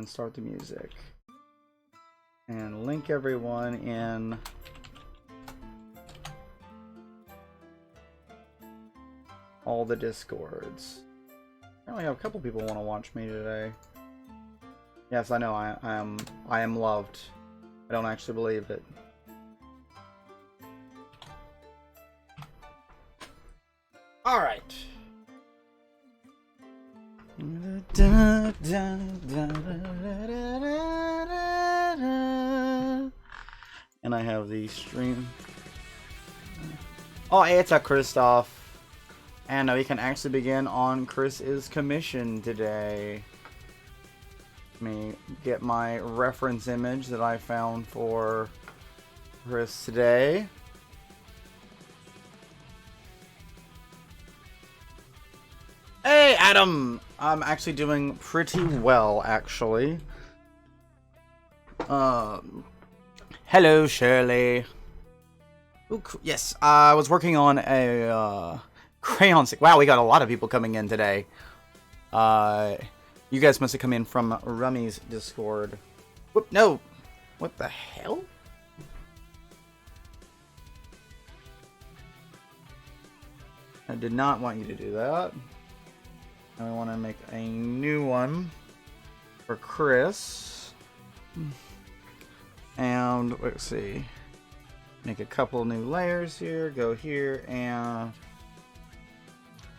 and start the music. And link everyone in all the Discords. I only have a couple people want to watch me today. Yes, I know, I am loved. I don't actually believe it. Alright. And I have the stream. Oh, hey, it's a Christoph. And we can actually begin on Chris's commission today. Let me get my reference image that I found for Chris today. Hey, Adam! I'm actually doing pretty well, actually. Hello, Shirley. Ooh, yes, I was working on a crayon stick. Wow, we got a lot of people coming in today. You guys must have come in from Rummy's Discord. Whoop, no! What the hell? I did not want you to do that. I want to make a new one for Chris. And let's see. Make a couple new layers here. Go here, and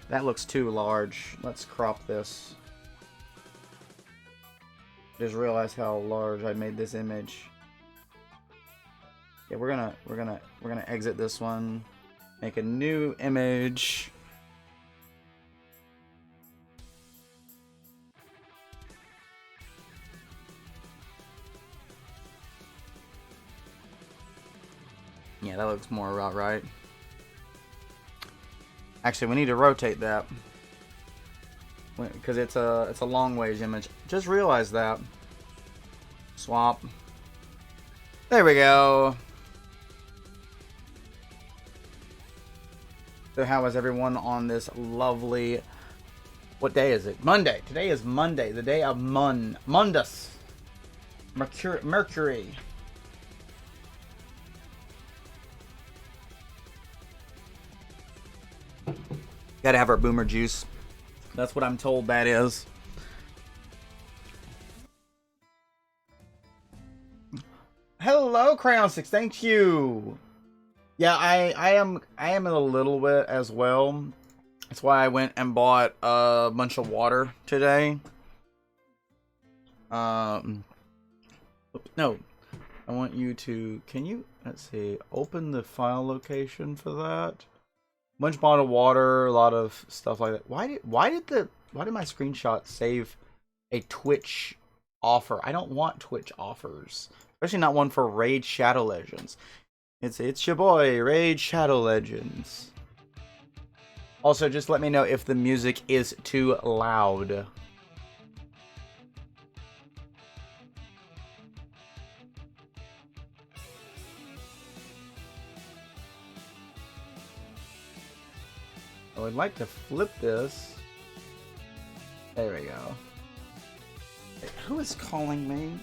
that looks too large. Let's crop this. Just realized how large I made this image. Yeah, we're gonna exit this one. Make a new image. Yeah, that looks more about right. Actually, we need to rotate that because it's a long ways image. Just realized that. Swap. There we go. So how is everyone on this lovely... What day is it? Monday. Today is Monday, the day of Mundus. Mercury. Gotta have our boomer juice. That's what I'm told that is. Hello, Crayon 6. Thank you. Yeah, I am in a little bit as well. That's why I went and bought a bunch of water today. No, I want you to. Can you? Let's see. Open the file location for that. Bunch of bottled water, a lot of stuff like that. Why did my screenshot save a Twitch offer? I don't want Twitch offers, especially not one for Raid Shadow Legends. It's your boy Raid Shadow Legends. Also, just let me know if the music is too loud. I would like to flip this. There we go. Wait, who is calling me?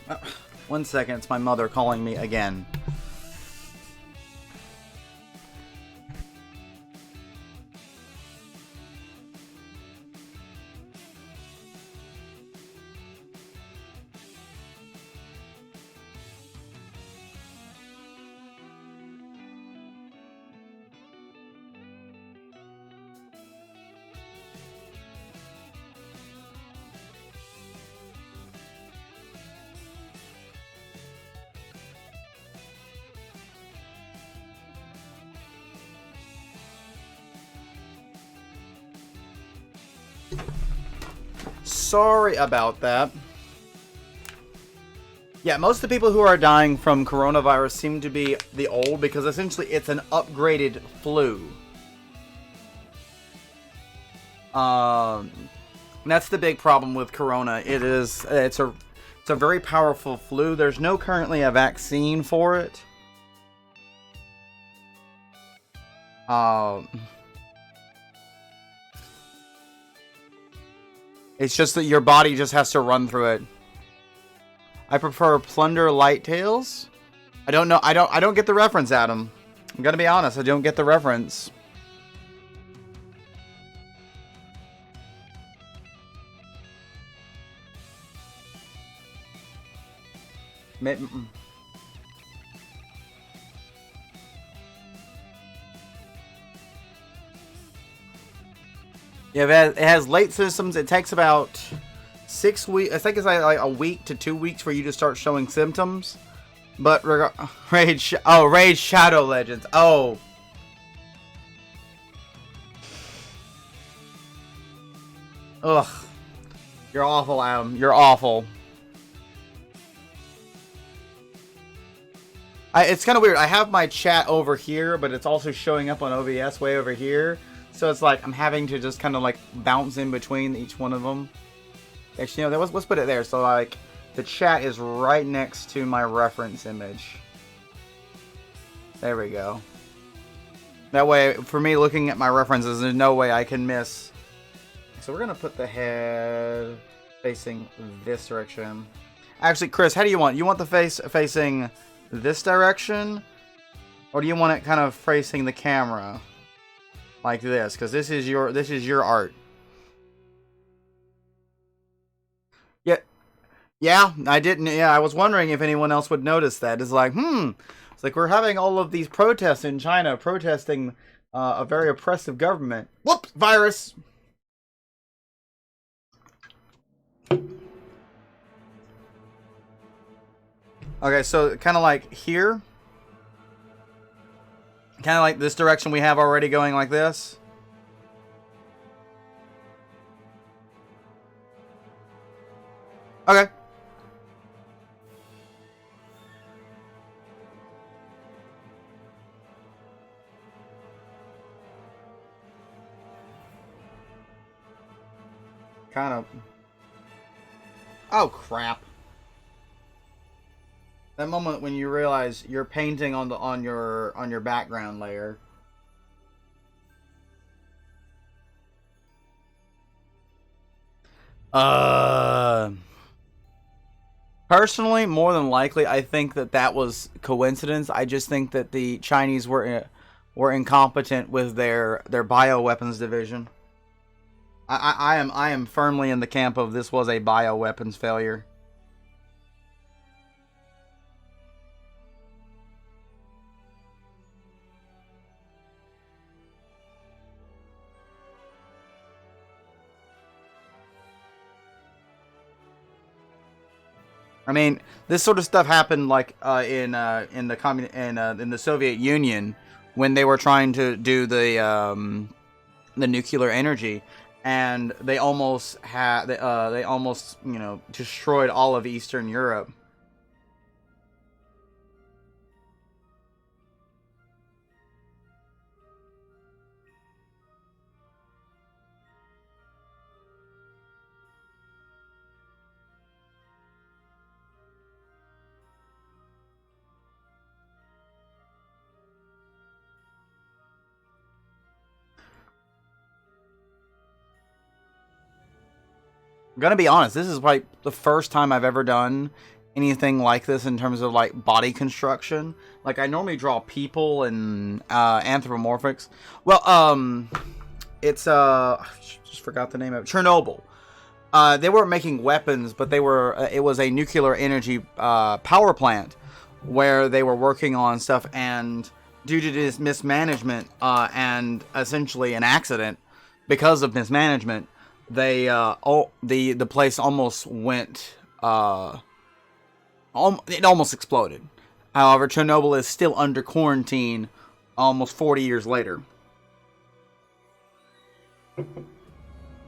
Oh, 1 second, it's my mother calling me again. Sorry about that. Yeah, most of the people who are dying from coronavirus seem to be the old, because essentially it's an upgraded flu. That's the big problem with corona. It's a very powerful flu. There's no currently a vaccine for it. It's just that your body just has to run through it. I prefer Plunder Light Tails. I don't know. I don't get the reference, Adam. I'm gonna be honest. I don't get the reference. Yeah, it has late systems. It takes about 6 weeks. I think it's like a week to 2 weeks for you to start showing symptoms. But Raid Shadow Legends. Oh. Ugh. You're awful, Adam. You're awful. It's kind of weird. I have my chat over here, but it's also showing up on OBS way over here. So it's like I'm having to just kind of like bounce in between each one of them. Actually, let's put it there. So like the chat is right next to my reference image. There we go. That way, for me looking at my references, there's no way I can miss. So we're gonna put the head facing this direction. Actually, Chris, how do you want? You want the face facing this direction, or do you want it kind of facing the camera like this? Because this is your art. Yeah, I didn't. Yeah, I was wondering if anyone else would notice that. It's like, it's like we're having all of these protests in China, protesting a very oppressive government. Whoops, virus. Okay, so kind of like here. Kind of like this direction we have already going like this. Okay. Kind of. Oh, crap. That moment when you realize you're painting on your background layer. Personally, more than likely, I think that was coincidence. I just think that the Chinese were incompetent with their bioweapons division. I am firmly in the camp of this was a bioweapons failure. I mean, this sort of stuff happened like in the Soviet Union when they were trying to do the nuclear energy, and they almost destroyed all of Eastern Europe. I'm gonna be honest, this is like the first time I've ever done anything like this in terms of like body construction. Like I normally draw people and anthropomorphics. Well, it's I just forgot the name of it. Chernobyl. They weren't making weapons, but they were. It was a nuclear energy power plant where they were working on stuff, and due to this mismanagement and essentially an accident because of mismanagement, they the place almost went it almost exploded. However, Chernobyl is still under quarantine almost 40 years later.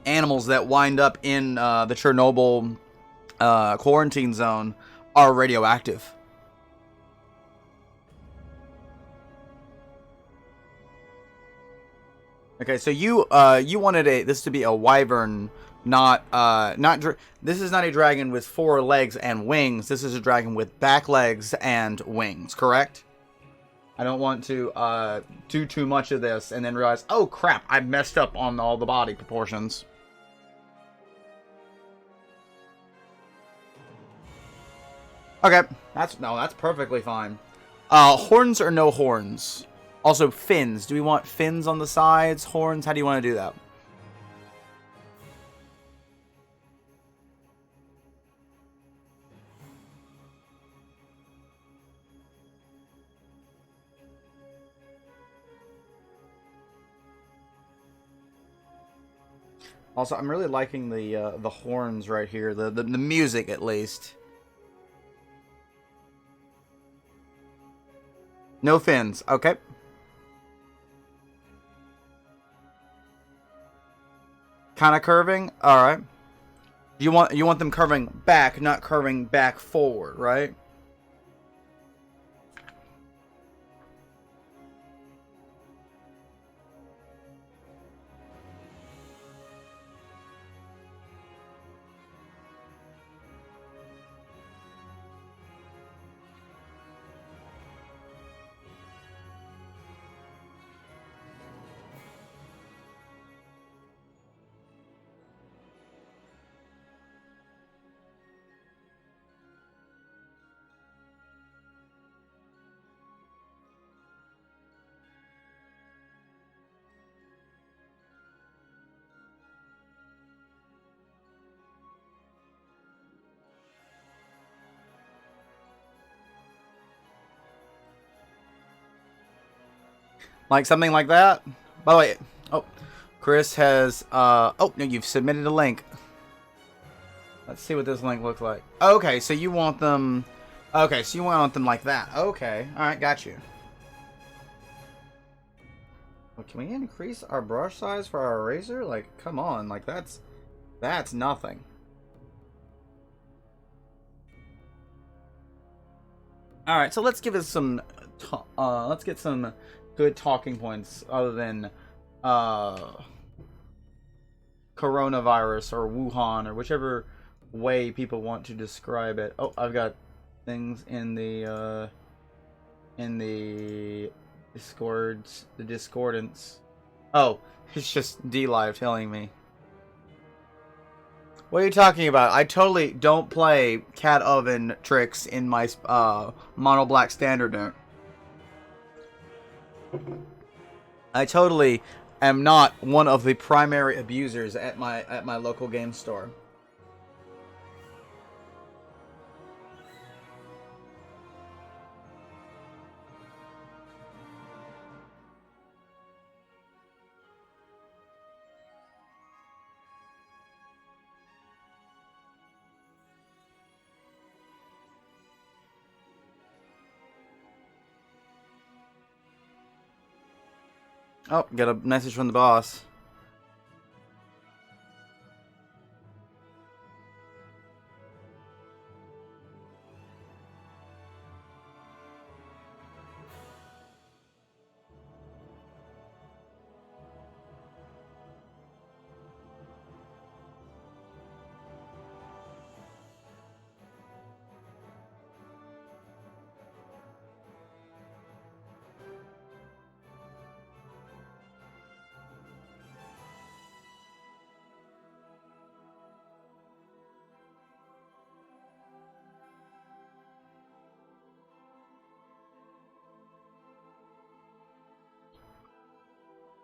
Animals that wind up in the Chernobyl quarantine zone are radioactive. Okay, so you wanted this to be a wyvern, not this is not a dragon with 4 legs and wings. This is a dragon with back legs and wings, correct? I don't want to do too much of this and then realize, oh crap, I messed up on all the body proportions. Okay, that's perfectly fine. Horns or no horns? Also, fins. Do we want fins on the sides? Horns? How do you want to do that? Also, I'm really liking the horns right here. The music, at least. No fins. Okay. Kind of curving. All right. You want them curving back, not curving back forward, right? Like something like that. By the way, oh, Chris has oh no, you've submitted a link. Let's see what this link looks like. Okay, so you want them. Okay, so you want them like that. Okay, all right, got you. Well, can we increase our brush size for our eraser? Like, come on, like that's nothing. All right, so let's give us some. Let's get some good talking points other than coronavirus or Wuhan or whichever way people want to describe it. Oh, I've got things in the discordance. Oh, it's just DLive telling me. What are you talking about? I totally don't play cat oven tricks in my mono black standard note. I totally am not one of the primary abusers at my local game store. Oh, got a message from the boss.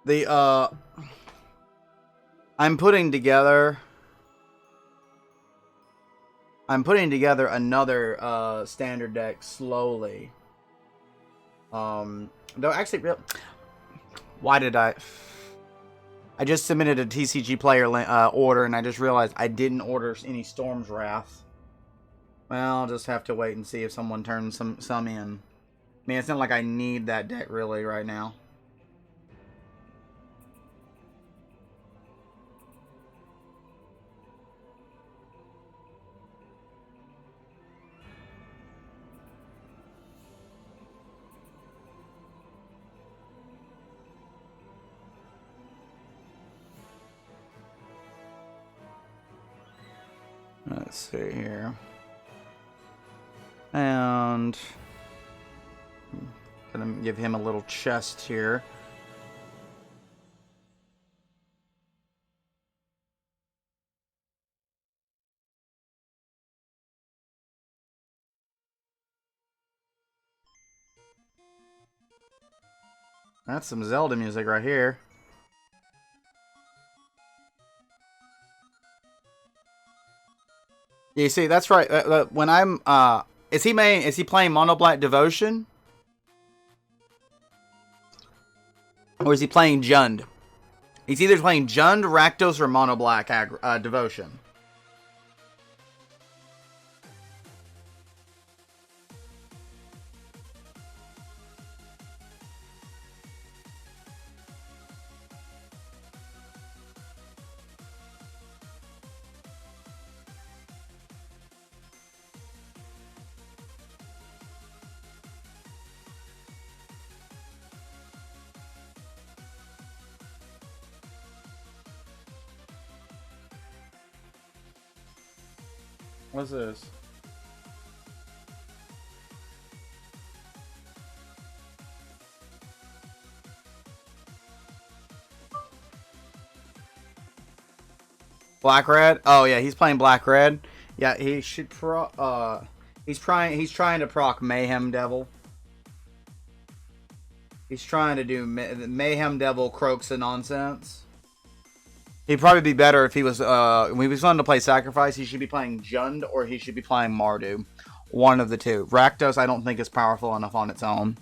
The I'm putting together another standard deck slowly. Though actually, why did I just submitted a TCG player order and I just realized I didn't order any Storm's Wrath. Well, I'll just have to wait and see if someone turns some in. I mean, it's not like I need that deck really right now. Let's see here. And gonna give him a little chest here. That's some Zelda music right here. You see, that's right. When I'm is he playing Mono Black Devotion? Or is he playing Jund? He's either playing Jund, Rakdos, or Mono Black Devotion. What's this? Black Red? Oh yeah, he's playing Black Red. Yeah, he should he's trying to proc Mayhem Devil. He's trying to do Mayhem Devil Croaks and nonsense. He'd probably be better if he was when he was wanting to play Sacrifice, he should be playing Jund or he should be playing Mardu. One of the two. Rakdos I don't think is powerful enough on its own.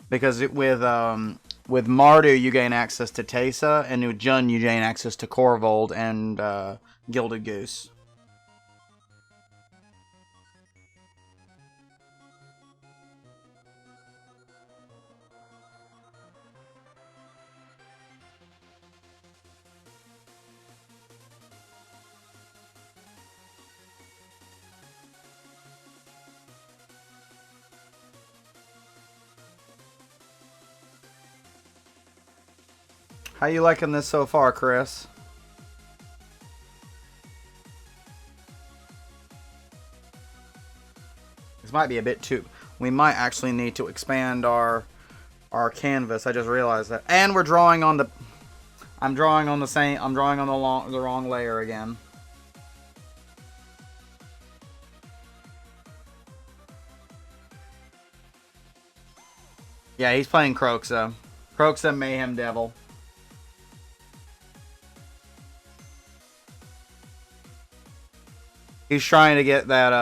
Because with Mardu you gain access to Teysa, and with Jund you gain access to Korvold and Gilded Goose. How you liking this so far, Chris? This might be a bit too... We might actually need to expand our canvas. I just realized that. And we're drawing on the... I'm drawing on the wrong layer again. Yeah, he's playing Croxa. Croxa Mayhem Devil. He's trying to get that,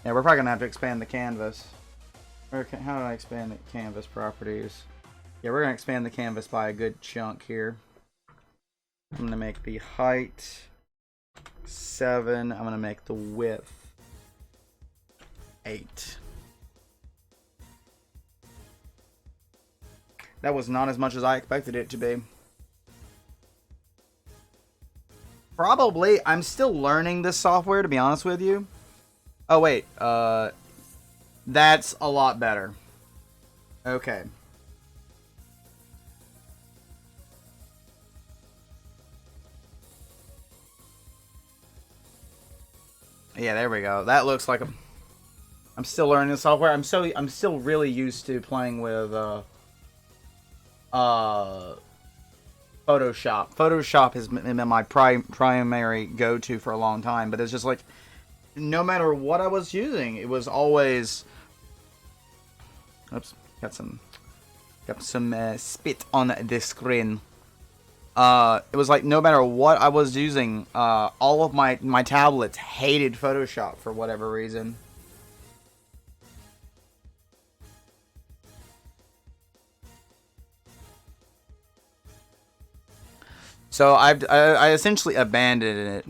Yeah, we're probably going to have to expand the canvas. How do I expand the canvas properties? Yeah, we're going to expand the canvas by a good chunk here. I'm going to make the height 7. I'm going to make the width 8. That was not as much as I expected it to be. Probably. I'm still learning this software, to be honest with you. Oh, wait. That's a lot better. Okay. Yeah, there we go. That looks like a... I'm still learning the software. I'm still really used to playing with Photoshop. Photoshop has been my primary go-to for a long time, but it's just like no matter what I was using, it was always... Oops, got some spit on the screen. It was like no matter what I was using, all of my tablets hated Photoshop for whatever reason. So I essentially abandoned it.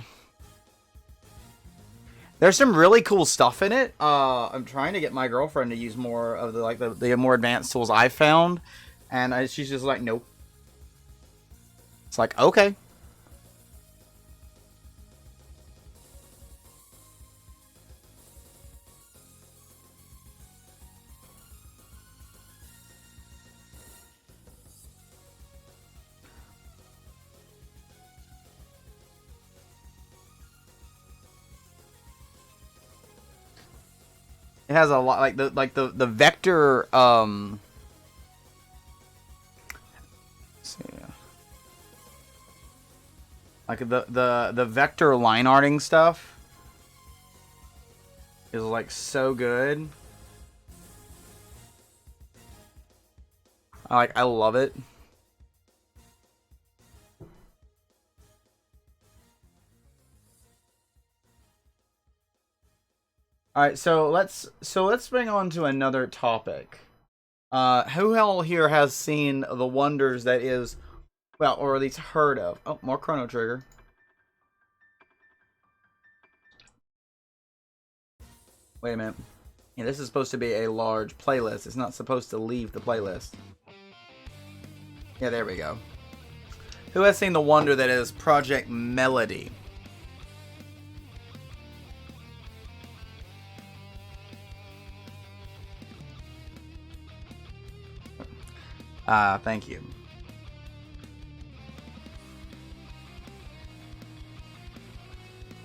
There's some really cool stuff in it. I'm trying to get my girlfriend to use more of the more advanced tools I found, and she's just like, nope. It's like, okay. It has a lot the vector let's see. Like the vector line arting stuff is like so good. I love it. All right, so let's bring on to another topic. Who all here has seen the wonders that is, well, or at least heard of? Oh, more Chrono Trigger. Wait a minute. Yeah, this is supposed to be a large playlist. It's not supposed to leave the playlist. Yeah, there we go. Who has seen the wonder that is Project Melody? Thank you.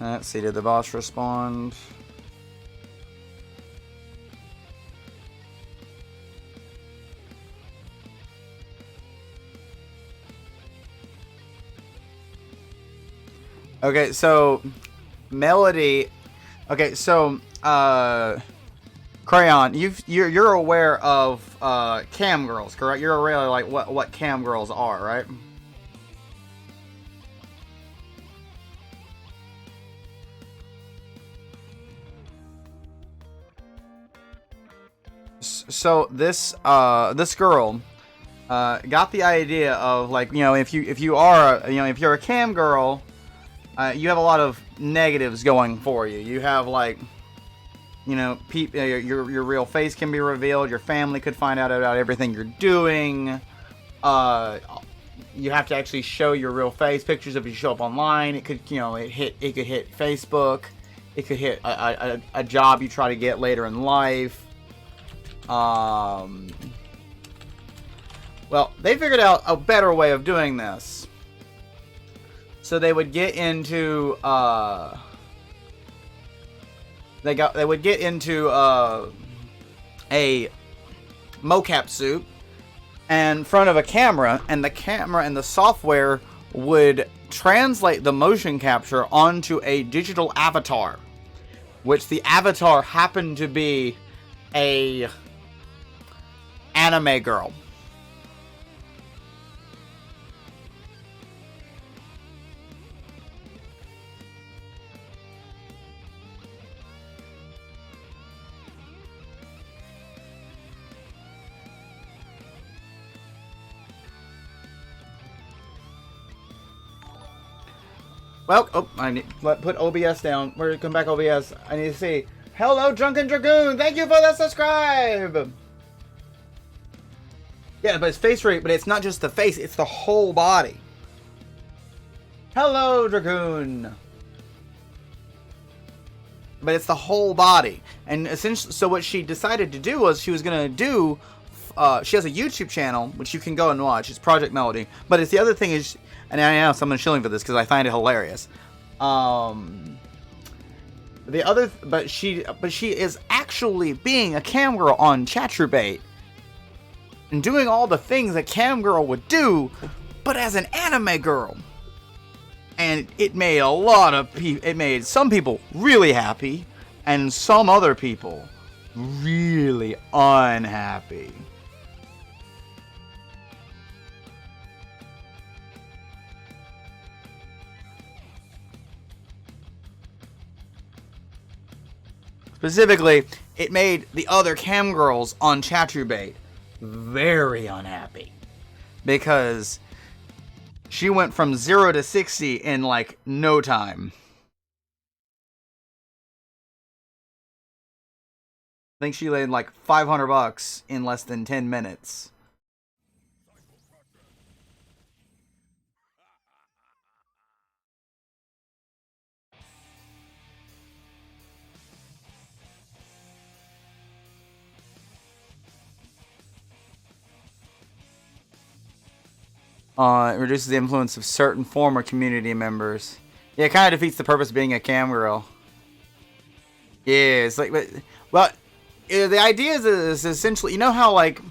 Let's see, did the boss respond? Okay, so Melody. Okay, so Crayon, you're aware of cam girls, correct? You're really like what cam girls are, right? So this girl got the idea of, like, you know, if you are, you know, if you're a cam girl, you have a lot of negatives going for you. You have, like, you know, your real face can be revealed. Your family could find out about everything you're doing. You have to actually show your real face. Pictures of you show up online. It could, you know, it could hit Facebook. It could hit a job you try to get later in life. Well, they figured out a better way of doing this. So they would get into they would get into a mocap suit in front of a camera, and the camera and the software would translate the motion capture onto a digital avatar, which the avatar happened to be a anime girl. Well, oh, I need put OBS down. We're gonna come back OBS. I need to see. Hello, Drunken Dragoon. Thank you for the subscribe. Yeah, but it's face rate, but it's not just the face, it's the whole body. Hello, Dragoon. But it's the whole body. And essentially, so what she decided to do was she was going to do, she has a YouTube channel, which you can go and watch. It's Project Melody. But it's the other thing is, and I know someone's shilling for this because I find it hilarious. But she is actually being a cam girl on ChatRoulette and doing all the things a cam girl would do, but as an anime girl. And it made it made some people really happy, and some other people really unhappy. Specifically, it made the other cam girls on ChatRoulette very unhappy, because she went from 0 to 60 in like no time. I think she laid like $500 in less than 10 minutes. It reduces the influence of certain former community members. Yeah, it kind of defeats the purpose of being a cam girl. Yeah, it's like, well, the idea is essentially, you know how, like,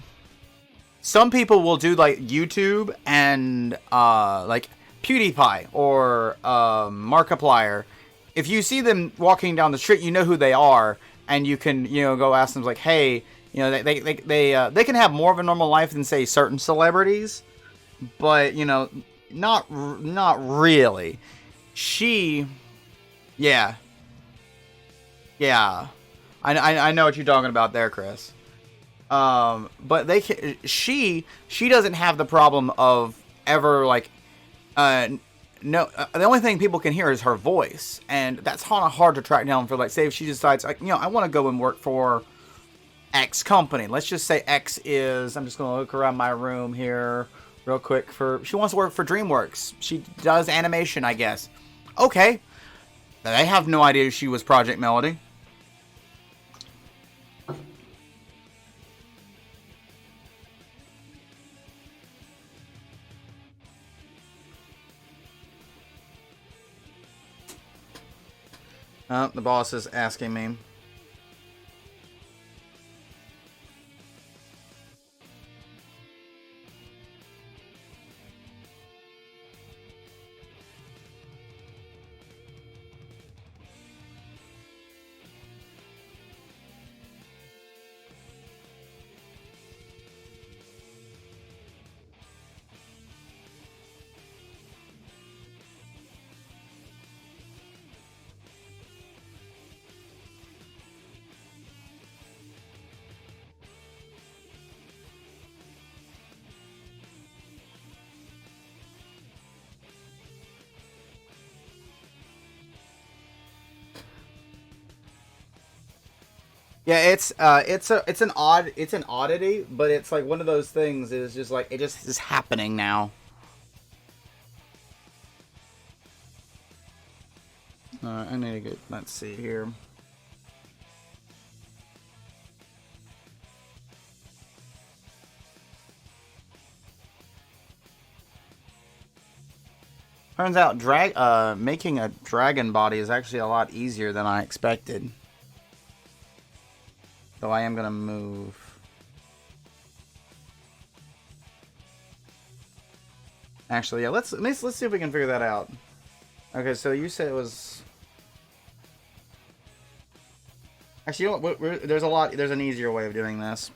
some people will do, like, YouTube and, like, PewDiePie or Markiplier, if you see them walking down the street, you know who they are, and you can, you know, go ask them like, hey, you know, they can have more of a normal life than say certain celebrities, but you know, not really. She, yeah, yeah, I know what you're talking about there, Chris. But they can, she doesn't have the problem of ever like, no, the only thing people can hear is her voice, and that's kind of hard to track down for, like, say if she decides, like, you know, I want to go and work for X company. Let's just say X is, I'm just going to look around my room here real quick for, she wants to work for DreamWorks. She does animation, I guess. Okay. They have no idea she was Project Melody. The boss is asking me. Yeah, it's an oddity, but it's like one of those things is just like it just is happening now. I need to get, let's see here. Turns out making a dragon body is actually a lot easier than I expected. So I am gonna move. Actually, yeah, let's see if we can figure that out. Okay, so you said it was. Actually, you know what? There's an easier way of doing this.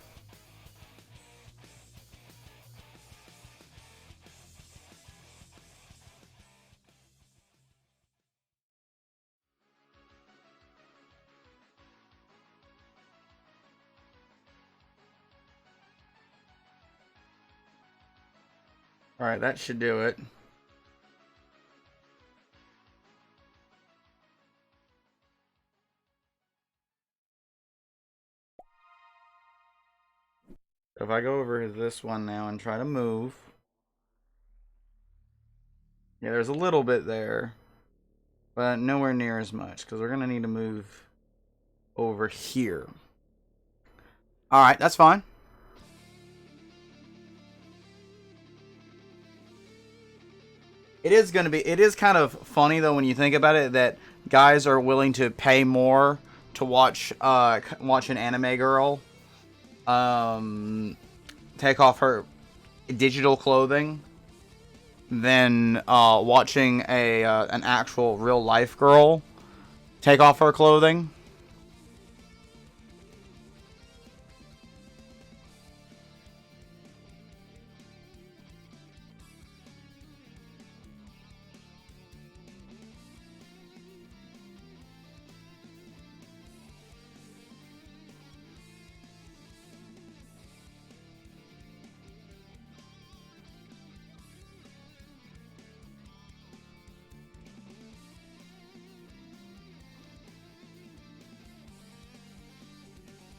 Alright, that should do it. If I go over this one now and try to move. Yeah, there's a little bit there. But nowhere near as much, because we're going to need to move over here. Alright, that's fine. It is kind of funny though when you think about it that guys are willing to pay more to watch an anime girl take off her digital clothing than watching an actual real life girl take off her clothing.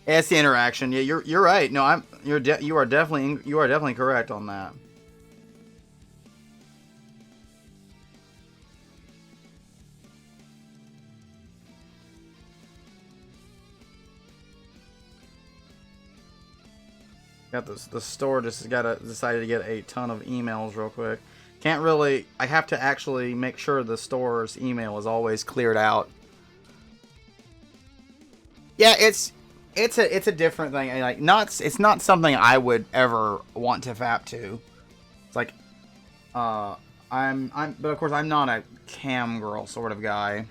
Yeah, it's the interaction. Yeah, you're right. No, you are definitely correct on that. Got this. The store just decided to get a ton of emails real quick. Can't really. I have to actually make sure the store's email is always cleared out. Yeah, it's a different thing. Like it's not something I would ever want to fap to. It's like, but of course I'm not a cam girl sort of guy.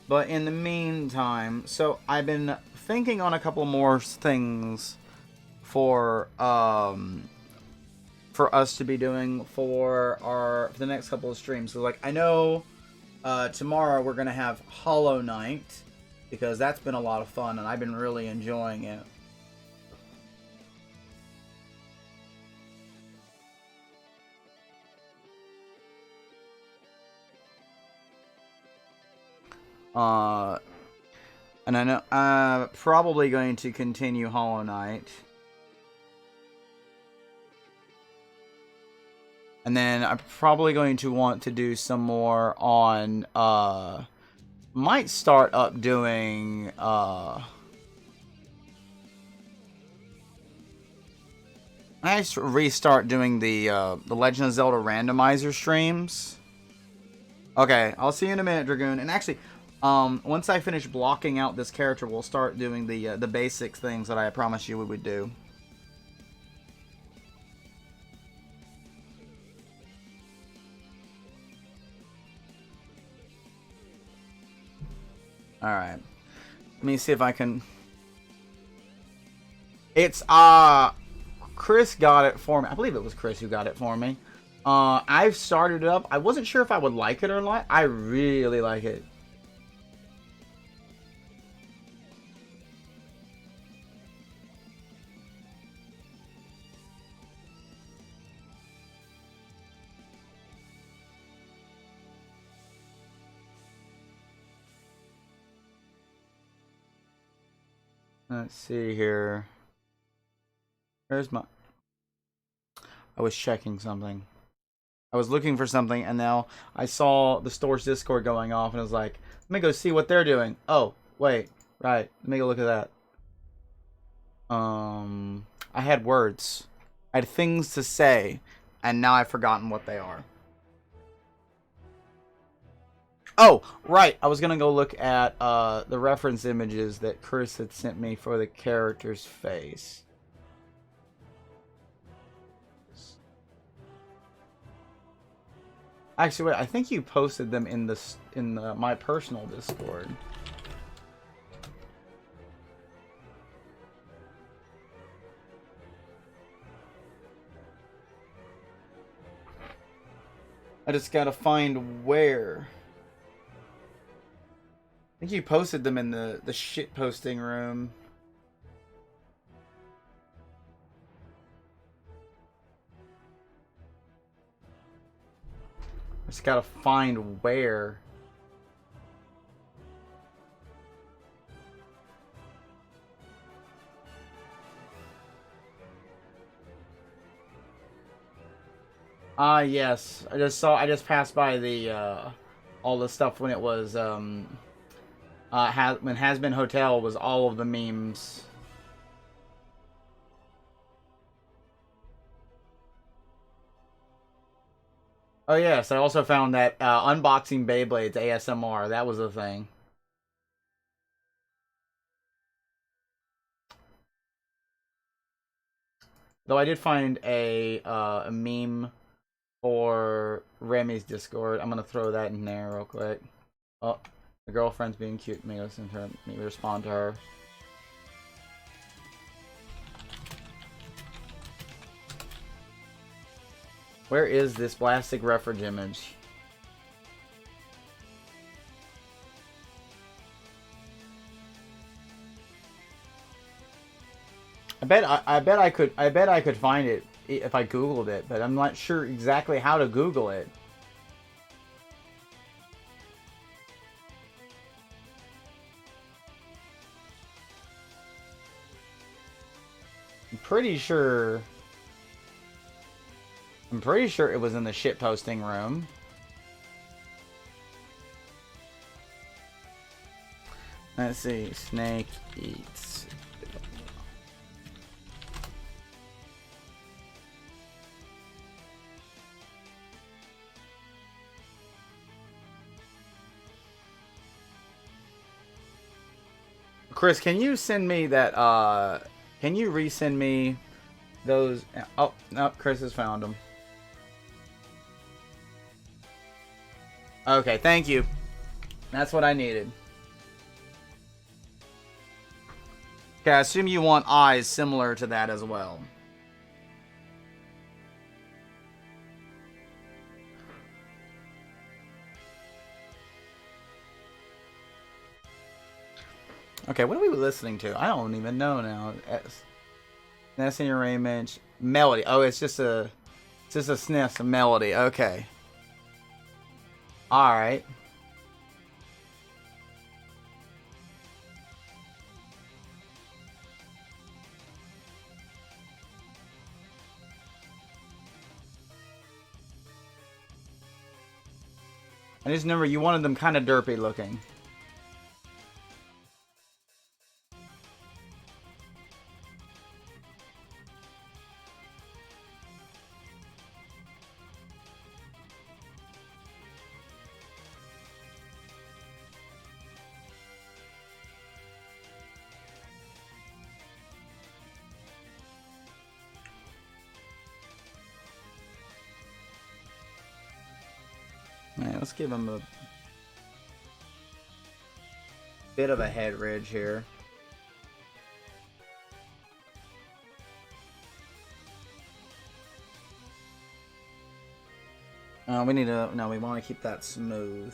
But in the meantime, so I've been thinking on a couple more things for us to be doing for the next couple of streams. So like I know tomorrow we're gonna have Hollow Knight because that's been a lot of fun and I've been really enjoying it. And I know I'm probably going to continue Hollow Knight. And then I'm probably going to want to do some more on, might start up doing, I restart doing the Legend of Zelda randomizer streams. Okay, I'll see you in a minute, Dragoon. And actually, once I finish blocking out this character, we'll start doing the basic things that I promised you we would do. Alright. Let me see if I can... It's, Chris got it for me. I believe it was Chris who got it for me. I've started it up. I wasn't sure if I would like it or not. I really like it. Let's see here. Where's my... I was checking something. I was looking for something, and now I saw the store's Discord going off, and I was like, let me go see what they're doing. Oh, wait. Right. Let me go look at that. I had words. I had things to say, and now I've forgotten what they are. Oh, right. I was going to go look at the reference images that Chris had sent me for the character's face. Actually, wait. I think you posted them in my personal Discord. I just got to find where. I think you posted them in the shit posting room. I just gotta find where. Yes. I just passed by the all the stuff when it was when Has Been Hotel was all of the memes. Oh yes, I also found that unboxing Beyblades ASMR. That was a thing. Though I did find a meme for Remy's Discord. I'm gonna throw that in there real quick. Oh, the girlfriend's being cute. Let me listen to her. Let me respond to her. Where is this plastic reference image? I bet I could find it if I Googled it, but I'm not sure exactly how to Google it. I'm pretty sure it was in the shit posting room. Let's see. Snake eats Chris, can you send me that? Can you resend me those? Oh no, Chris has found them. Okay, thank you. That's what I needed. Okay, I assume you want eyes similar to that as well. Okay, what are we listening to? I don't even know now. SNES in your arrangement. Melody. Oh, it's just a SNES melody. Okay. Alright. I just remember you wanted them kind of derpy looking. Man, let's give him a bit of a head ridge here. We need to... No, we want to keep that smooth.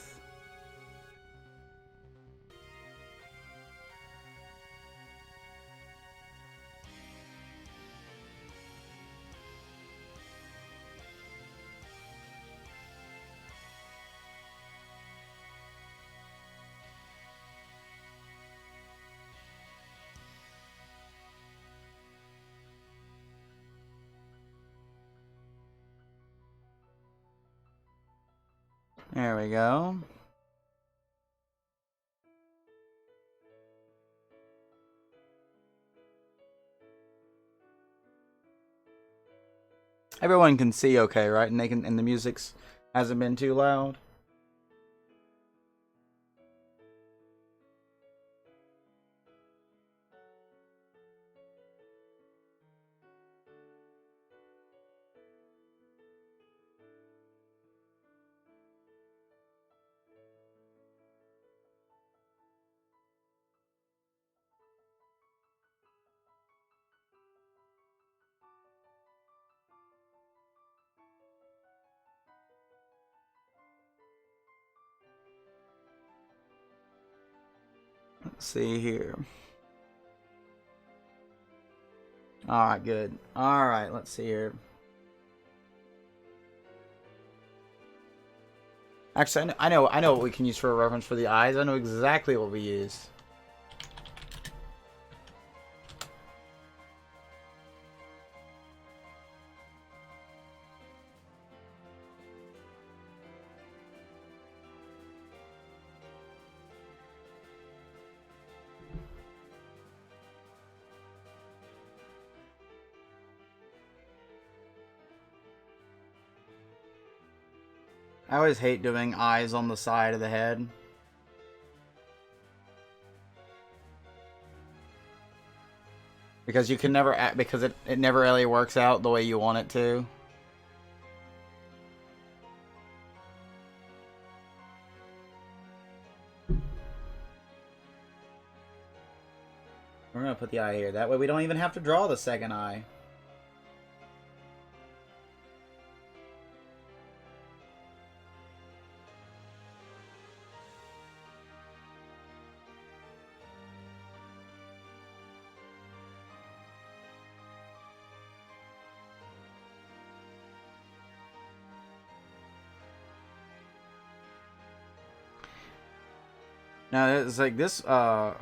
There we go. Everyone can see okay, right? And they can, and the music's hasn't been too loud. Let's see here. Alright, good. Alright, let's see here. Actually, I know what we can use for a reference for the eyes. I know exactly what we use. I always hate doing eyes on the side of the head. Because you can never act, because it never really works out the way you want it to. We're gonna put the eye here. That way we don't even have to draw the second eye. Now it's like this, like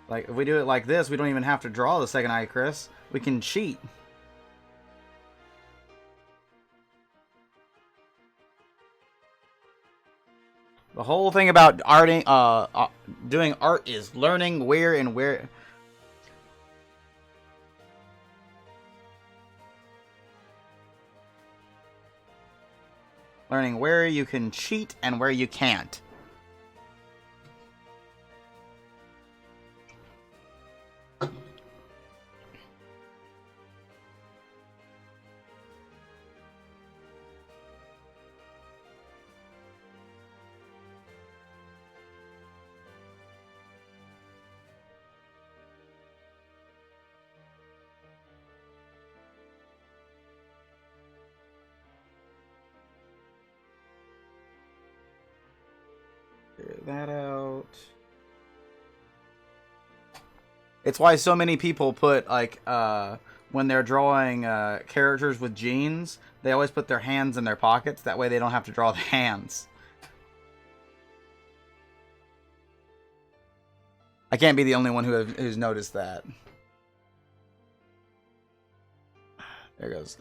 if we do it like this, we don't even have to draw the second eye, Chris. We can cheat. The whole thing about arting, doing art is learning where and where. Learning where you can cheat and where you can't. Figure that out. It's why so many people put, like, when they're drawing characters with jeans, they always put their hands in their pockets. That way they don't have to draw the hands. I can't be the only one who's noticed that. There it goes.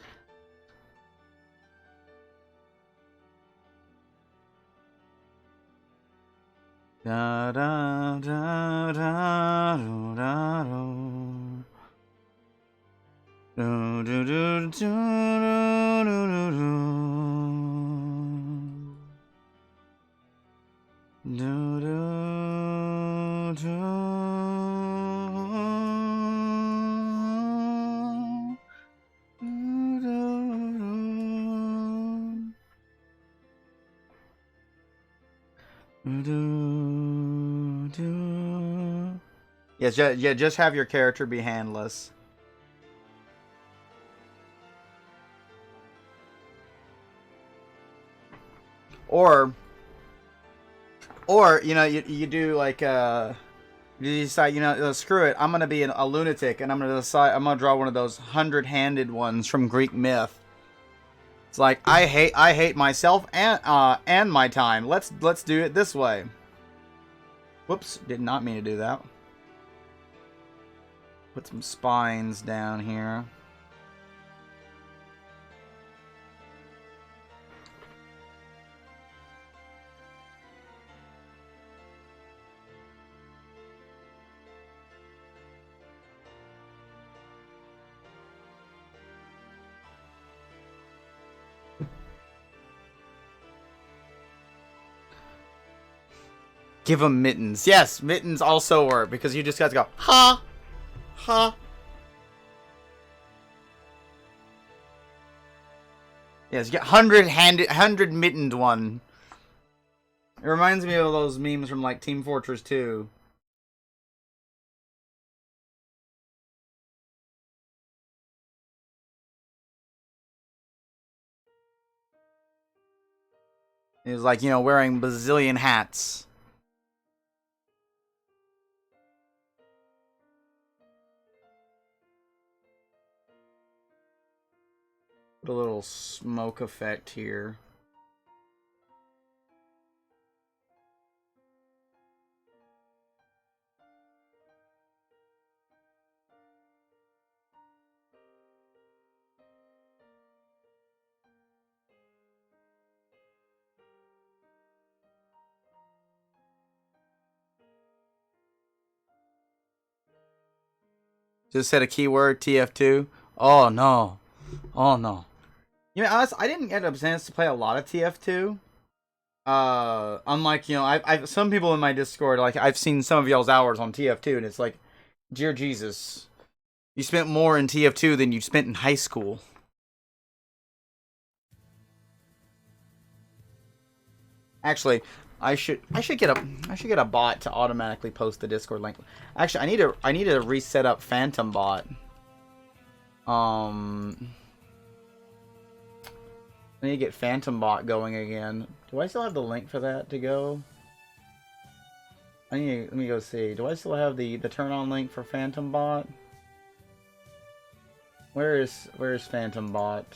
Da da da da da da. Do do do do do do do do do do. Yes, yeah, just have your character be handless. Or you know, you do like you decide, you know, screw it, I'm gonna be a lunatic and I'm gonna draw one of those 100-handed ones from Greek myth. It's like I hate myself and my time. Let's do it this way. Whoops, did not mean to do that. Put some spines down here. Give them mittens. Yes, mittens also work because you just got to go, ha, ha. Yes, you get 100 mittened one. It reminds me of those memes from like Team Fortress 2. It was like, you know, wearing bazillion hats. Put a little smoke effect here. Just said a keyword, TF2. Oh no. Oh no. You know, honestly, I didn't get a chance to play a lot of TF2. Unlike, you know, I've some people in my Discord, like, I've seen some of y'all's hours on TF2, and it's like, dear Jesus, you spent more in TF2 than you spent in high school. Actually, I should get a bot to automatically post the Discord link. Actually, I need to reset up Phantom Bot. I need to get Phantom Bot going again. Do I still have the link for that to go? Let me go see. Do I still have the turn on link for Phantom Bot? Where's Phantom Bot?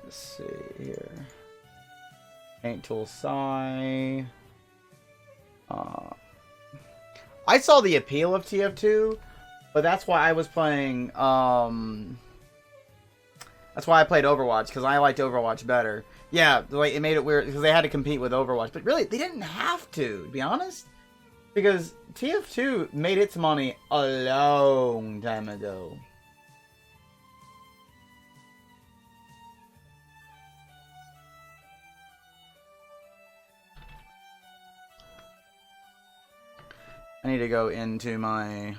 Let's see here. Paint tool Psi. I saw the appeal of TF2, but that's why I was playing. That's why I played Overwatch, because I liked Overwatch better. Yeah, like, it made it weird because they had to compete with Overwatch, but really they didn't have to be honest, because TF2 made its money a long time ago. I need to go into my. I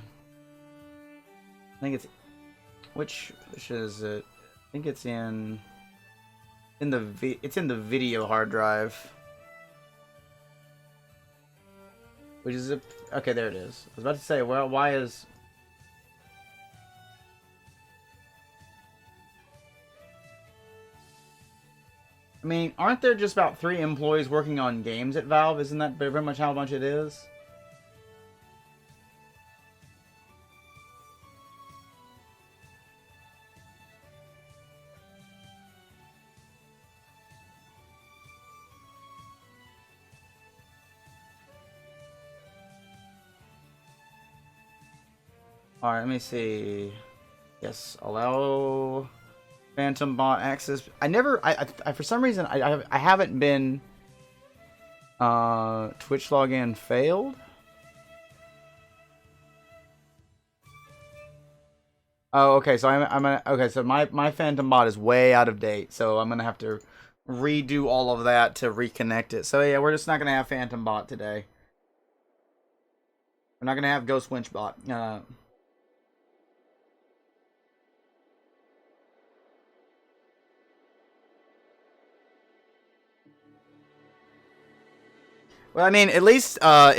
think it's which is it? I think it's in the video hard drive. Which is a okay? There it is. I was about to say, well, why is mean, aren't there just about 3 employees working on games at Valve? Isn't that very much how much it is? Alright, let me see. Yes, allow Phantom Bot access. I for some reason, I haven't been, Twitch login failed? Oh, okay, so okay, so my Phantom Bot is way out of date, so I'm gonna have to redo all of that to reconnect it. So yeah, we're just not gonna have Phantom Bot today. We're not gonna have Ghost Winch Bot. Well, I mean, at least Valve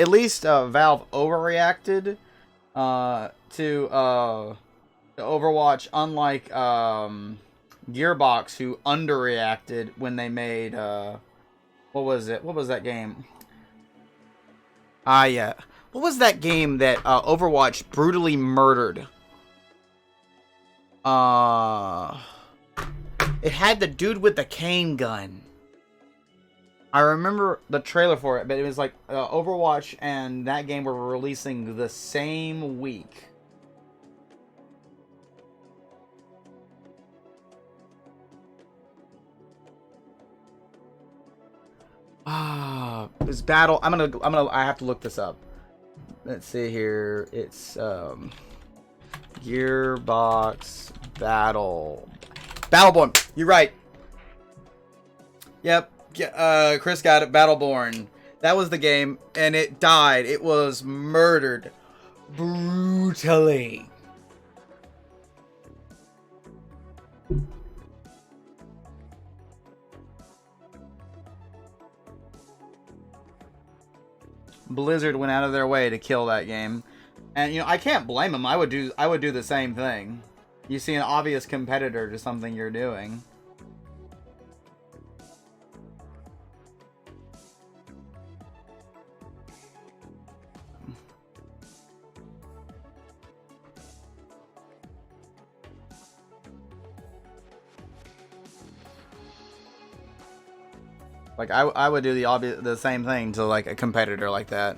overreacted to Overwatch, unlike Gearbox, who underreacted when they made what was it? What was that game? Yeah. What was that game that Overwatch brutally murdered? It had the dude with the cane gun. I remember the trailer for it, but it was like Overwatch and that game were releasing the same week. This battle. I have to look this up. Let's see here. It's Gearbox Battleborn. You're right. Yep. Chris got it. Battleborn. That was the game, and it died. It was murdered brutally. Blizzard went out of their way to kill that game, and you know, I can't blame them. I would do the same thing. You see an obvious competitor to something you're doing. Like I would do the same thing to like a competitor like that.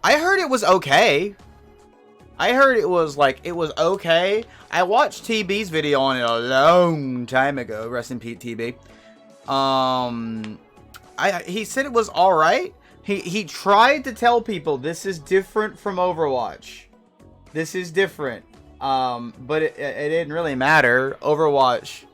I heard it was okay. I heard it was okay. I watched TB's video on it a long time ago. Rest in peace, TB. He said it was all right. He tried to tell people this is different from Overwatch. This is different. But it didn't really matter. Overwatch.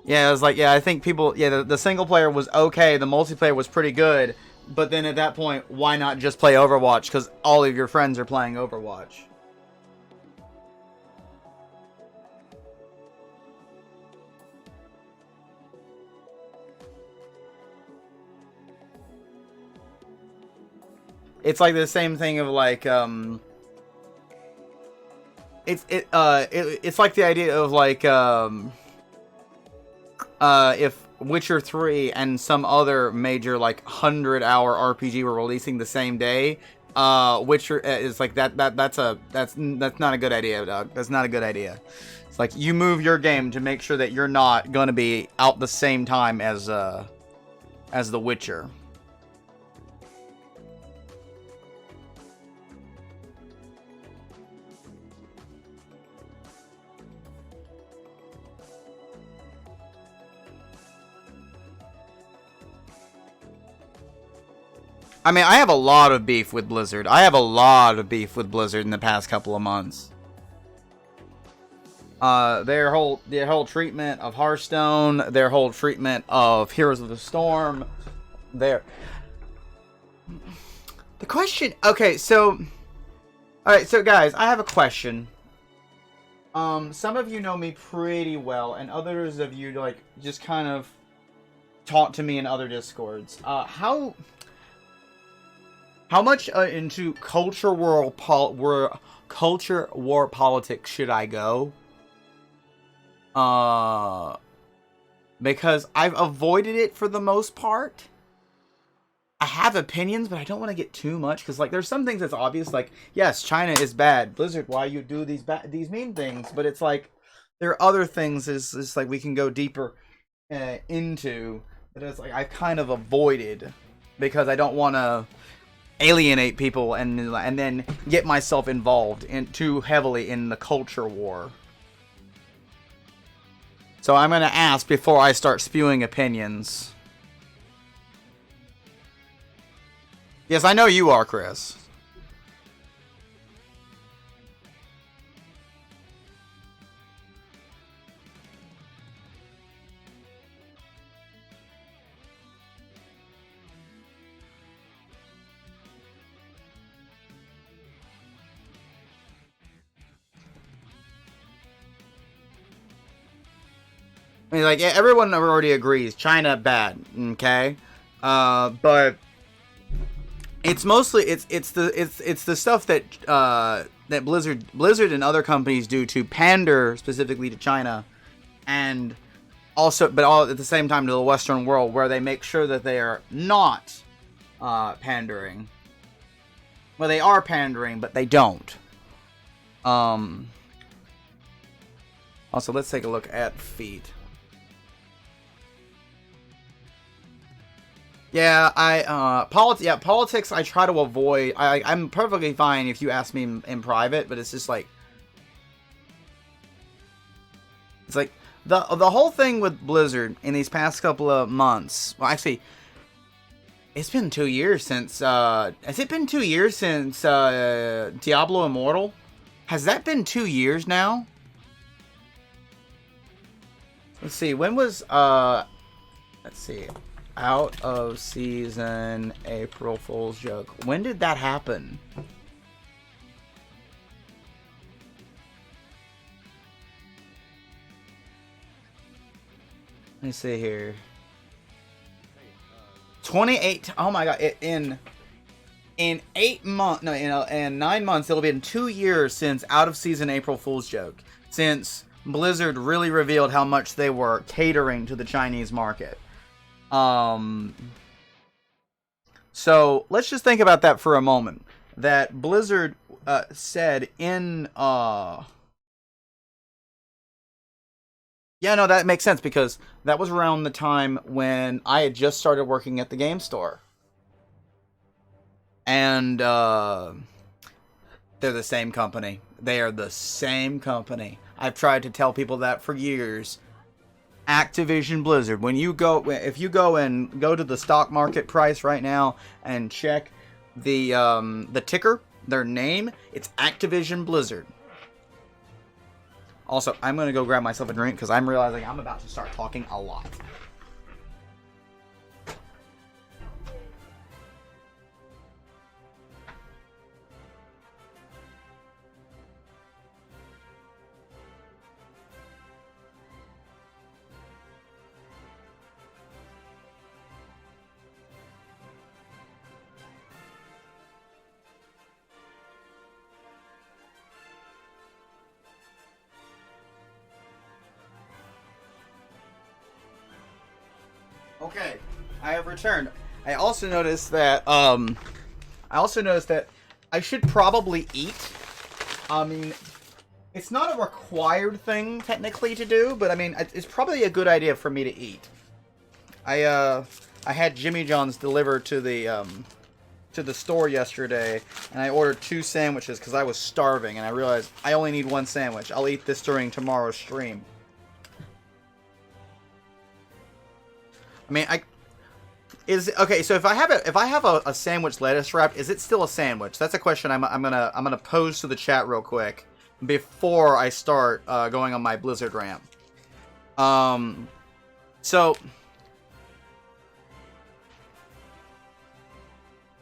Yeah, it was like, yeah, I think people, yeah, the single player was okay, the multiplayer was pretty good, but then at that point, why not just play Overwatch? Because all of your friends are playing Overwatch. It's like the same thing of like, it's like the idea of like, if Witcher 3 and some other major like 100-hour RPG were releasing the same day, Witcher is like that's not a good idea, dog. That's not a good idea. It's like you move your game to make sure that you're not going to be out the same time as The Witcher. I mean, I have a lot of beef with Blizzard. I have a lot of beef with Blizzard in the past couple of months. Their whole treatment of Hearthstone, their whole treatment of Heroes of the Storm, the question. Okay, so, all right, so guys, I have a question. Some of you know me pretty well, and others of you like just kind of talk to me in other Discords. How much into culture war politics should I go? because I've avoided it for the most part. I have opinions, but I don't want to get too much because, like, there's some things that's obvious. Like, yes, China is bad. Blizzard, why you do these mean things? But it's like there are other things. Is like we can go deeper into that. It's like I've kind of avoided because I don't want to alienate people and then get myself involved in too heavily in the culture war. So I'm gonna ask before I start spewing opinions. Yes, I know you are, Chris. I mean, like, yeah, everyone already agrees China bad, okay? But it's mostly it's the stuff that that Blizzard and other companies do to pander specifically to China, and also, but all at the same time to the Western world, where they make sure that they are not pandering. Well, they are pandering, but they don't. Also, let's take a look at feet. Yeah, politics I try to avoid. I'm perfectly fine if you ask me in private, but it's just like it's like the whole thing with Blizzard in these past couple of months. Well, actually, it's been 2 years since. Has it been 2 years since Diablo Immortal? Has that been 2 years now? Let's see. When was Let's see. Out of season April Fool's joke. When did that happen? Let me see here. 28. Oh my god! In 8 months, no, in 9 months, it'll be in 2 years since Out of Season April Fool's joke. Since Blizzard really revealed how much they were catering to the Chinese market. So let's just think about that for a moment. That Blizzard said in yeah, no, that makes sense because that was around the time when I had just started working at the game store. And they're the same company. They are the same company. I've tried to tell people that for years. Activision Blizzard. If you go to the stock market price right now and check the ticker, their name, it's Activision Blizzard. Also, I'm gonna go grab myself a drink because I'm realizing I'm about to start talking a lot. Okay, I have returned. I also noticed that I should probably eat. I mean, it's not a required thing technically to do, but I mean, it's probably a good idea for me to eat. I had Jimmy John's delivered to the store yesterday, and I ordered 2 sandwiches because I was starving, and I realized I only need 1 sandwich. I'll eat this during tomorrow's stream. I mean, okay. So if I have a sandwich lettuce wrap, is it still a sandwich? That's a question I'm gonna pose to the chat real quick before I start going on my Blizzard rant. So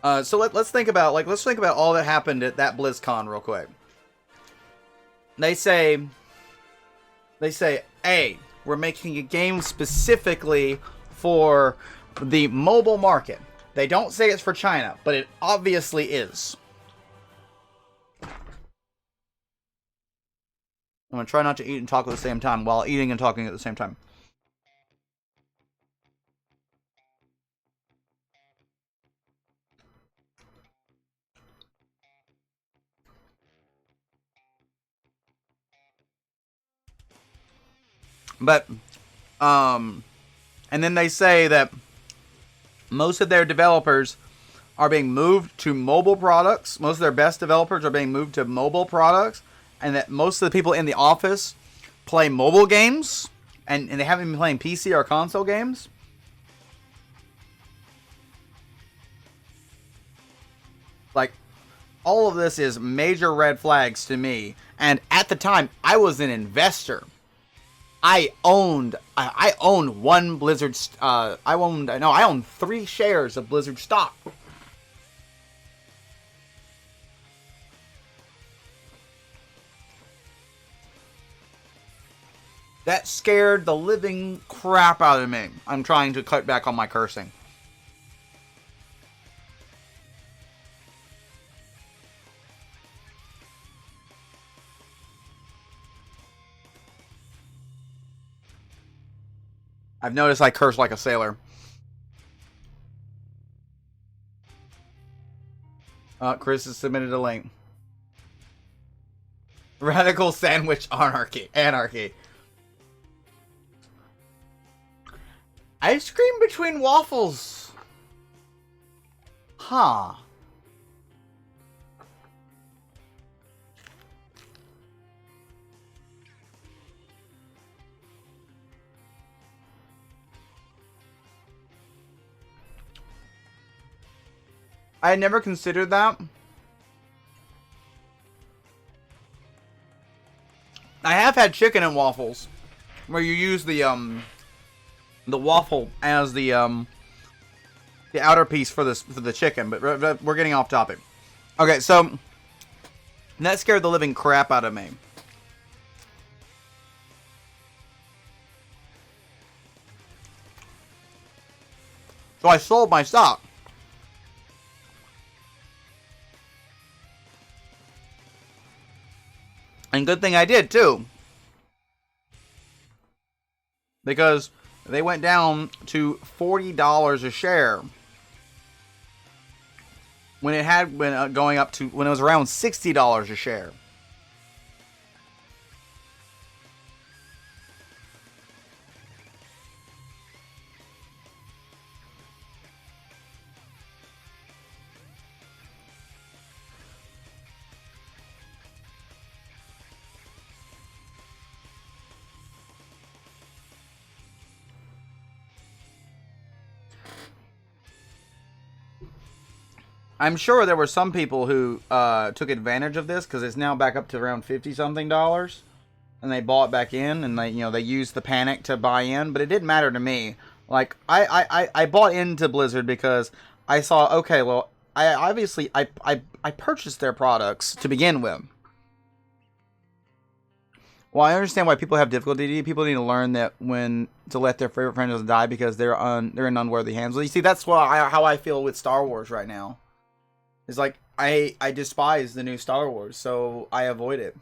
let's think about all that happened at that BlizzCon real quick. They say, hey, we're making a game specifically for the mobile market. They don't say it's for China, but it obviously is. I'm gonna try not to eat and talk at the same time while eating and talking at the same time. But, and then they say that most of their developers are being moved to mobile products. Most of their best developers are being moved to mobile products. And that most of the people in the office play mobile games. And they haven't been playing PC or console games. Like, all of this is major red flags to me. And at the time, I was an investor. I owned one Blizzard. I owned 3 shares of Blizzard stock. That scared the living crap out of me. I'm trying to cut back on my cursing. I've noticed I curse like a sailor. Chris has submitted a link. Radical sandwich anarchy. Ice cream between waffles. Huh. I had never considered that. I have had chicken and waffles, where you use the waffle as the outer piece for the chicken. But we're getting off topic. Okay, so that scared the living crap out of me. So I sold my stock. And good thing I did, too. Because they went down to $40 a share. When it had been going up to, when it was around $60 a share. I'm sure there were some people who took advantage of this because it's now back up to around $50-something, and they bought back in, and they used the panic to buy in. But it didn't matter to me. Like I bought into Blizzard because I saw, okay, well, I purchased their products to begin with. Well, I understand why people have difficulty. People need to learn that when to let their favorite franchise die because they're in unworthy hands. Well, you see, that's how I feel with Star Wars right now. It's like, I despise the new Star Wars, so I avoid it.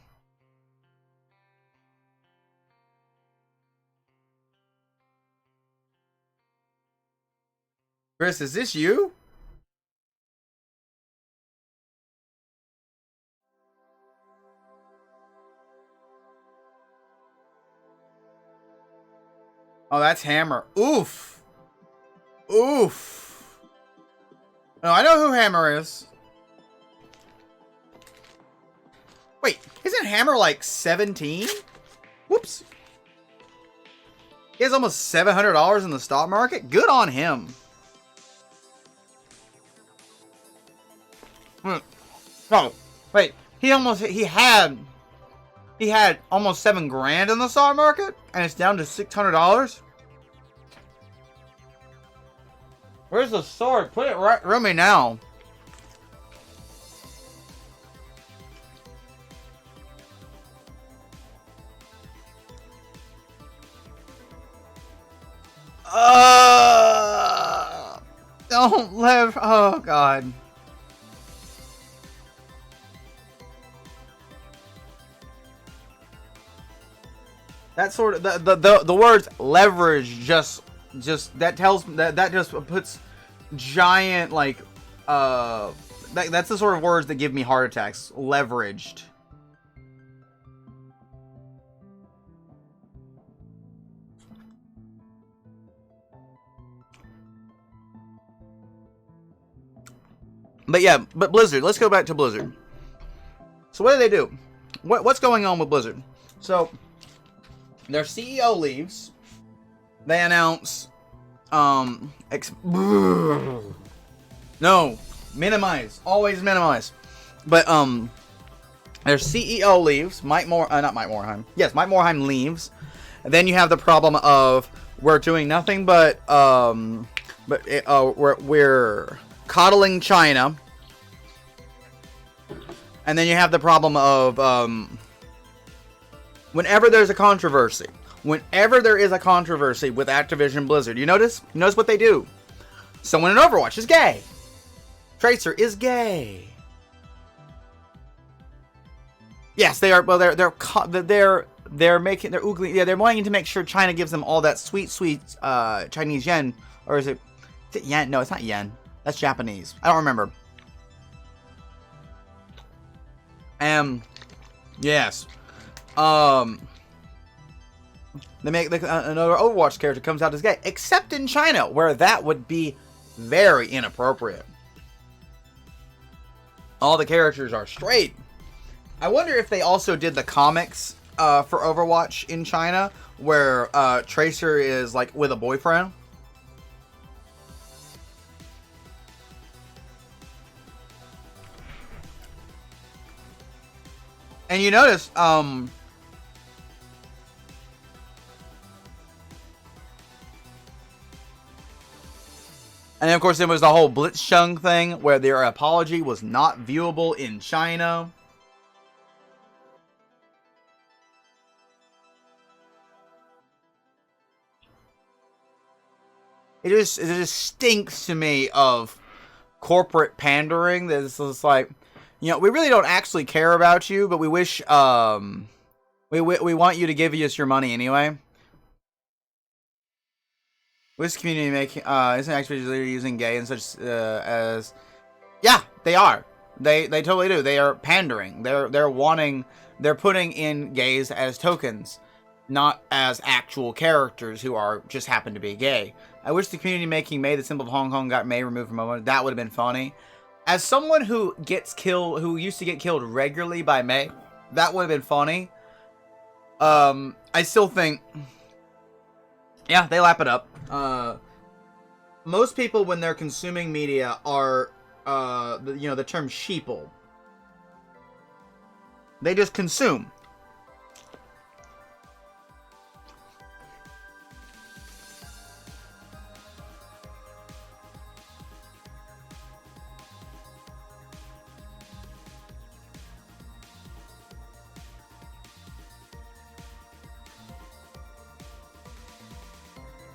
Chris, is this you? Oh, that's Hammer. Oof. Oof. No, I know who Hammer is. Wait, isn't Hammer like 17? Whoops. He has almost $700 in the stock market? Good on him. Oh, wait. He had almost $7,000 in the stock market, and it's down to $600. Where's the sword? Put it right around me now. Don't live. Oh God. That sort of the words leverage just that tells that just puts giant like that's the sort of words that give me heart attacks. Leveraged. But yeah, but Blizzard. Let's go back to Blizzard. So what do they do? What's going on with Blizzard? So their CEO leaves. They announce, no, minimize, always minimize. But their CEO leaves. Not Mike Morhaime. Yes, Mike Morhaime leaves. And then you have the problem of we're doing nothing but we're coddling China. And then you have the problem of whenever there's a controversy, whenever there is a controversy with Activision Blizzard, you notice what they do. Someone in Overwatch is gay. Tracer is gay. Yes, they are. Well, they're making, they're oogly. Yeah, they're wanting to make sure China gives them all that sweet Chinese yen, or is it yen? No, it's not yen. That's Japanese. I don't remember. Yes. They make another Overwatch character comes out as gay, except in China, where that would be very inappropriate. All the characters are straight. I wonder if they also did the comics for Overwatch in China, where Tracer is like with a boyfriend. And you notice, and then of course there was the whole Blitzchung thing, where their apology was not viewable in China. It just stinks to me of corporate pandering. This is like, you know, we really don't actually care about you, but we wish, we want you to give us your money anyway. This community making, isn't actually using gay and such, as, yeah, they are. They totally do. They are pandering. They're putting in gays as tokens, not as actual characters who are just happen to be gay. I wish the community making May the symbol of Hong Kong got May removed from moment. That would have been funny. As someone who who used to get killed regularly by May, that would have been funny. I still think, yeah, they lap it up. Most people, when they're consuming media, are, the term sheeple. They just consume.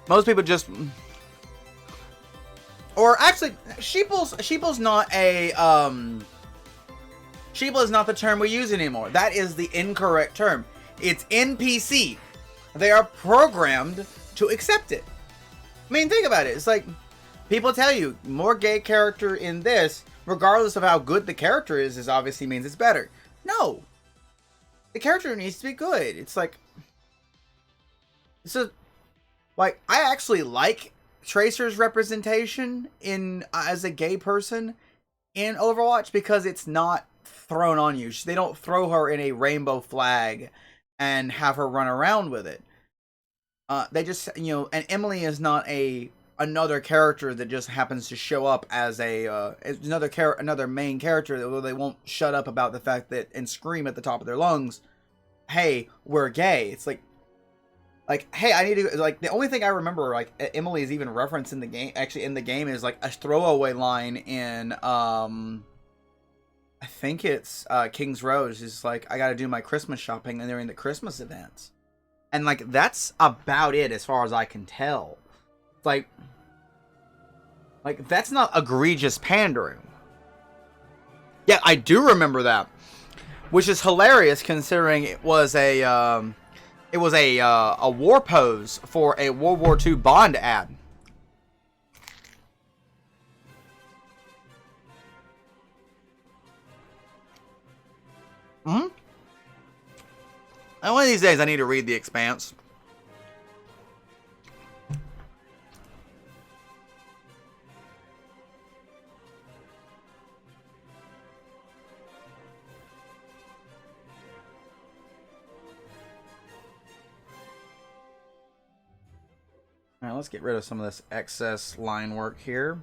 Most people just, or actually, sheeple's not a, sheeple is not the term we use anymore. That is the incorrect term. It's NPC. They are programmed to accept it. I mean, think about it. It's like, people tell you, more gay character in this, regardless of how good the character is obviously means it's better. No. The character needs to be good. It's like, like, I actually like Tracer's representation in as a gay person in Overwatch because it's not thrown on you. They don't throw her in a rainbow flag and have her run around with it. They just, and Emily is not another character that just happens to show up as another main character that they won't shut up about the fact that and scream at the top of their lungs, "Hey, we're gay." It's like, hey, I need to, like, the only thing I remember, like, Emily is even referenced in the game, actually in the game, is, like, a throwaway line in, I think it's, King's Road. It's just like, I gotta do my Christmas shopping, and they're in the Christmas events. And, like, that's about it as far as I can tell. Like, that's not egregious pandering. Yeah, I do remember that. Which is hilarious, considering it was a war pose for a World War II Bond ad. And one of these days I need to read The Expanse. Alright, let's get rid of some of this excess line work here.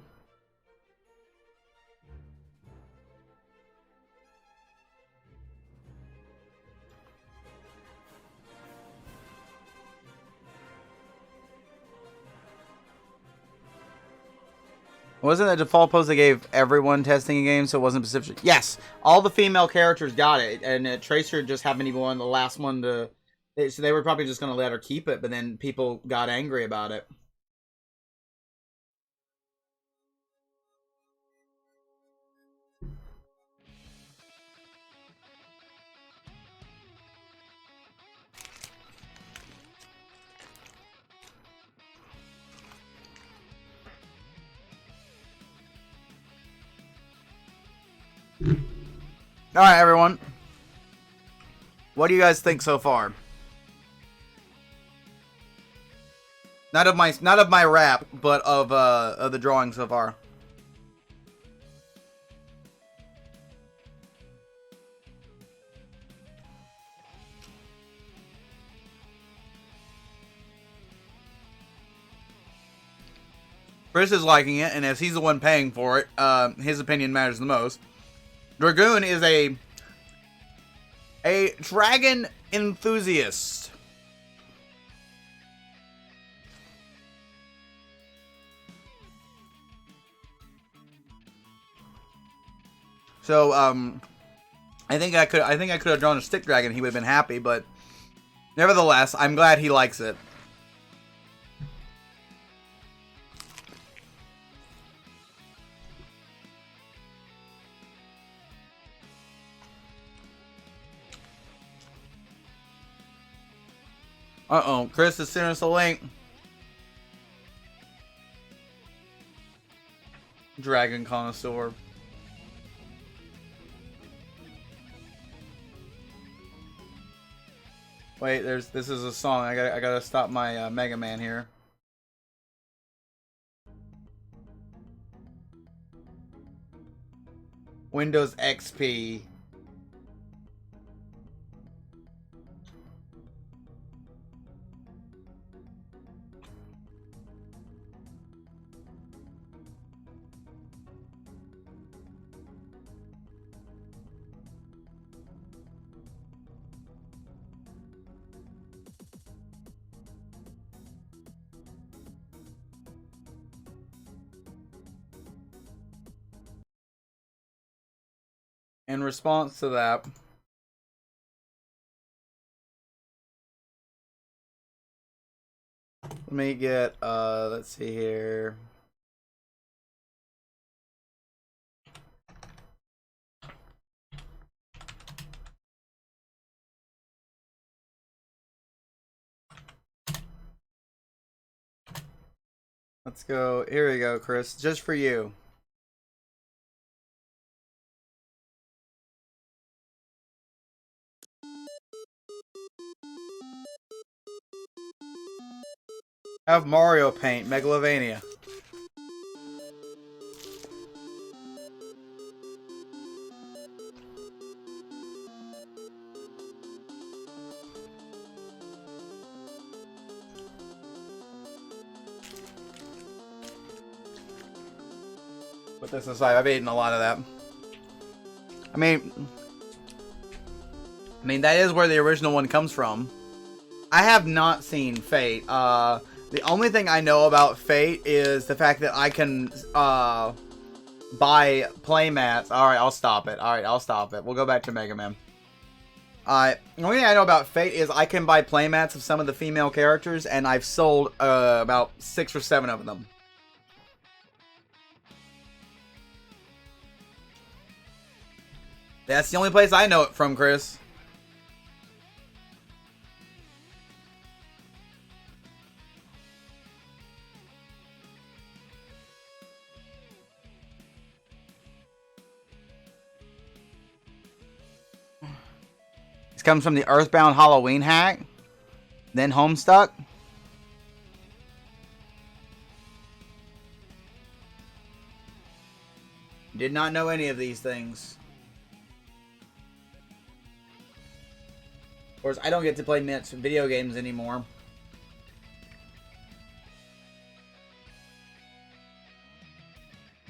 Wasn't the default pose they gave everyone testing a game, so it wasn't specific? Yes, all the female characters got it, and Tracer just happened to be one of the last one to. So they were probably just going to let her keep it, but then people got angry about it. All right, everyone. What do you guys think so far? Not of my rap, but of the drawing so far. Chris is liking it, and as he's the one paying for it, his opinion matters the most. Dragoon is a dragon enthusiast. So I think I could have drawn a stick dragon. He would have been happy, but nevertheless, I'm glad he likes it. Uh-oh, Chris has sent us a link. Dragon connoisseur. Wait, this is a song. I gotta stop my Mega Man here. Windows XP. In response to that, let me get let's see here. Let's go. Here we go, Chris. Just for you. Have Mario paint Megalovania. Put this aside. I've eaten a lot of that. I mean, that is where the original one comes from. I have not seen Fate. The only thing I know about Fate is the fact that I can buy playmats. Alright, I'll stop it. Alright, I'll stop it. We'll go back to Mega Man. The only thing I know about Fate is I can buy playmats of some of the female characters, and I've sold about 6 or 7 of them. That's the only place I know it from, Chris. This comes from the Earthbound Halloween hack. Then Homestuck. Did not know any of these things. Of course, I don't get to play video games anymore.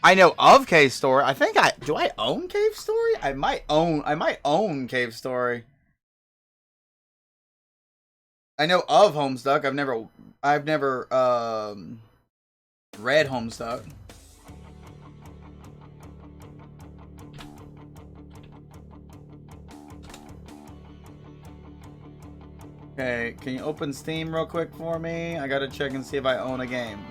I know of Cave Story. I think do I own Cave Story? I might own Cave Story. I know of Homestuck. I've never read Homestuck. Okay, can you open Steam real quick for me? I gotta check and see if I own a game.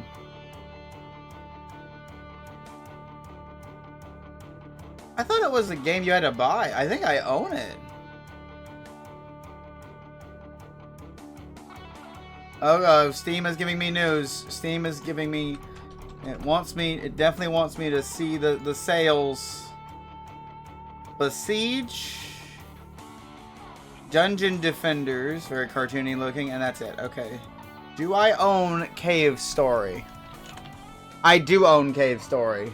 I thought it was a game you had to buy. I think I own it. Oh, Steam is giving me news. Steam is giving me... It definitely wants me to see the sales. Besiege... Dungeon Defenders, very cartoony looking, and that's it. Okay. Do I own Cave Story? I do own Cave Story.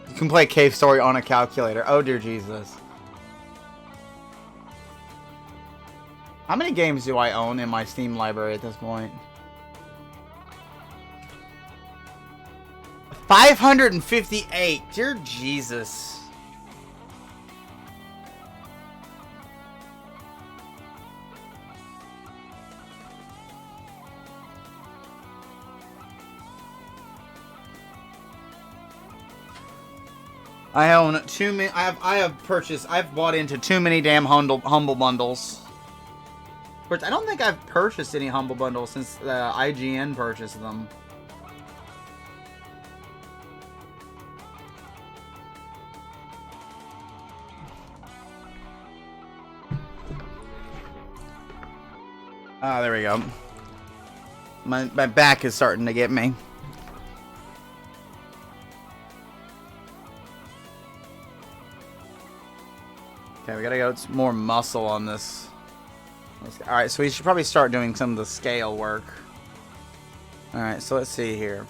You can play Cave Story on a calculator. Oh dear Jesus. How many games do I own in my Steam library at this point? 558. Dear Jesus. I own too many. I've bought into too many damn humble bundles. Which I don't think I've purchased any humble bundles since IGN purchased them. Ah, there we go. My back is starting to get me. Okay, we gotta go more muscle on this. Alright, so we should probably start doing some of the scale work. Alright, so let's see here.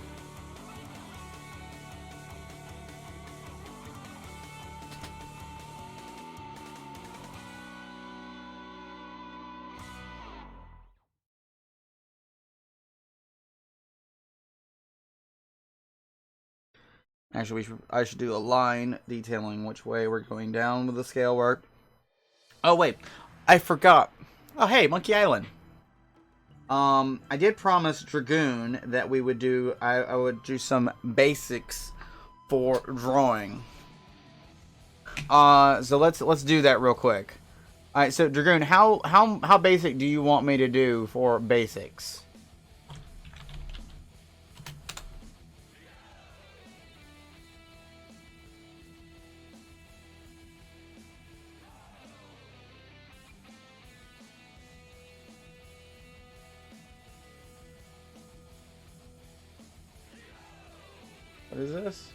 Actually, I should do a line detailing which way we're going down with the scale work. Oh, wait. I forgot. Oh, hey, Monkey Island. I did promise Dragoon that we would do... I would do some basics for drawing. So let's do that real quick. Alright, so Dragoon, how basic do you want me to do for basics? What is this?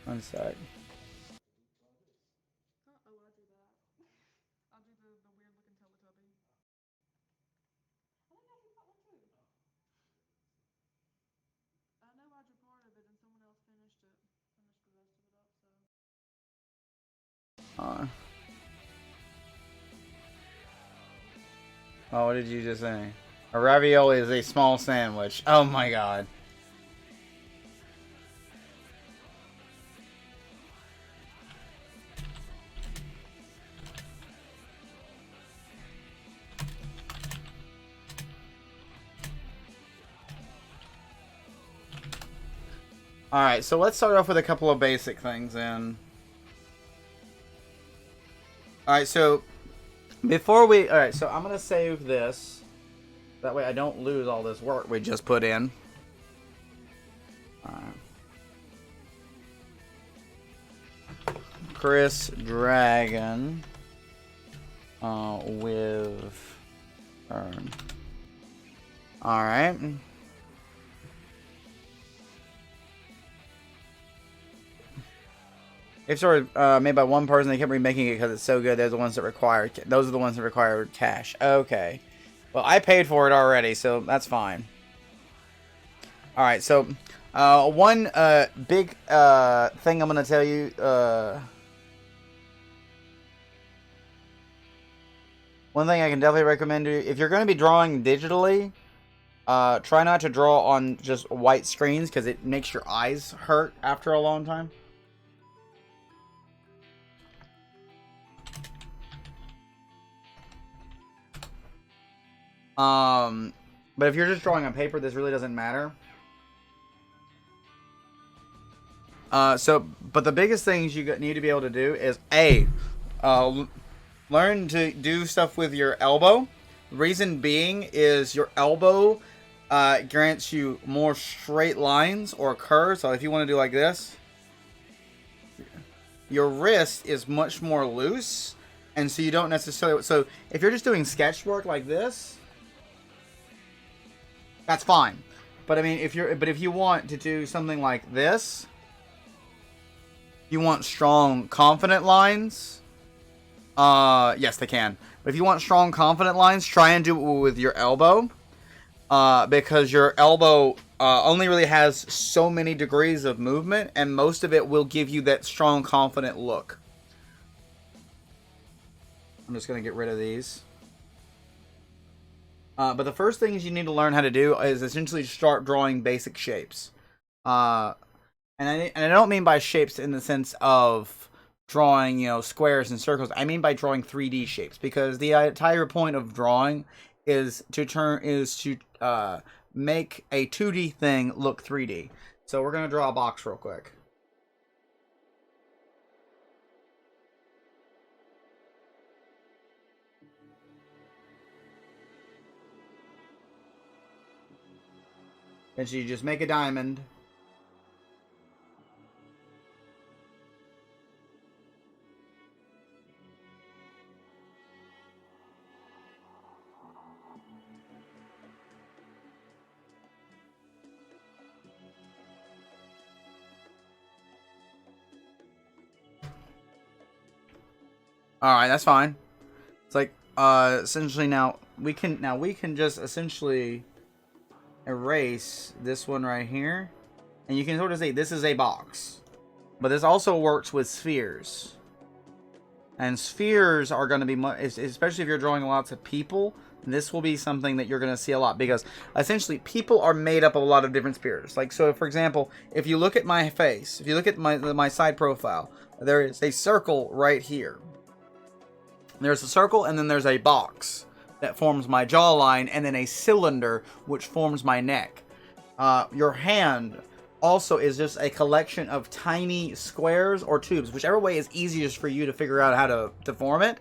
One sec. Oh, I'll do that. I'll do the weird looking Teletubby. I think I got one too. I know I drew part of it and someone else finished the rest of it up, so. Oh, what did you just say? A ravioli is a small sandwich. Oh my god. Alright, so let's start off with a couple of basic things then. Alright, so before we... Alright, so I'm going to save this. That way I don't lose all this work we just put in. Alright. Chris Dragon. With... Alright. If sort of made by one person, they kept remaking it because it's so good. Those are the ones that require cash. Okay. Well, I paid for it already, so that's fine. All right. So, one big thing I'm gonna tell you. One thing I can definitely recommend to you, if you're going to be drawing digitally, try not to draw on just white screens because it makes your eyes hurt after a long time. But if you're just drawing on paper, this really doesn't matter. But the biggest things you need to be able to do is learn to do stuff with your elbow. Reason being is your elbow grants you more straight lines or curves. So if you want to do like this, your wrist is much more loose, and so you don't necessarily. So if you're just doing sketch work like this, that's fine. But I mean, if you want to do something like this, you want strong, confident lines. Yes, they can. But if you want strong, confident lines, try and do it with your elbow. Because your elbow only really has so many degrees of movement, and most of it will give you that strong, confident look. I'm just going to get rid of these. But the first things you need to learn how to do is essentially start drawing basic shapes. And I don't mean by shapes in the sense of drawing, squares and circles. I mean by drawing 3D shapes, because the entire point of drawing is to make a 2D thing look 3D. So we're gonna draw a box real quick. And so you just make a diamond. Alright, that's fine. It's like, essentially now we can just essentially erase this one right here. And you can sort of see this is a box. But this also works with spheres. And spheres are going to be, especially if you're drawing lots of people, this will be something that you're going to see a lot. Because essentially people are made up of a lot of different spheres. Like, so for example, if you look at my face, if you look at my side profile, there is a circle right here. There's a circle, and then there's a box that forms my jawline, and then a cylinder which forms my neck. Your hand also is just a collection of tiny squares or tubes, whichever way is easiest for you to figure out how to form it.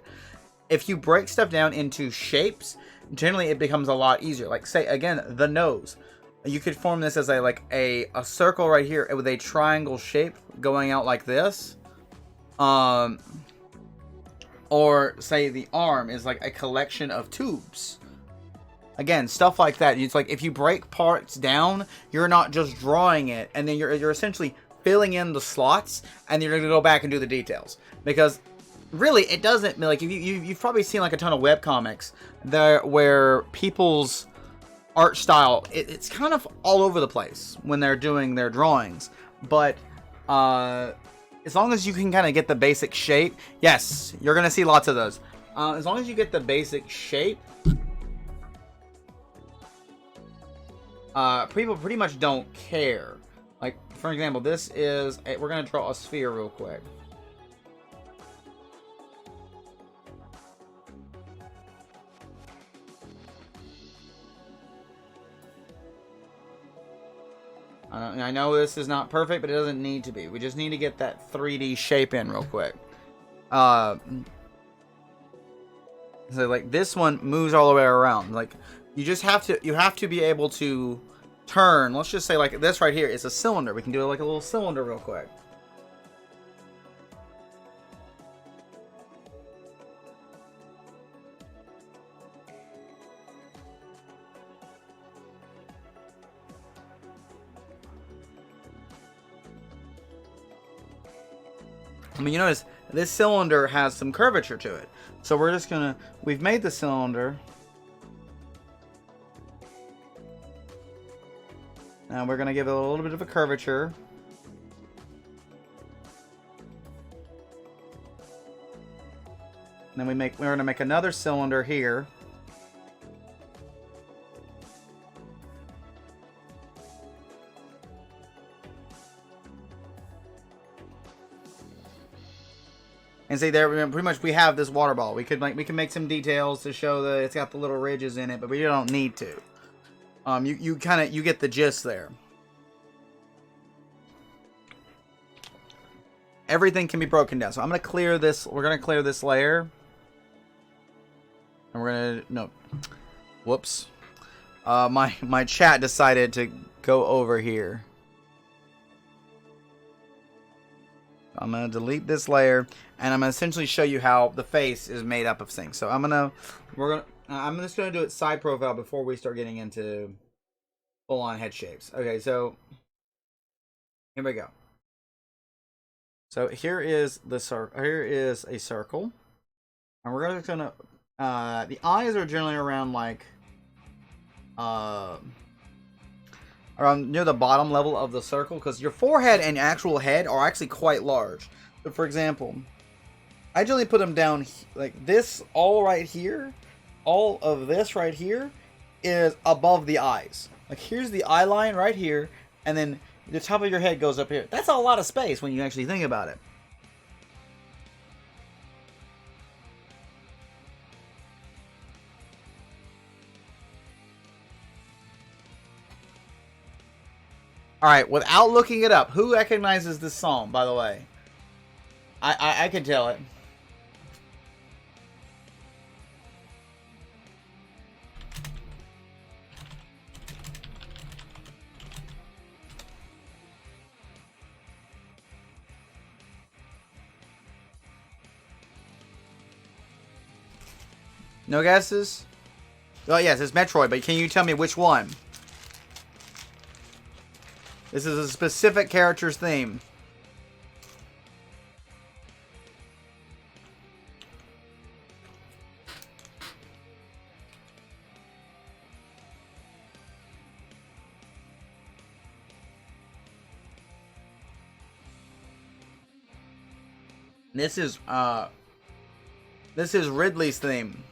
If you break stuff down into shapes, generally it becomes a lot easier. Like, say again, the nose. You could form this as a circle right here with a triangle shape going out like this. Or say the arm is like a collection of tubes. Again, stuff like that. It's like if you break parts down, you're not just drawing it, and then you're essentially filling in the slots, and you're gonna go back and do the details. Because really, it doesn't, like, you've probably seen like a ton of webcomics there where people's art style, it's kind of all over the place when they're doing their drawings. But as long as you can kind of get the basic shape, yes, you're going to see lots of those. As long as you get the basic shape, people pretty much don't care. Like, for example, this is, we're going to draw a sphere real quick. I know this is not perfect, but it doesn't need to be. We just need to get that 3D shape in real quick. So like this one moves all the way around. Like you have to be able to turn. Let's just say like this right here is a cylinder. We can do like a little cylinder real quick. I mean, you notice this cylinder has some curvature to it. So we're just gonna, we've made the cylinder. Now we're gonna give it a little bit of a curvature. And then we're gonna make another cylinder here. And see there, pretty much we have this water ball. We can make some details to show that it's got the little ridges in it, but we don't need to. You get the gist there. Everything can be broken down. So I'm gonna clear this. We're gonna clear this layer, and we're gonna whoops. My chat decided to go over here. I'm gonna delete this layer, and I'm gonna essentially show you how the face is made up of things. So I'm just gonna do it side profile before we start getting into full on head shapes. Okay, so here we go. So here is the circle. Here is a circle, and we're gonna the eyes are generally around like around near the bottom level of the circle, because your forehead and actual head are actually quite large. So for example, I generally put them down like this. All right here, all of this right here is above the eyes. Like here's the eye line right here, and then the top of your head goes up here. That's a lot of space when you actually think about it. Alright, without looking it up, who recognizes this song, by the way? I can tell it. No guesses? Oh, yes, it's Metroid, but can you tell me which one? This is a specific character's theme. This is Ridley's theme.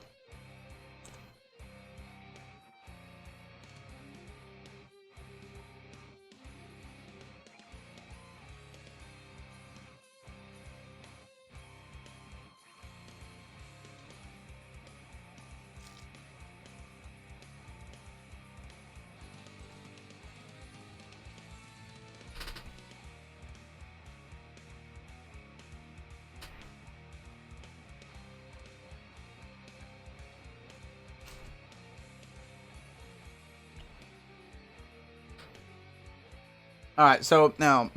Alright, so now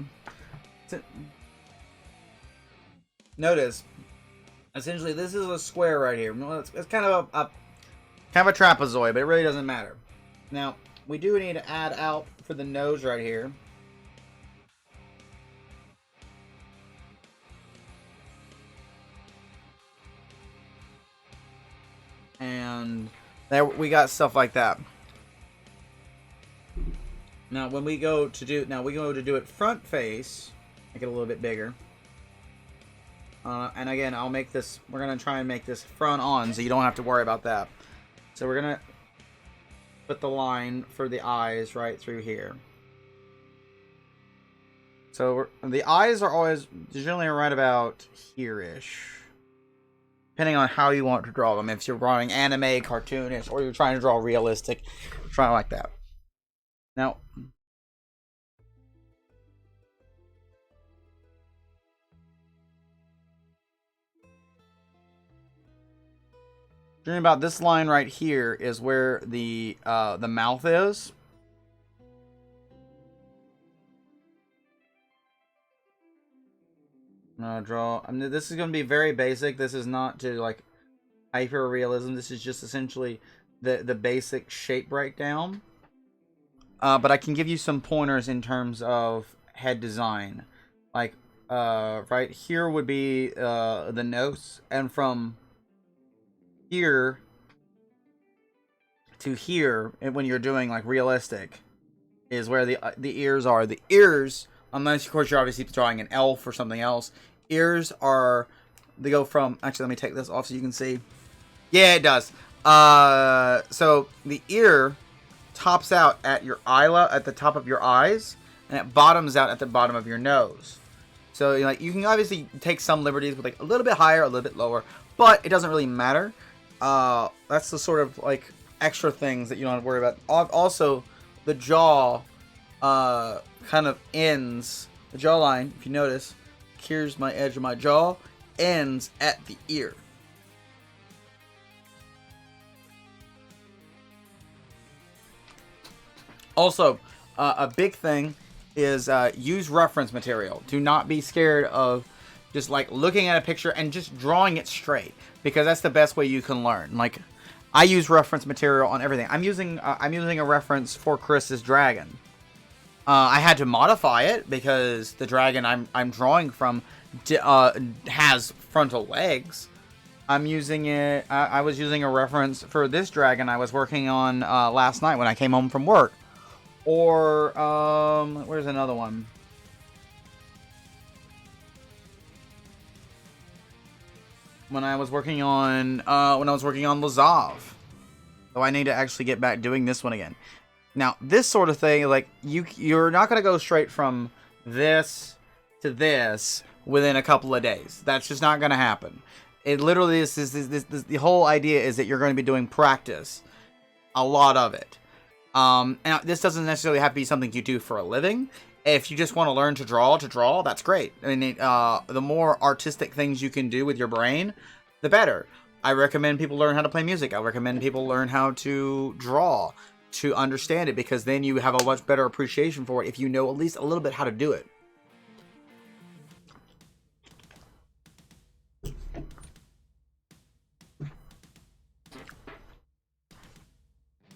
notice essentially this is a square right here. It's kind of a trapezoid, but it really doesn't matter. Now we do need to add out for the nose right here. And there we got stuff like that. Now, when we go to do it front face, make it a little bit bigger. And again, we're gonna try and make this front on, so you don't have to worry about that. So we're gonna put the line for the eyes right through here. So the eyes are always generally right about here-ish, depending on how you want to draw them. If you're drawing anime, cartoonish, or you're trying to draw realistic, try like that. Now, dreaming about this line right here is where the mouth is. Draw. I mean, this is going to be very basic. This is not to like hyper realism. This is just essentially the basic shape breakdown. But I can give you some pointers in terms of head design. Like, right here would be the nose, and from here to here, and when you're doing like realistic, is where the ears are. The ears, unless of course you're obviously drawing an elf or something else, ears are they go from, actually let me take this off so you can see. Yeah, it does. So the ear tops out at your eyelid, at the top of your eyes, and it bottoms out at the bottom of your nose. So like you can obviously take some liberties with like a little bit higher, a little bit lower, but it doesn't really matter. That's the sort of like extra things that you don't have to worry about. Also, the jaw kind of ends, the jawline, if you notice, here's my edge of my jaw, ends at the ear. Also, a big thing is use reference material. Do not be scared of just like looking at a picture and just drawing it straight, because that's the best way you can learn. Like, I use reference material on everything. I'm using a reference for Chris's dragon. I had to modify it because the dragon I'm drawing from has frontal legs. I'm using it. I was using a reference for this dragon I was working on last night when I came home from work. Or where's another one? When I was working on Lazav. So I need to actually get back doing this one again. Now, this sort of thing, like you're not gonna go straight from this to this within a couple of days. That's just not gonna happen. It literally is the whole idea is that you're going to be doing practice, a lot of it. And this doesn't necessarily have to be something you do for a living. If you just want to learn to draw, that's great. I mean, the more artistic things you can do with your brain, the better. I recommend people learn how to play music. I recommend people learn how to draw, to understand it, because then you have a much better appreciation for it if you know at least a little bit how to do it.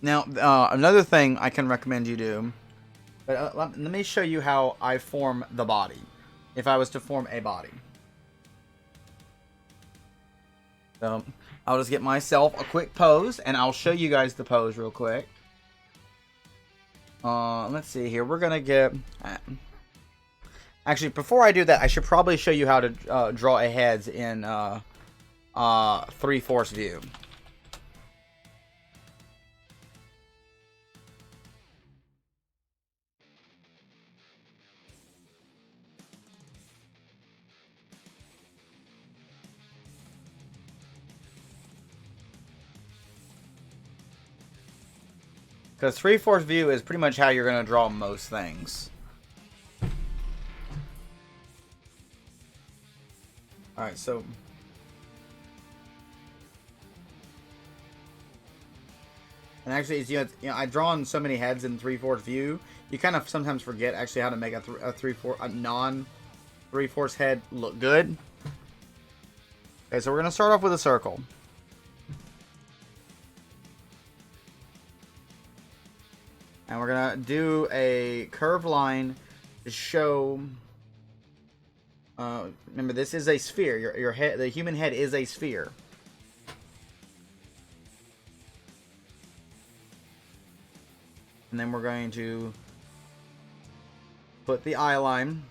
Now, another thing I can recommend you do, but let me show you how I form the body, if I was to form a body. So, I'll just get myself a quick pose, and I'll show you guys the pose real quick. Let's see here. We're going to get... Actually, before I do that, I should probably show you how to draw a heads in 3/4 view. Because 3/4 view is pretty much how you're going to draw most things. Alright, so... And actually, it's, you know, I've drawn so many heads in 3/4 view, you kind of sometimes forget actually how to make a non 3/4 head look good. Okay, so we're going to start off with a circle. And we're going to do a curved line to show... remember, this is a sphere. Your head, the human head is a sphere. And then we're going to put the eye line.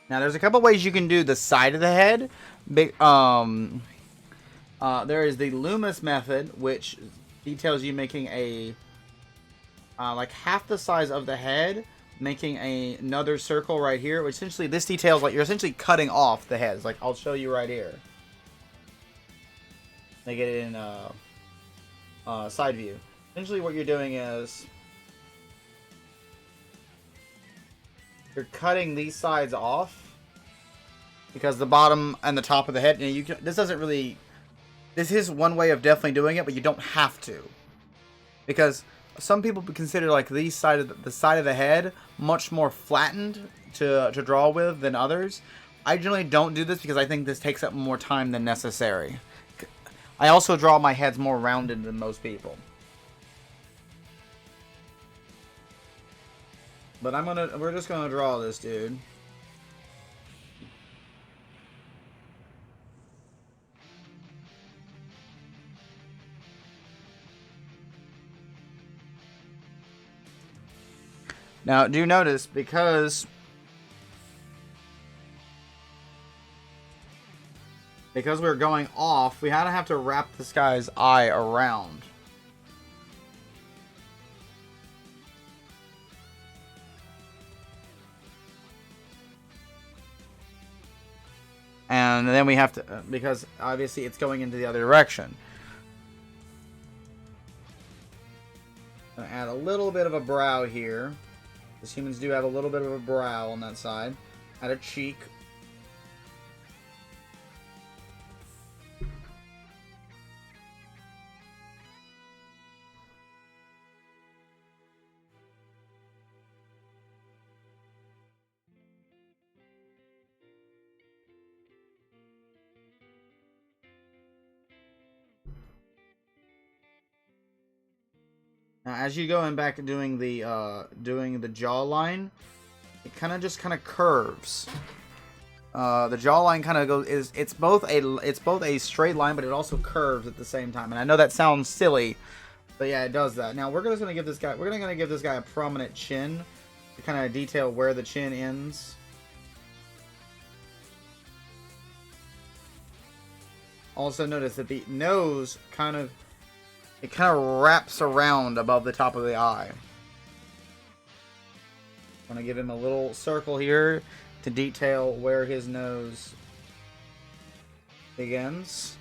Now, there's a couple ways you can do the side of the head. There is the Loomis method, which details you making a like half the size of the head, making another circle right here. Which essentially, this details like you're essentially cutting off the heads. Like, I'll show you right here. They get it in side view. Essentially, what you're doing is you're cutting these sides off because the bottom and the top of the head. You know, this doesn't really. This is one way of definitely doing it, but you don't have to, because some people consider like the side of the head much more flattened to draw with than others. I generally don't do this because I think this takes up more time than necessary. I also draw my heads more rounded than most people. But we're just gonna draw this dude. Now, do notice, because we're going off, we have to wrap this guy's eye around. And then we have to, because obviously it's going into the other direction. I'm gonna add a little bit of a brow here. Because humans do have a little bit of a brow on that side. Add a cheek. Now, as you go in back to doing the jawline, it kind of curves. The jawline kind of goes it's both a straight line, but it also curves at the same time. And I know that sounds silly, but yeah, it does that. Now we're just gonna give this guy a prominent chin to kind of detail where the chin ends. Also notice that the nose kind of wraps around above the top of the eye. I'm gonna give him a little circle here to detail where his nose begins.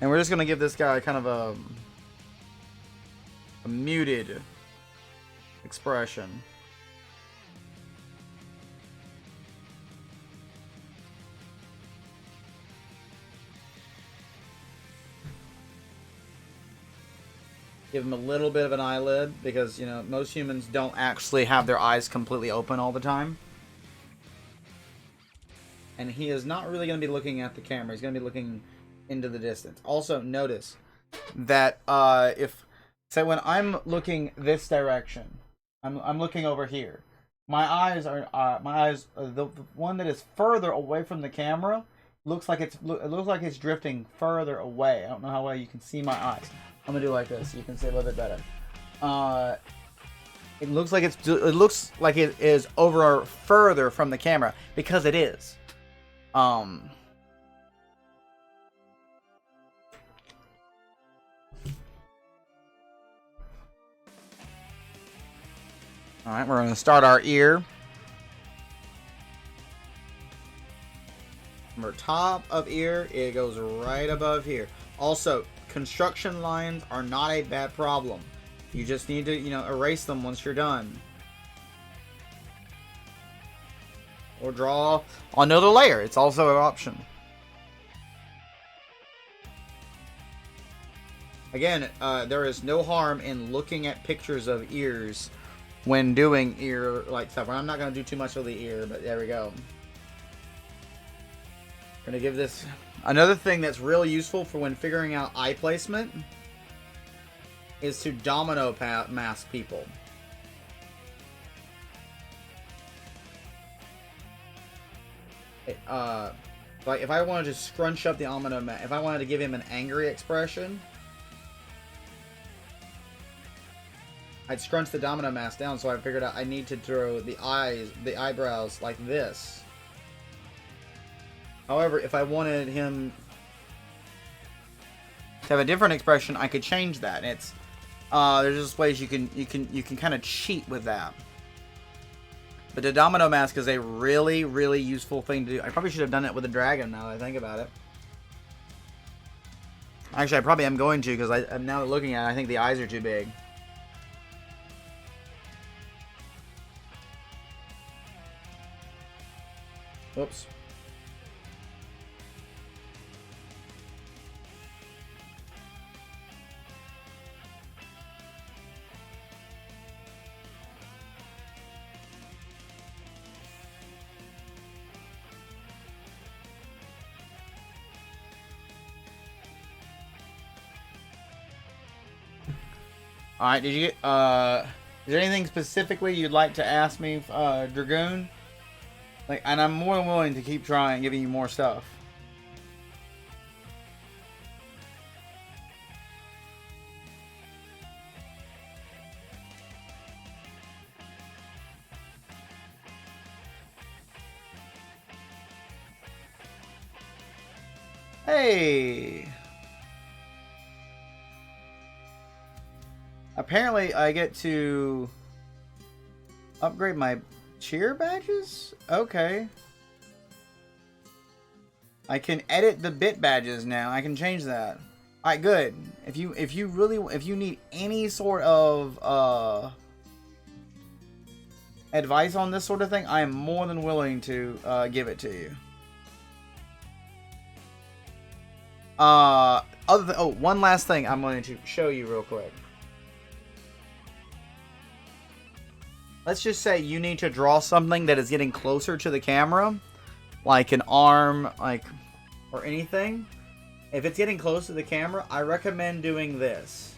And we're just gonna give this guy kind of a muted expression. Give him a little bit of an eyelid, because, you know, most humans don't actually have their eyes completely open all the time. And he is not really going to be looking at the camera. He's going to be looking into the distance. Also, notice that when I'm looking this direction, I'm looking over here. My eyes, the one that is further away from the camera looks like it looks like it's drifting further away. I don't know how well you can see my eyes. I'm gonna do it like this so you can see a little bit better. It looks like it is over further from the camera, because it is. Alright, we're gonna start our ear. From our top of ear, it goes right above here. Also, construction lines are not a bad problem. You just need to, erase them once you're done. Or draw another layer. It's also an option. Again, there is no harm in looking at pictures of ears when doing ear-like stuff. I'm not going to do too much of the ear, but there we go. Going to give this... Another thing that's real useful for when figuring out eye placement is to domino mask people. Like if I wanted to scrunch up the domino mask, if I wanted to give him an angry expression, I'd scrunch the domino mask down. So I figured out I need to draw the eyebrows like this. However, if I wanted him to have a different expression, I could change that. And it's there's just ways you can kind of cheat with that. But the domino mask is a really, really useful thing to do. I probably should have done it with a dragon now that I think about it. Actually, I probably am going to, because I'm now looking at it, I think the eyes are too big. Whoops. Alright, did you get, is there anything specifically you'd like to ask me, Dragoon? Like, and I'm more than willing to keep trying, giving you more stuff. Hey! Apparently, I get to upgrade my cheer badges? Okay. I can edit the bit badges now. I can change that. Alright, good. If you need any sort of advice on this sort of thing, I am more than willing to give it to you. One last thing I'm going to show you real quick. Let's just say you need to draw something that is getting closer to the camera, like an arm, or anything. If it's getting close to the camera, I recommend doing this.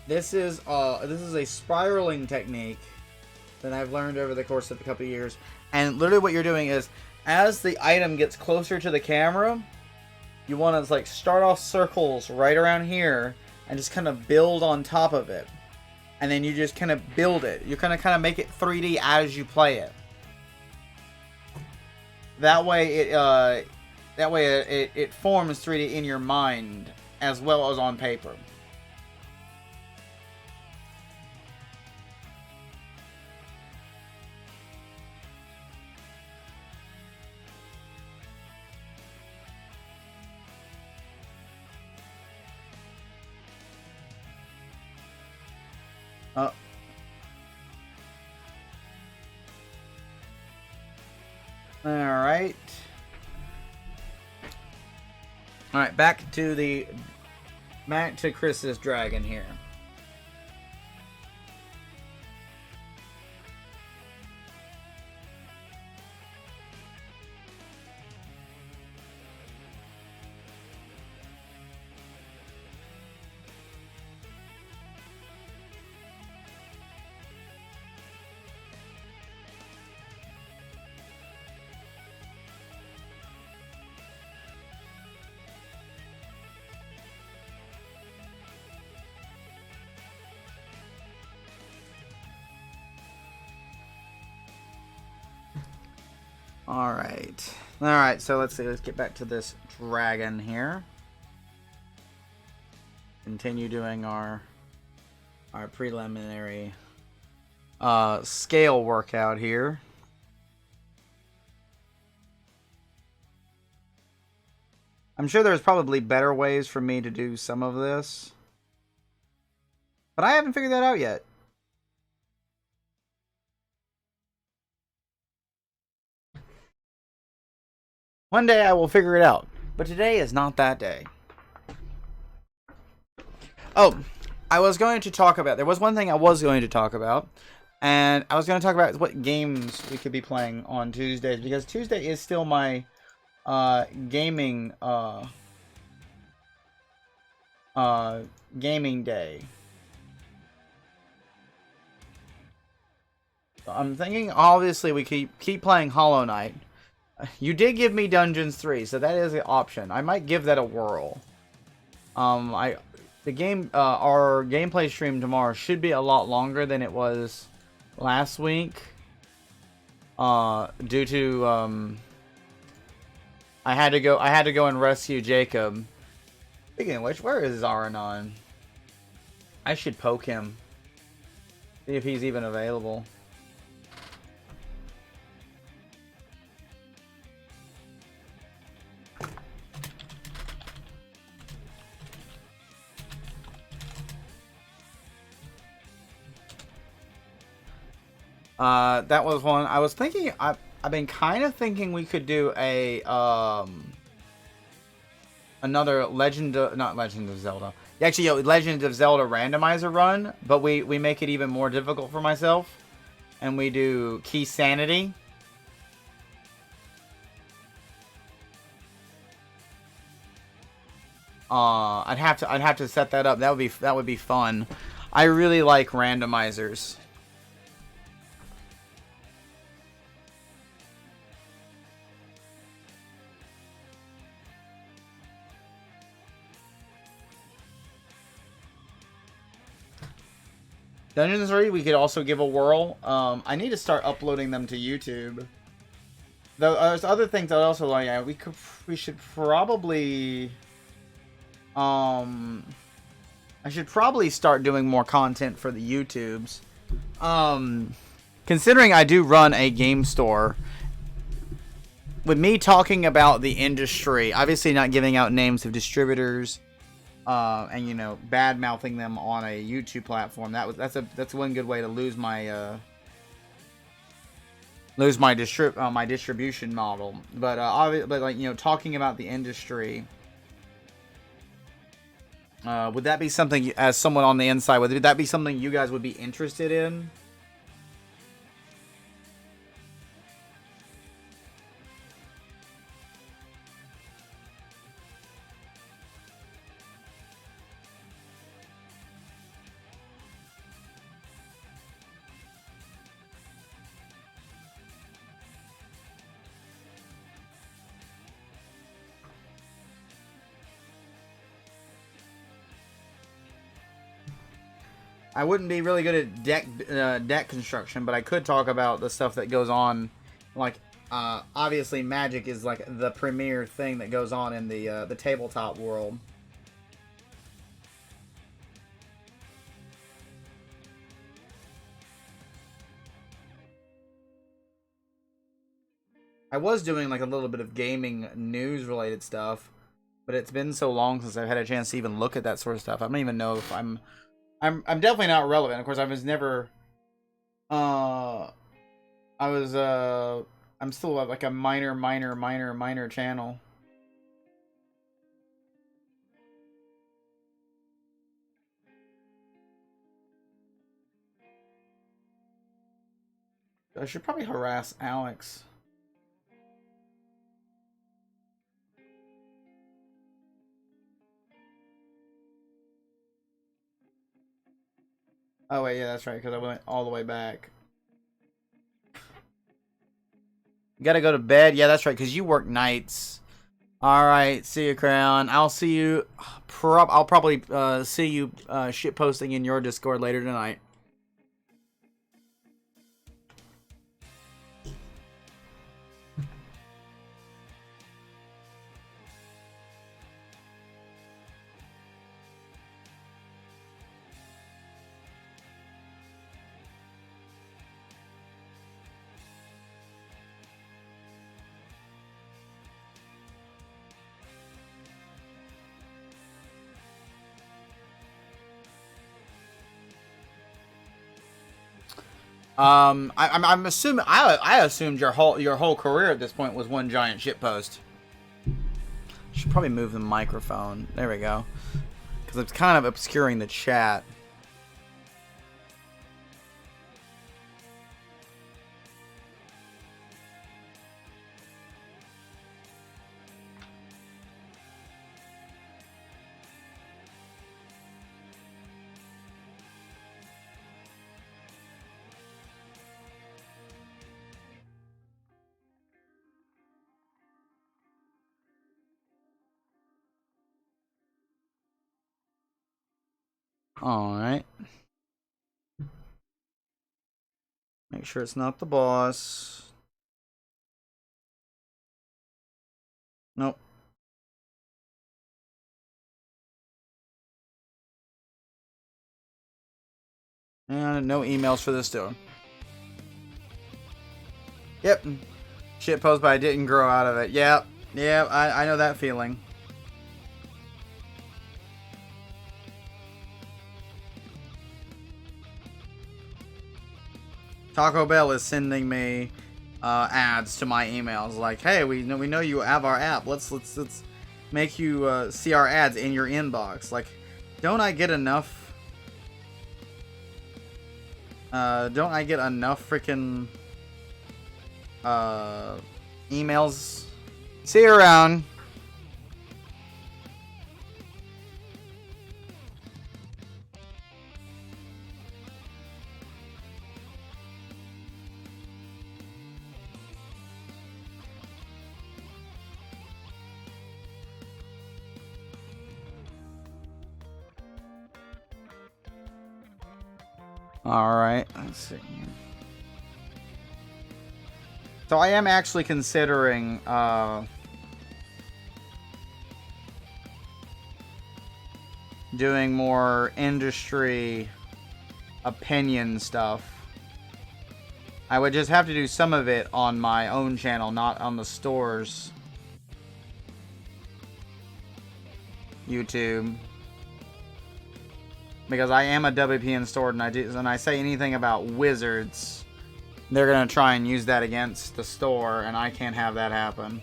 This is a spiraling technique that I've learned over the course of a couple of years. And literally what you're doing is, as the item gets closer to the camera, you want to start off circles right around here and just kind of build on top of it. And then you just kind of build it. You're going to kind of make it 3D as you play it. That way it forms 3D in your mind as well as on paper. Alright. Alright, back to Chris's dragon here. Alright, so let's get back to this dragon here. Continue doing our preliminary scale workout here. I'm sure there's probably better ways for me to do some of this, but I haven't figured that out yet. One day I will figure it out, but today is not that day. Oh, there was one thing I was going to talk about, and I was going to talk about what games we could be playing on Tuesdays, because Tuesday is still my gaming day. I'm thinking, obviously, we keep playing Hollow Knight. You did give me Dungeons 3, so that is an option. I might give that a whirl. Our gameplay stream tomorrow should be a lot longer than it was last week. Due to I had to go and rescue Jacob. Speaking of which, where is Zaranon? I should poke him. See if he's even available. That was one. I was thinking, I've been kind of thinking we could do a, another not Legend of Zelda. Actually, Legend of Zelda randomizer run, but we make it even more difficult for myself. And we do Key Sanity. I'd have to set that up. That would be fun. I really like randomizers. Dungeons 3, we could also give a whirl. I need to start uploading them to YouTube. Though there's other things I also like. Yeah, we should probably. I should probably start doing more content for the YouTubes. Considering I do run a game store, with me talking about the industry, obviously not giving out names of distributors, and you know, bad mouthing them on a YouTube platform. That's one good way to lose my my distribution model. But but like, you know, talking about the industry. Would that be something, as someone on the inside, would that be something you guys would be interested in? I wouldn't be really good at deck construction, but I could talk about the stuff that goes on. Like, obviously, Magic is like the premier thing that goes on in the tabletop world. I was doing like a little bit of gaming news related stuff, but it's been so long since I've had a chance to even look at that sort of stuff. I don't even know if I'm definitely not relevant. Of course, I was never. I was I'm still like a minor channel. I should probably harass Alex. Oh wait, yeah, that's right, because I went all the way back. You gotta go to bed. Yeah, that's right, because you work nights. All right, see you, Crown. I'll see you. I'll probably see you shit posting in your Discord later tonight. I'm assuming I assumed your whole career at this point was one giant shitpost. Should probably move the microphone. There we go, because it's kind of obscuring the chat. All right. Make sure it's not the boss. Nope. And no emails for this too. Yep. Shit post, but I didn't grow out of it. Yep. Yep. I know that feeling. Taco Bell is sending me ads to my emails like, hey, we know you have our app. Let's make you see our ads in your inbox. Like, don't I get enough? Don't I get enough freaking emails? See you around. All right, let's see. So I am actually considering doing more industry opinion stuff. I would just have to do some of it on my own channel, not on the store's YouTube. Because I am a WPN store, and I say anything about wizards, they're gonna try and use that against the store, and I can't have that happen.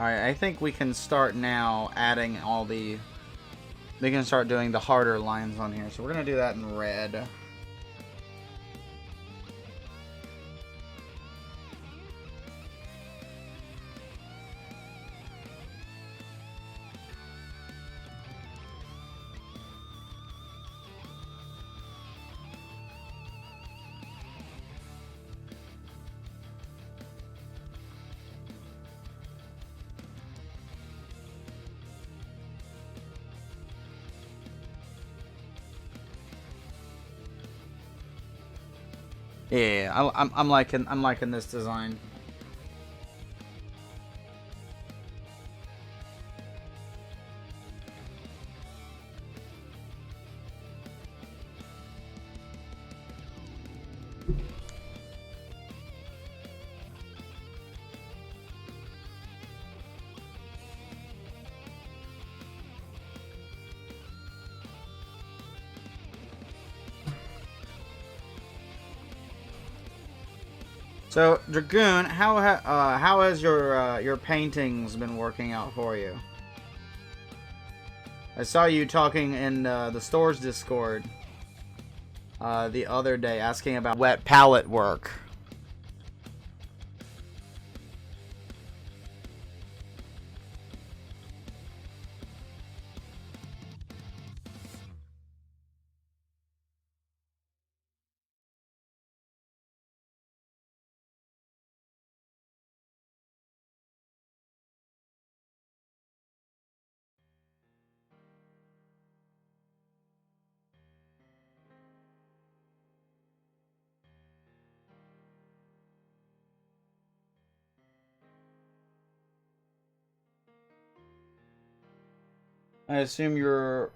Alright, I think we can start now adding all the... We can start doing the harder lines on here. So we're going to do that in red. Yeah, I'm liking this design. So, Dragoon, how has your paintings been working out for you? I saw you talking in the store's Discord the other day, asking about wet palette work. I assume you're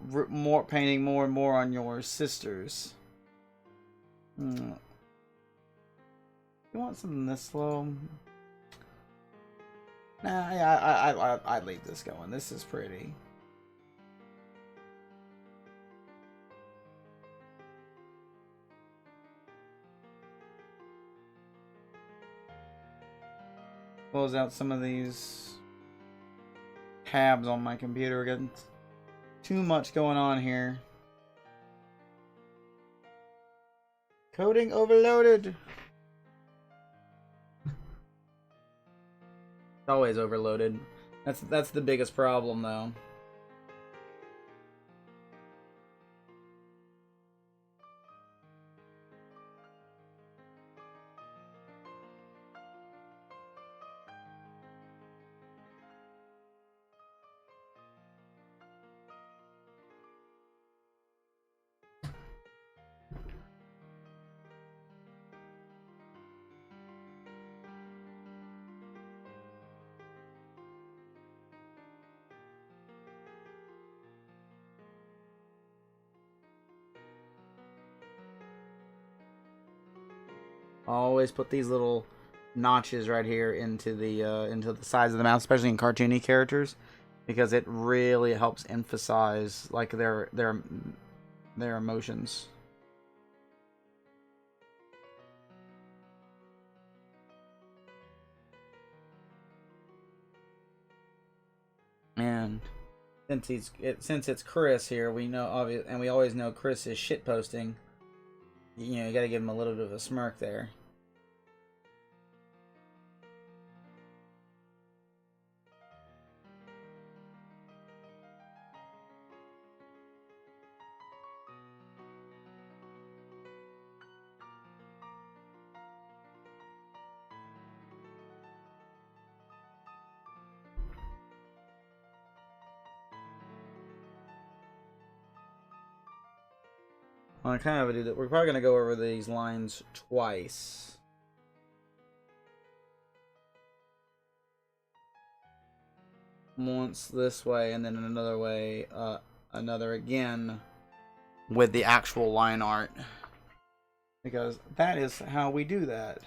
painting more and more on your sisters. You want something this slow? Nah, yeah, I'd leave this going. This is pretty. Close out some of these tabs on my computer. Getting too much going on here. Coding overloaded. It's always overloaded. That's the biggest problem, though. Always put these little notches right here into the sides of the mouth, especially in cartoony characters, because it really helps emphasize like their emotions. And since it's Chris here, we know and we always know Chris is shit posting. You know, you gotta give him a little bit of a smirk there. I kind of do that. We're probably gonna go over these lines twice. Once this way, and then another way, another again with the actual line art, because that is how we do that.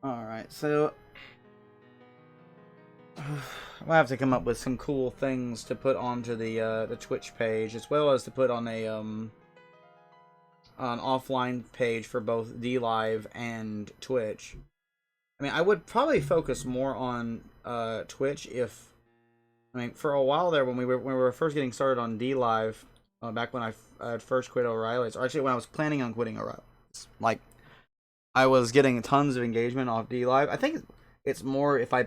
Alright, so I'll have to come up with some cool things to put onto the Twitch page, as well as to put on an offline page for both DLive and Twitch. I mean, I would probably focus more on Twitch if, I mean, for a while there when we were first getting started on DLive, back when I first quit O'Reilly's, or actually when I was planning on quitting O'Reilly's, like I was getting tons of engagement off DLive. I think it's more if I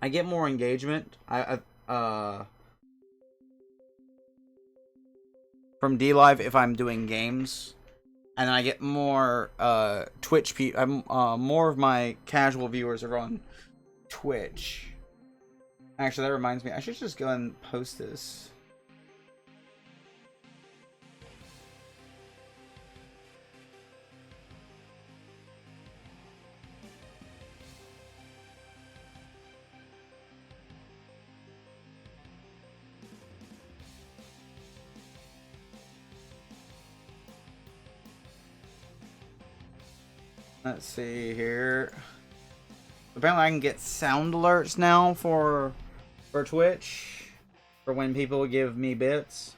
get more engagement from DLive if I'm doing games, and I get more Twitch more of my casual viewers are on Twitch. Actually, that reminds me, I should just go and post this. Let's see here. Apparently I can get sound alerts now for Twitch, for when people give me bits.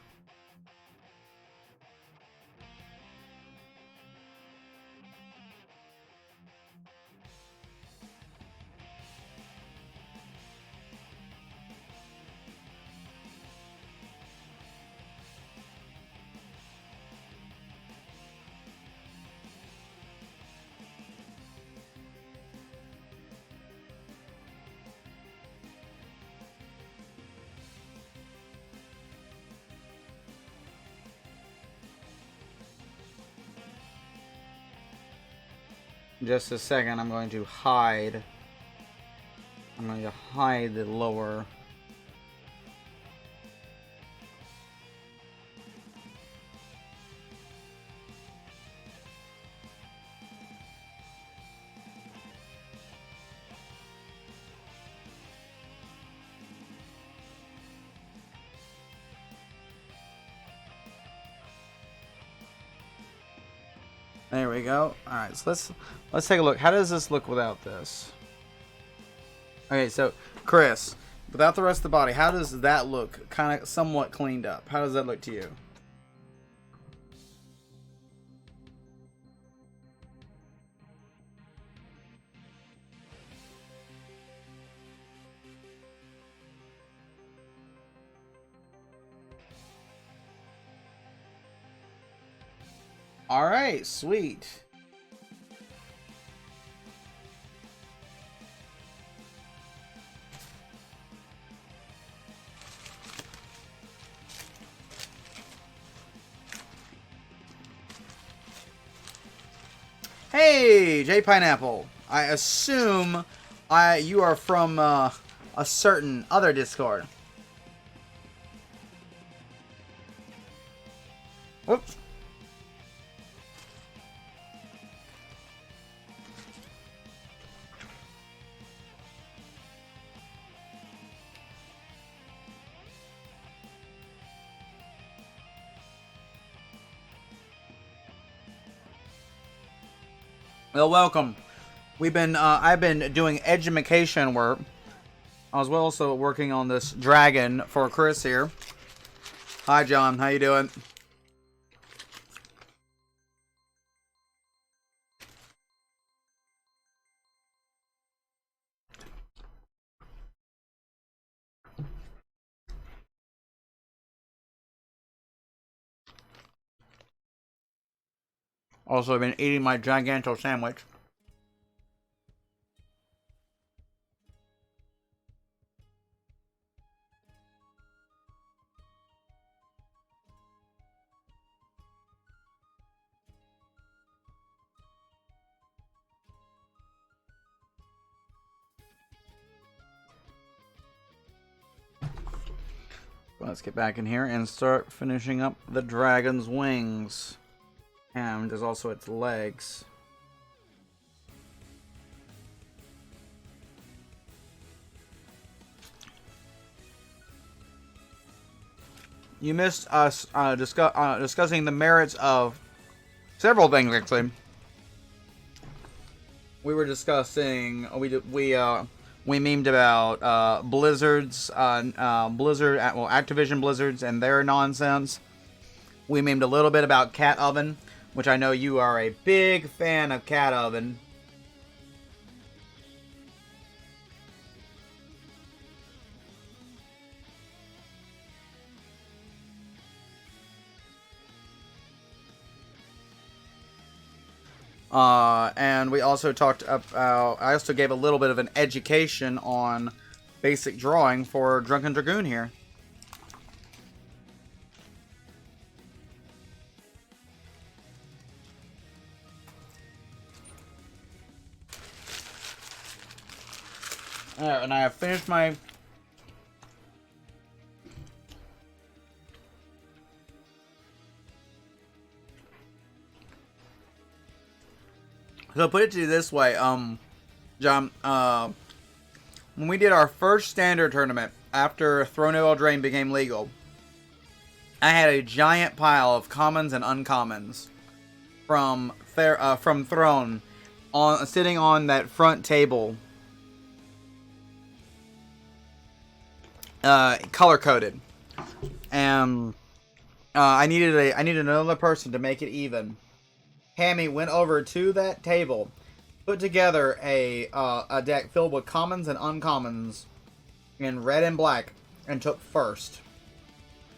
Just a second, I'm going to hide. I'm going to hide the lower. There we go. Alright, so let's take a look. How does this look without this? Okay, so Chris, without the rest of the body, how does that look? Kind of somewhat cleaned up. How does that look to you? Alright, sweet. Hey, J Pineapple. I assume you are from a certain other Discord. Whoops. Well, welcome. I've been doing edumacation work. I was also working on this dragon for Chris here. Hi, John. How you doing? Also, I've been eating my giganto sandwich. Let's get back in here and start finishing up the dragon's wings. And there's also its legs. You missed us discussing the merits of several things, actually. We were discussing, we memed about Blizzard's, Activision Blizzard's and their nonsense. We memed a little bit about Cat Oven, which I know you are a big fan of Cat Oven. And we also talked about, I also gave a little bit of an education on basic drawing for Drunken Dragoon here. Alright, and I have finished my... So put it to you this way, John, when we did our first standard tournament after Throne of Eldraine became legal, I had a giant pile of commons and uncommons from Throne sitting on that front table, color coded, and I needed another person to make it even. Hammy went over to that table, put together a deck filled with commons and uncommons in red and black, and took first.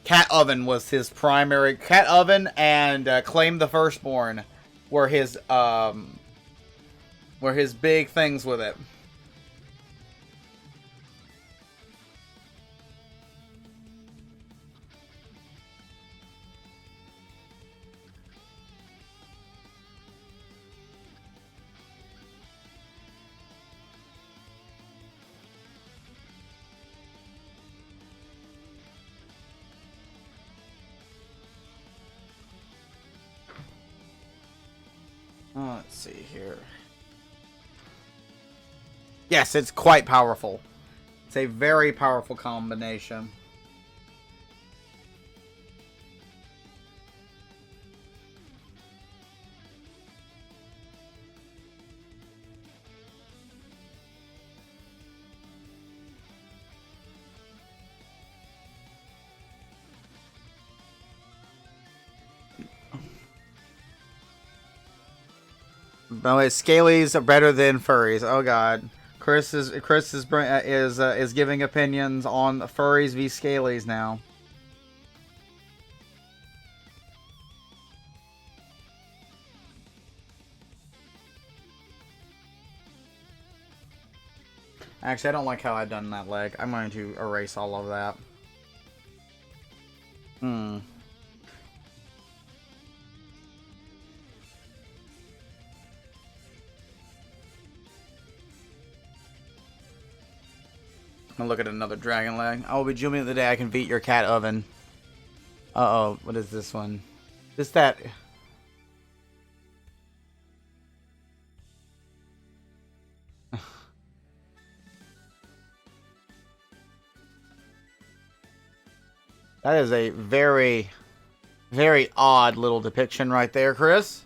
Cat Oven was his primary. Cat Oven and Claim the Firstborn were his big things with it. Let's see here. Yes, it's quite powerful. It's a very powerful combination. By the way, Scalies are better than furries. Oh god, Chris is giving opinions on furries v Scalies now. Actually, I don't like how I've done that leg. I'm going to erase all of that. I'm gonna look at another dragon leg. I will be jubilant the day I can beat your Cat Oven. Uh-oh, what is this one? Just that... That is a very, very odd little depiction right there, Chris.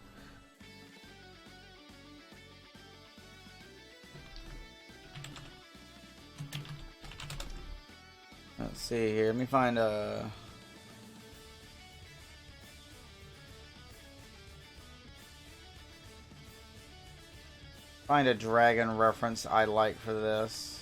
Let's see here. Let me find a... Find a dragon reference I like for this.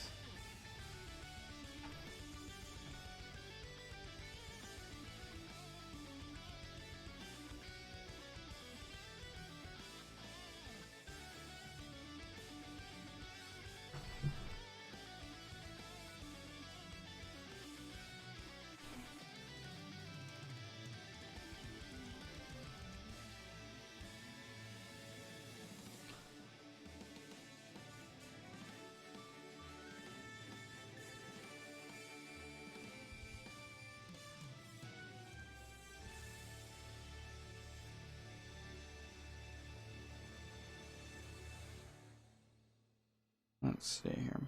Let's see here.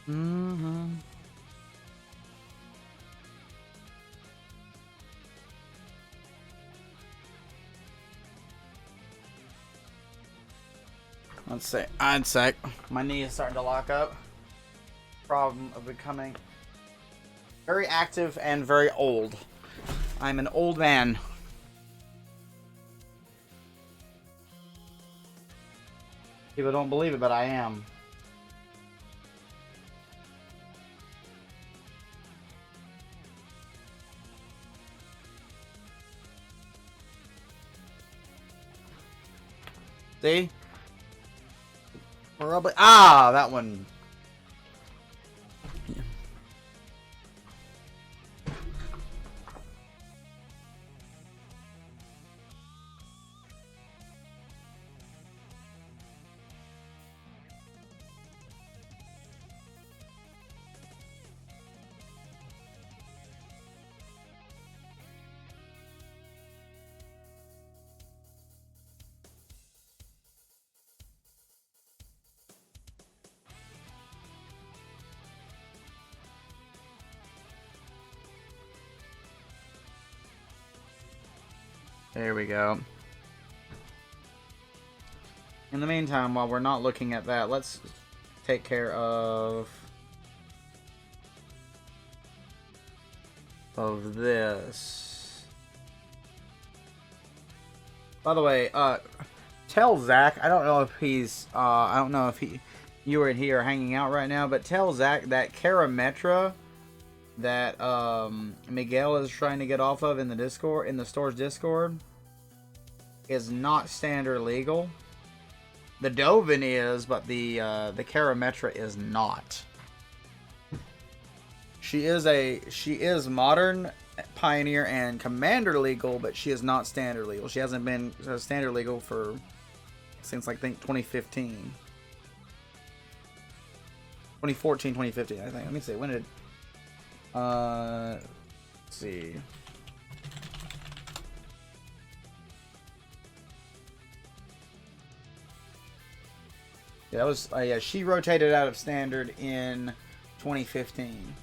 Mm-hmm. Let's see. I'd say my knee is starting to lock up. Problem of becoming very active and very old. I'm an old man. People don't believe it, but I am. See? Probably. Ah, that one. Yeah. There we go. In the meantime, while we're not looking at that, let's take care of this. By the way, tell Zach, I don't know if he's I don't know if you and he are hanging out right now, but tell Zach that Karametra that Miguel is trying to get off of in the Discord, in the store's Discord, is not standard legal. The Dovin is, but the Karametra is not. She is modern, pioneer, and commander legal, but she is not standard legal. She hasn't been standard legal since I think 2015. 2014, 2015, I think. Let me see, when did let's see. Yeah, that was yeah, she rotated out of standard in 2015.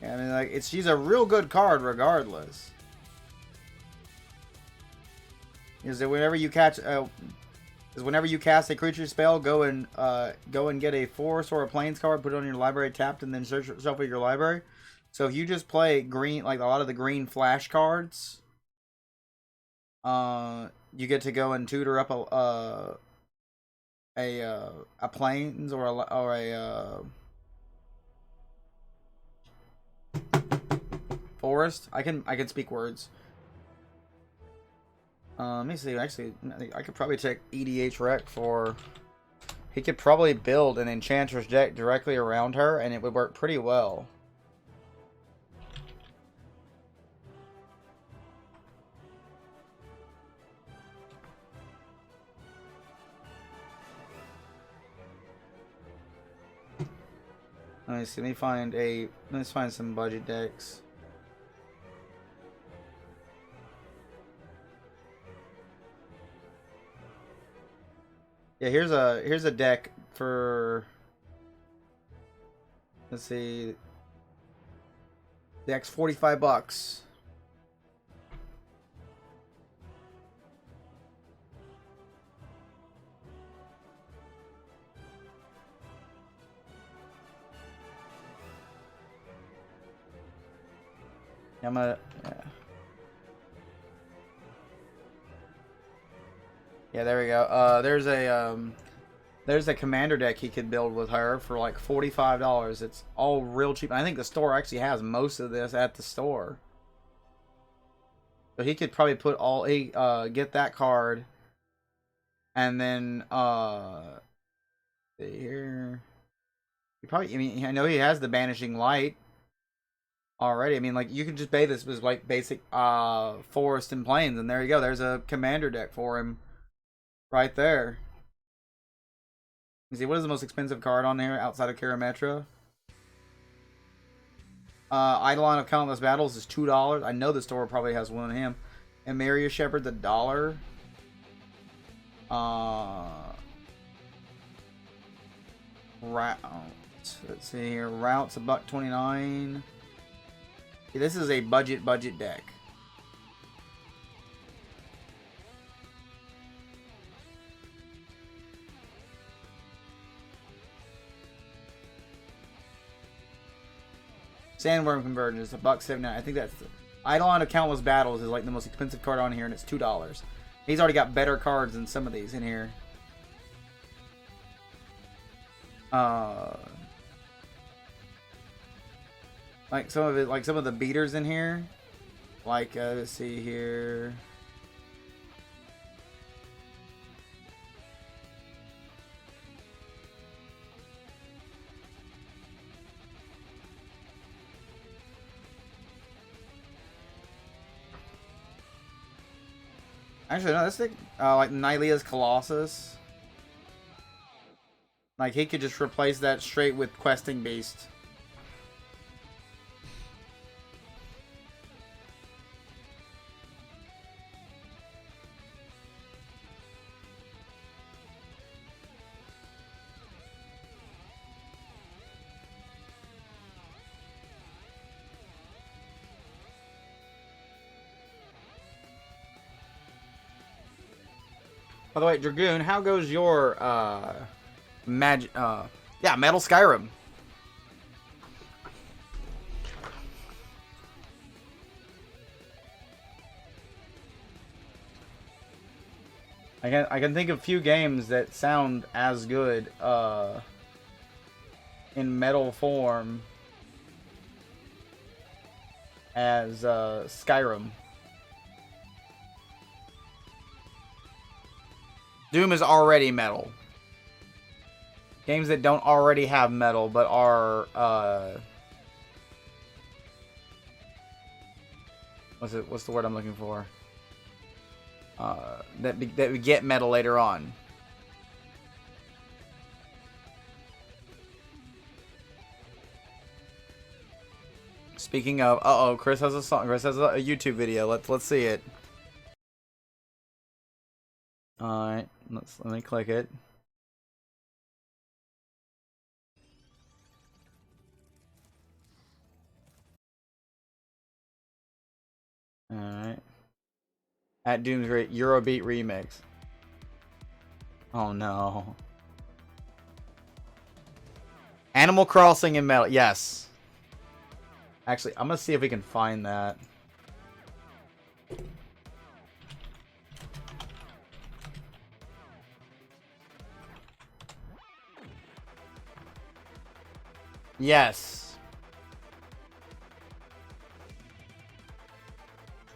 I mean, like, she's a real good card regardless. Is that whenever you cast a creature spell, go and get a forest or a plains card, put it on your library tapped, and then search shuffle your library. So if you just play green, like a lot of the green flash cards, you get to go and tutor up a plains or a forest. I can speak words. Let me see. Actually, I could probably take EDH Rec for. He could probably build an Enchantress deck directly around her, and it would work pretty well. Let me see. Let's find some budget decks. Yeah, here's a deck for. Let's see. The deck's $45. I'm gonna. Yeah, there we go. There's a There's a commander deck he could build with her for like $45. It's all real cheap. I think the store actually has most of this at the store. So he could probably put all get that card, and then see here. He probably. I mean, I know he has the Banishing Light already. I mean, like you could just pay this with like basic forest and plains, and there you go. There's a commander deck for him, right there. You see, what is the most expensive card on here outside of Karametra? Eidolon of Countless Battles is $2. I know the store probably has one of him. And Maria Shepherd's $1. Route. Let's see here. Route's $1.29. See, this is a budget deck. Sandworm Convergence, $1.79. I think that's the Eidolon of Countless Battles is like the most expensive card on here, and it's $2. He's already got better cards than some of these in here. Like some of it, like some of the beaters in here. Like let's see here. Actually, no, this thing, like Nylea's Colossus. Like, he could just replace that straight with Questing Beast. By the way, Dragoon, how goes your Metal Skyrim? I can think of a few games that sound as good in metal form as Skyrim. Doom is already metal. Games that don't already have metal, but are what's the word I'm looking for? That we get metal later on. Speaking of, Chris has a song. Chris has a YouTube video. Let's see it. All right, let me click it. All right. At Doom's Great Eurobeat remix. Oh no. Animal Crossing in metal. Yes. Actually, I'm gonna see if we can find that. Yes.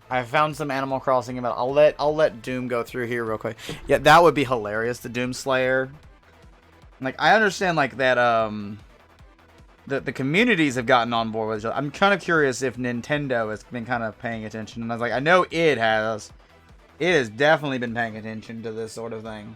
I found some Animal Crossing about. I'll let Doom go through here real quick. Yeah, that would be hilarious. The Doom Slayer. Like, I understand like that the communities have gotten on board with it. I'm kind of curious if Nintendo has been kind of paying attention. And I was like, I know it has. It has definitely been paying attention to this sort of thing.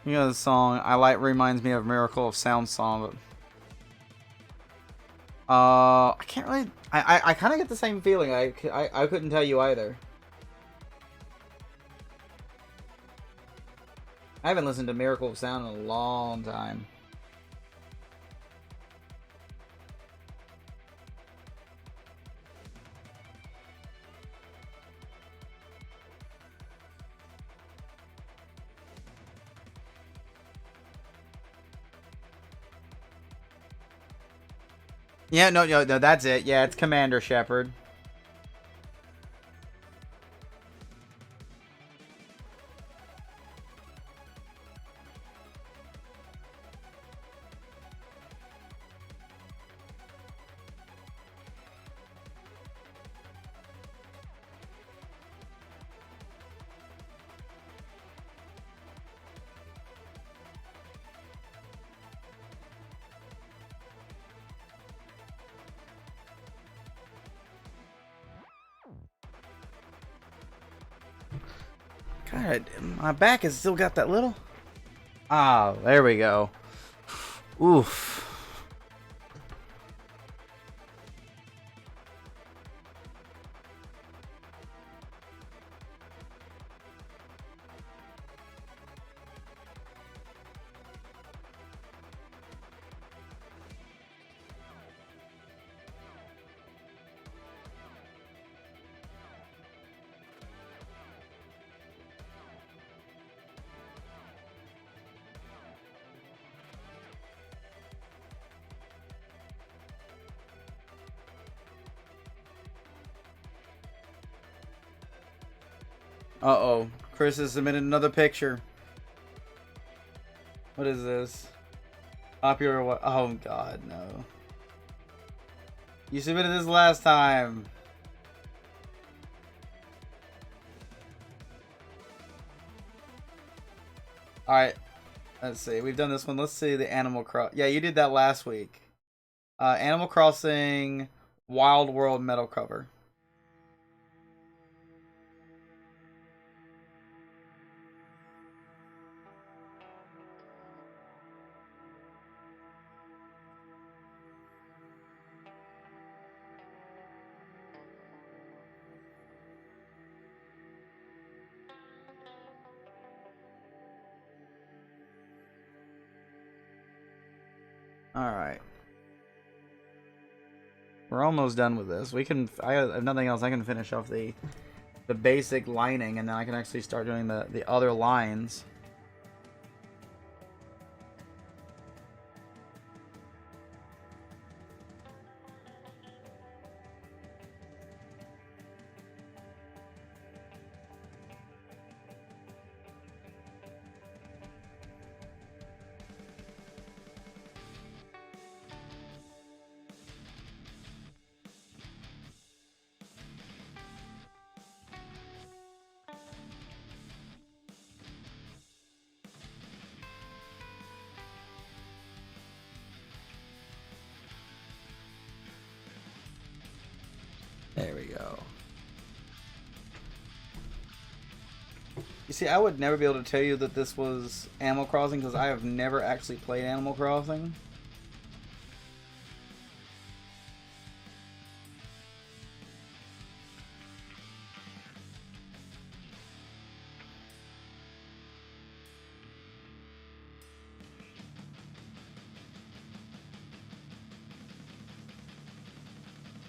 You know the song I like reminds me of Miracle of Sound song, but I can't really. I kind of get the same feeling. I couldn't tell you either. I haven't listened to Miracle of Sound in a long time. Yeah, no, that's it. Yeah, it's Commander Shepard. God, my back has still got that little. Ah, there we go. Oof. Uh-oh. Chris has submitted another picture. What is this? Popular what? Oh, God, no. You submitted this last time. Alright. Let's see. We've done this one. Let's see the Animal Crossing. Yeah, you did that last week. Animal Crossing Wild World metal cover. Alright. We're almost done with this. We can. I have nothing else. I can finish off the basic lining, and then I can actually start doing the other lines. There we go. You see, I would never be able to tell you that this was Animal Crossing because I have never actually played Animal Crossing.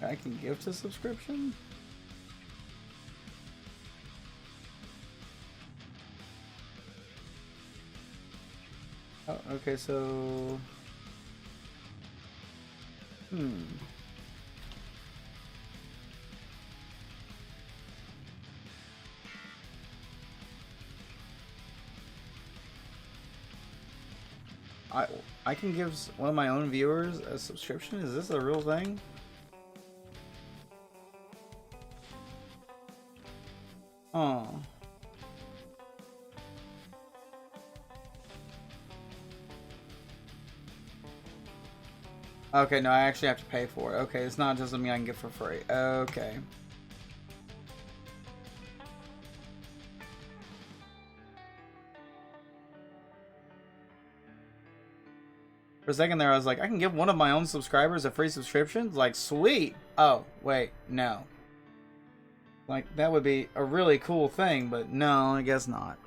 I can gift a subscription? Oh, okay, so... I can give one of my own viewers a subscription? Is this a real thing? Oh. Okay, no, I actually have to pay for it. Okay, it's not just something I can get for free. Okay. For a second there, I was like, I can give one of my own subscribers a free subscription? Like, sweet! Oh, wait, no. Like, that would be a really cool thing, but no, I guess not.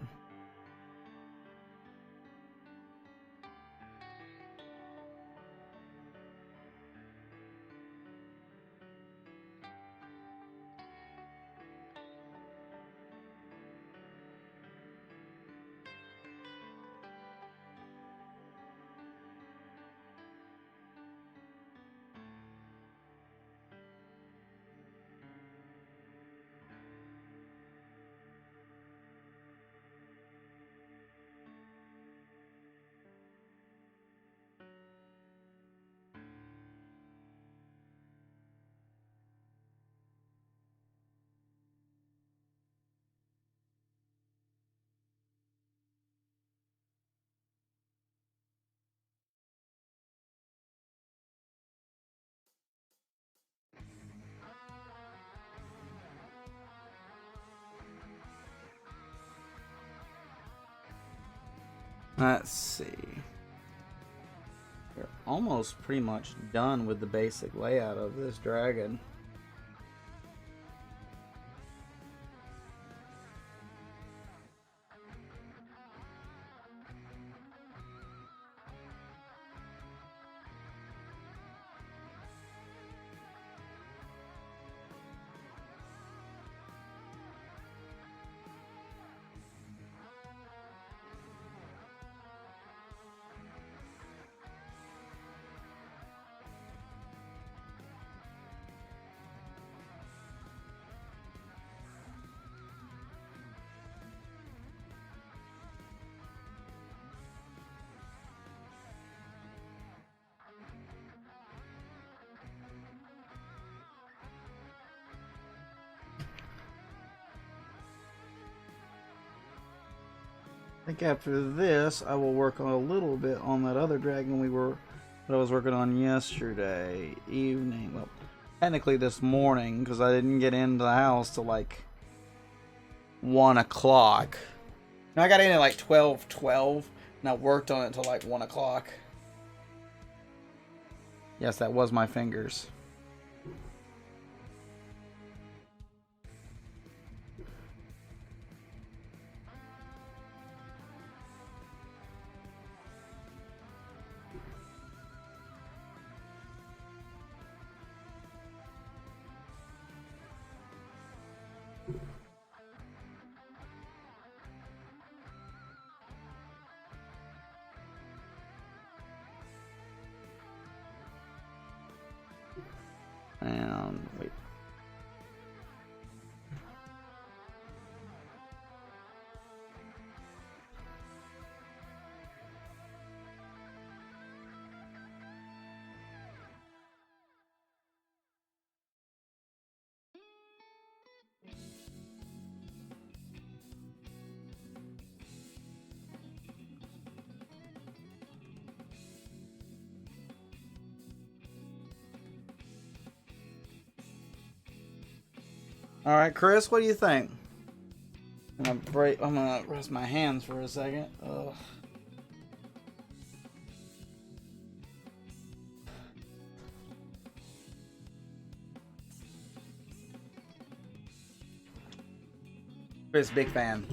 Let's see. We're almost pretty much done with the basic layout of this dragon. I think after this, I will work on a little bit on that other dragon that I was working on yesterday evening. Well, technically this morning, because I didn't get into the house till like 1 o'clock. I got in at like 12:12, and I worked on it till like 1 o'clock. Yes, that was my fingers. And wait. All right, Chris, what do you think? I'm gonna rest my hands for a second. Ugh. Chris, big fan.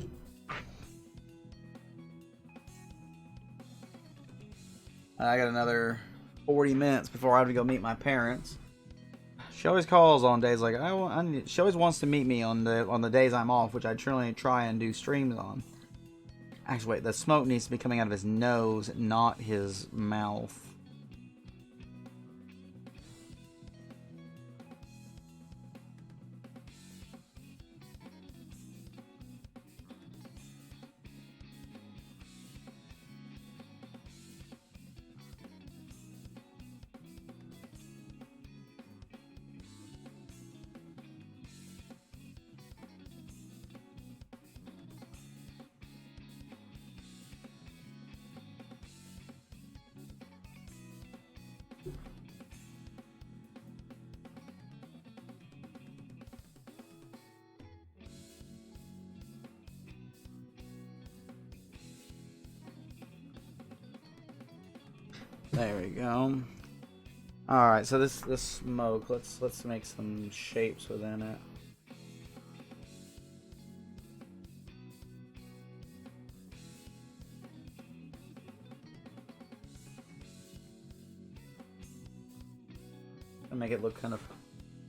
I got another 40 minutes before I have to go meet my parents. She always calls on days like she always wants to meet me on the days I'm off, which I truly try and do streams on. Actually, wait, the smoke needs to be coming out of his nose, not his mouth. There we go. All right, so this smoke, let's make some shapes within it. And make it look kind of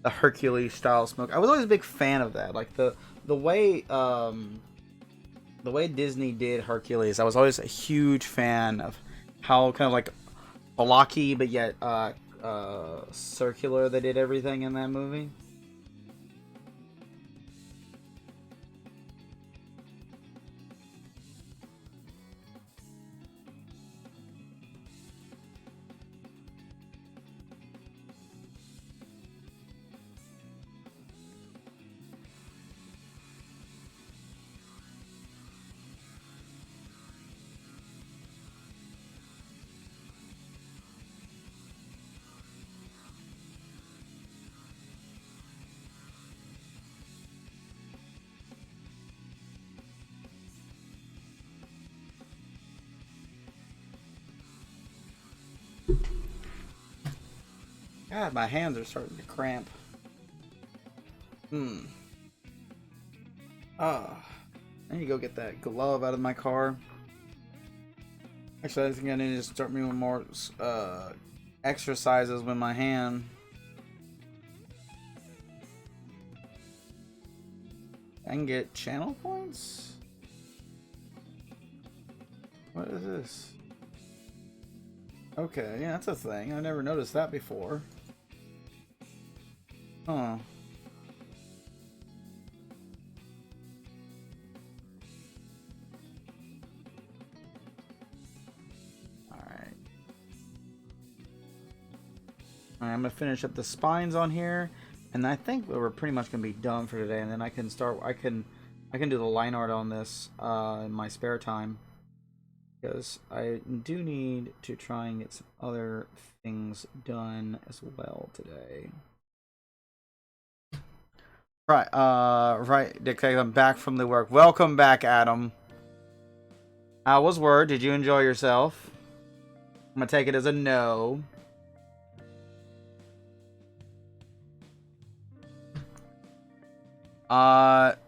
a Hercules style smoke. I was always a big fan of that. Like the way Disney did Hercules, I was always a huge fan of how kind of like blocky but yet circular they did everything in that movie. God, my hands are starting to cramp. I need to go get that glove out of my car. Actually, I think I need to start doing more exercises with my hand. I can get channel points? What is this? Okay, yeah, that's a thing. I never noticed that before. Huh. Alright. I'm gonna finish up the spines on here. And I think we're pretty much gonna be done for today, and then I can start. I can do the line art on this in my spare time, because I do need to try and get some other things done as well today. Right, right. Okay, I'm back from the work. Welcome back, Adam. How was work? Did you enjoy yourself? I'm gonna take it as a no.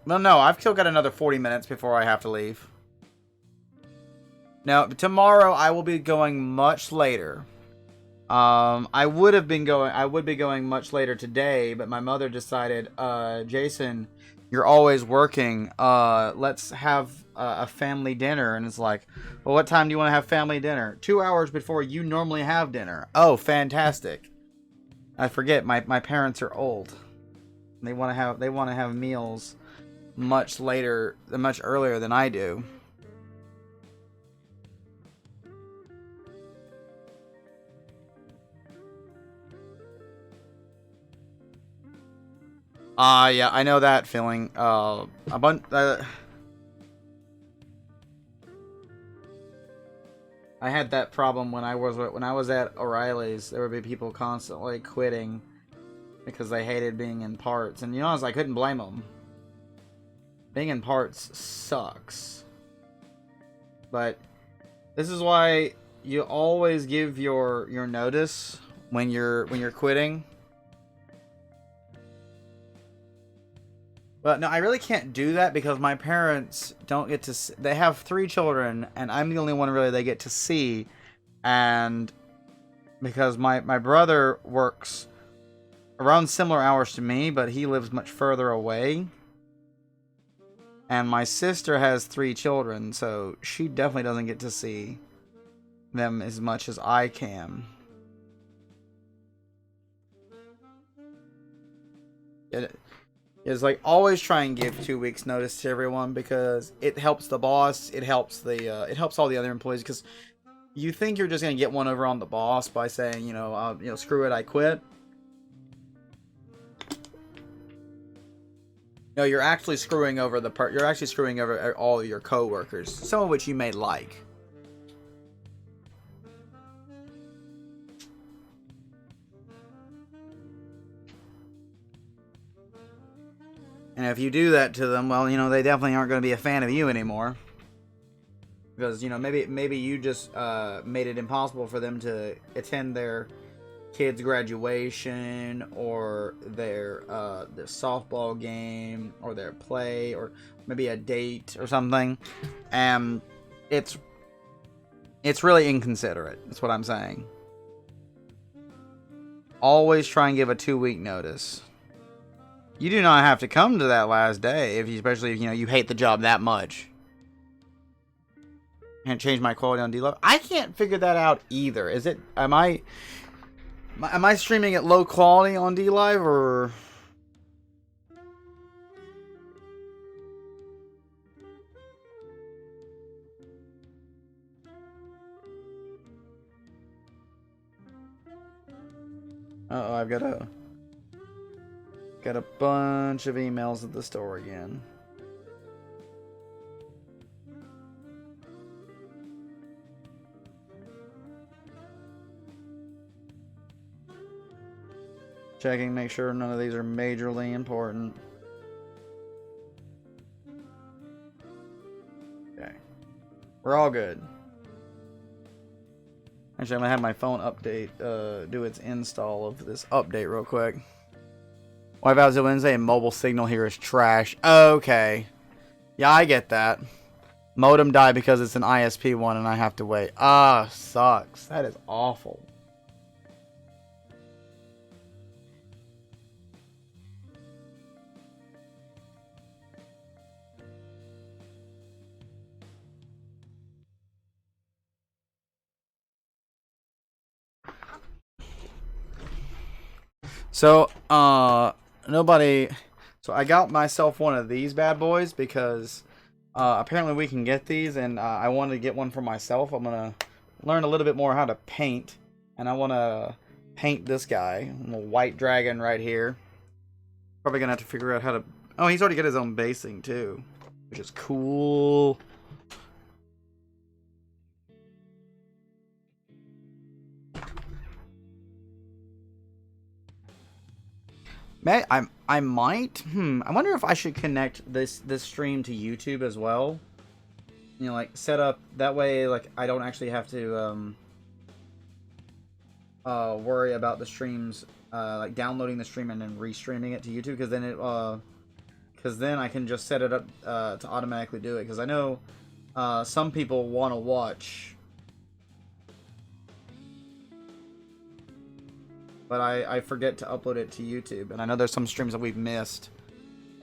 Well, no, I've still got another 40 minutes before I have to leave. Now, tomorrow I will be going much later. I would be going much later today, but my mother decided, Jason, you're always working. Let's have a family dinner. And it's like, well, what time do you want to have family dinner? 2 hours before you normally have dinner. Oh, fantastic. I forget, my parents are old. They want to have meals much earlier than I do. Yeah, I know that feeling. I had that problem when I was at O'Reilly's. There would be people constantly quitting because they hated being in parts, and I couldn't blame them. Being in parts sucks. But this is why you always give your notice when you're quitting. But no, I really can't do that because my parents don't get to they have 3 children, and I'm the only one really they get to see. And because my brother works around similar hours to me, but he lives much further away. And my sister has 3 children, so she definitely doesn't get to see them as much as I can. It's like always try and give 2 weeks notice to everyone, because it helps the boss, it helps all the other employees, because you think you're just gonna get one over on the boss by saying, screw it, I quit. No, you're actually screwing over all of your coworkers, some of which you may like. And if you do that to them, well, they definitely aren't going to be a fan of you anymore. Because, maybe you just made it impossible for them to attend their kid's graduation, or their softball game, or their play, or maybe a date or something. And it's really inconsiderate. That's what I'm saying. Always try and give a 2-week notice. You do not have to come to that last day, especially if you hate the job that much. Can't change my quality on DLive. I can't figure that out either. Am I streaming at low quality on DLive, or? Uh-oh, I've got a bunch of emails at the store again. Checking, make sure none of these are majorly important. Okay. We're all good. Actually, I'm gonna have my phone update, do its install of this update real quick. Wi-Fi is Wednesday and mobile signal here is trash. Okay. Yeah, I get that. Modem died because it's an ISP one and I have to wait. Ah, sucks. That is awful. So, nobody... So I got myself one of these bad boys because apparently we can get these, and I wanted to get one for myself. I'm going to learn a little bit more how to paint, and I want to paint this guy. A white dragon right here. Probably going to have to figure out how to... Oh, he's already got his own basing, too, which is cool. I might. I wonder if I should connect this stream to YouTube as well. You know, like set up that way. Like I don't actually have to worry about the streams, like downloading the stream and then restreaming it to YouTube. Because then I can just set it up to automatically do it. Because I know some people want to watch. But I forget to upload it to YouTube. And I know there's some streams that we've missed.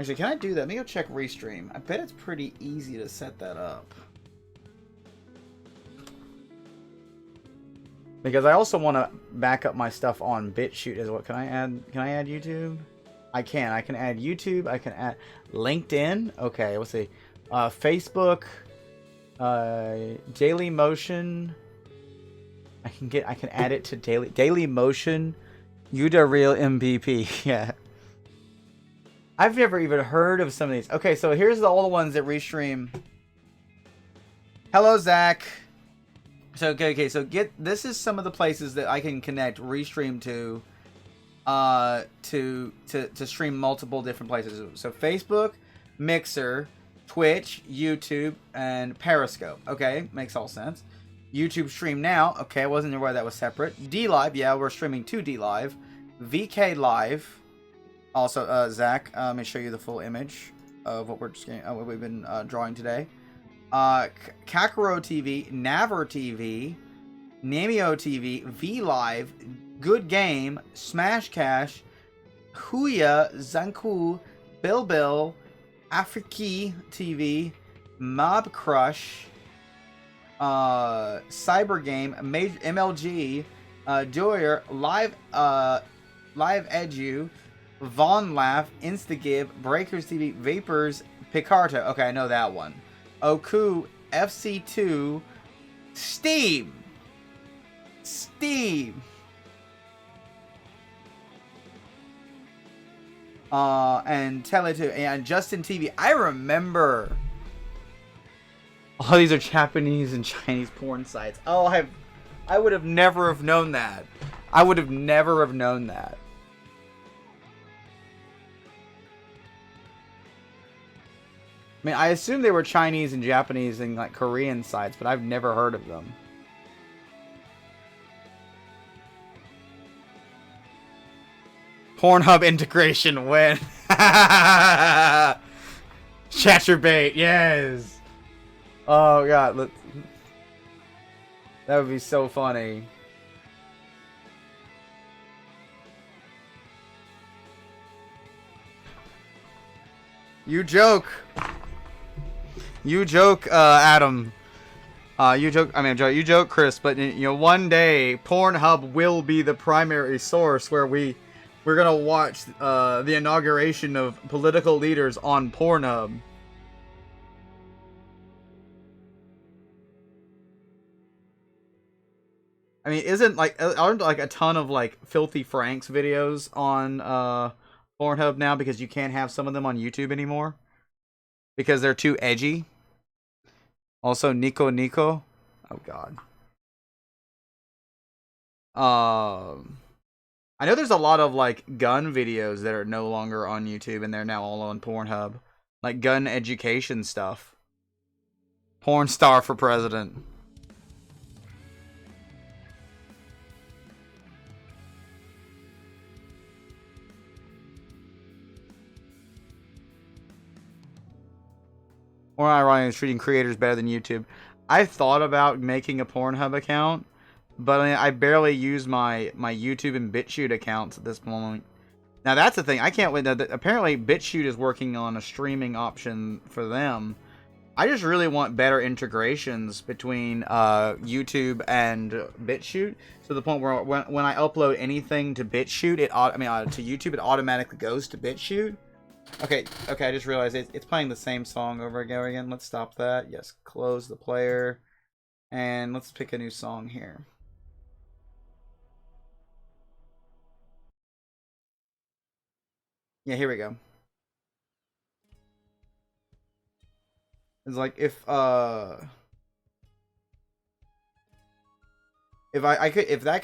Actually, can I do that? Let me go check Restream. I bet it's pretty easy to set that up. Because I also want to back up my stuff on BitChute as well. Can I add YouTube? I can. I can add YouTube. I can add LinkedIn. Okay, let's see. Facebook. Daily Motion. I can add it to Daily Motion. Yuda Real MVP. Yeah. I've never even heard of some of these. Okay, so here's all the ones that restream. Hello, Zach. So okay, so this is some of the places that I can connect Restream to stream multiple different places. So Facebook, Mixer, Twitch, YouTube, and Periscope. Okay, makes all sense. YouTube Stream Now. Okay, I wasn't aware that was separate. DLive. Yeah, we're streaming to DLive. VK Live. Also, Zach, let me show you the full image of what what we've been drawing today. Kakaro TV, Naver TV, Namio TV, VLive, Good Game, Smash Cash, Huya, Zanku, Bilbil, Afriki TV, Mob Crush, Cyber Game, MLG, Joyer, Live Edu, Von Laugh, Instagive, Breakers TV, Vapors, Picarto. Okay, I know that one. Oku, FC2, Steam, and Tele2, and Justin TV. I remember. All these are Japanese and Chinese porn sites. Oh, I would have never have known that. I would have never have known that. I mean, I assume they were Chinese and Japanese and like Korean sites, but I've never heard of them. Pornhub integration win. Chatterbait, yes. Oh god, that would be so funny. You joke. You joke, Adam. You joke. I mean, you joke, Chris. But you know, one day Pornhub will be the primary source where we're gonna watch the inauguration of political leaders on Pornhub. I mean, aren't like a ton of like Filthy Franks videos on Pornhub now because you can't have some of them on YouTube anymore because they're too edgy. Also, Nico. Oh god. I know there's a lot of like gun videos that are no longer on YouTube and they're now all on Pornhub, like gun education stuff. Porn star for president. More ironic is treating creators better than YouTube. I thought about making a Pornhub account, but I barely use my YouTube and BitChute accounts at this moment. Now that's the thing. I can't wait. Apparently, BitChute is working on a streaming option for them. I just really want better integrations between YouTube and BitChute, to the point where when I upload anything to BitChute, to YouTube, it automatically goes to BitChute. Okay, I just realized it's playing the same song over and over again. Let's stop that. Yes, close the player. And let's pick a new song here. Yeah, here we go. It's like if that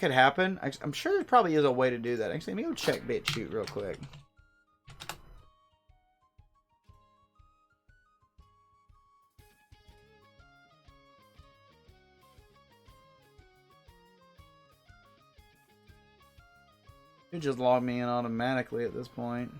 could happen, I'm sure there probably is a way to do that. Actually, let me go check BitChute real quick. It just logged me in automatically at this point.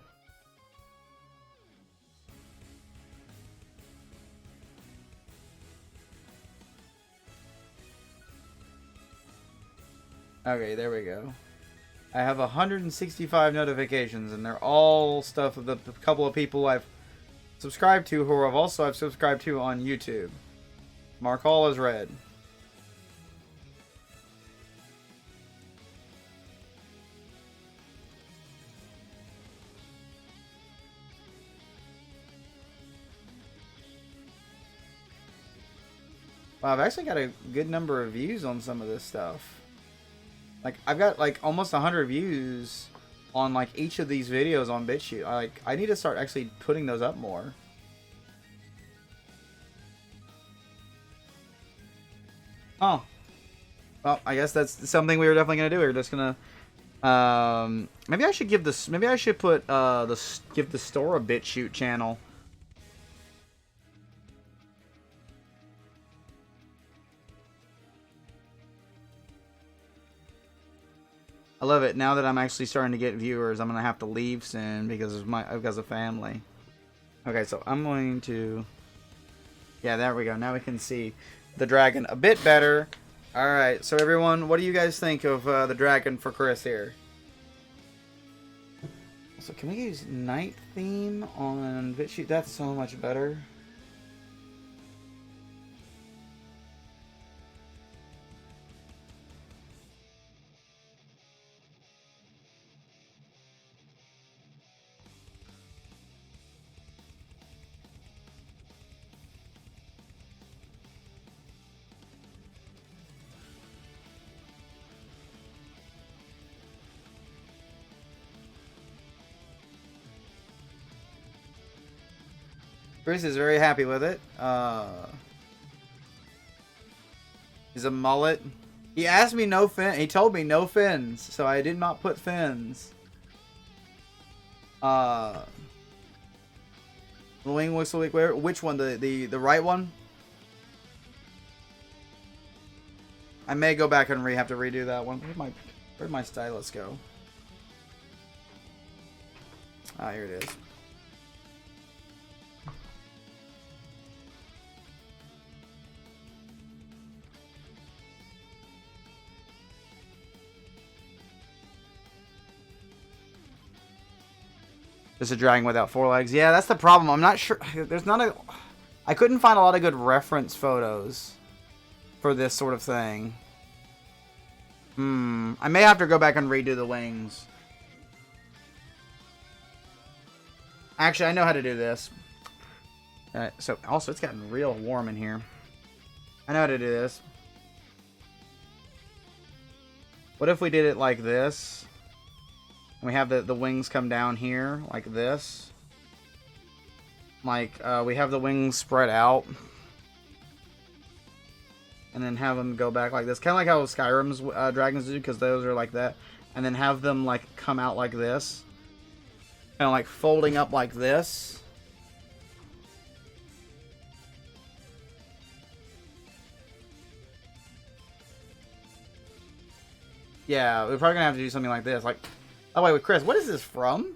Okay, there we go. I have 165 notifications, and they're all stuff of the couple of people I've subscribed to, who I've subscribed to on YouTube. Mark all as read. Wow, I've actually got a good number of views on some of this stuff. Like, I've got like almost 100 views on like each of these videos on BitChute. I need to start actually putting those up more. Oh, well, I guess that's something we were definitely gonna do. We were just gonna, maybe I should give this. Maybe I should put give the store a BitChute channel. I love it. Now that I'm actually starting to get viewers, I'm gonna have to leave soon because of family. Okay, so I'm going to. Yeah, there we go. Now we can see the dragon a bit better. All right, so everyone, what do you guys think of the dragon for Chris here? So can we use night theme on BitChute? That's so much better. Chris is very happy with it. He's a mullet. He asked me no fin. He told me no fins, so I did not put fins. The wing whistle. Which one? The right one? I may go back and have to redo that one. Where'd my stylus go? Ah, here it is. Just a dragon without 4 legs. Yeah, that's the problem. I'm not sure. I couldn't find a lot of good reference photos for this sort of thing. I may have to go back and redo the wings. Actually, I know how to do this. So, also, it's gotten real warm in here. I know how to do this. What if we did it like this? We have the wings come down here like this. Like we have the wings spread out, and then have them go back like this, kind of like how Skyrim's dragons do, because those are like that. And then have them like come out like this, kind of like folding up like this. Yeah, we're probably gonna have to do something like this, like. Oh wait, Chris, what is this from?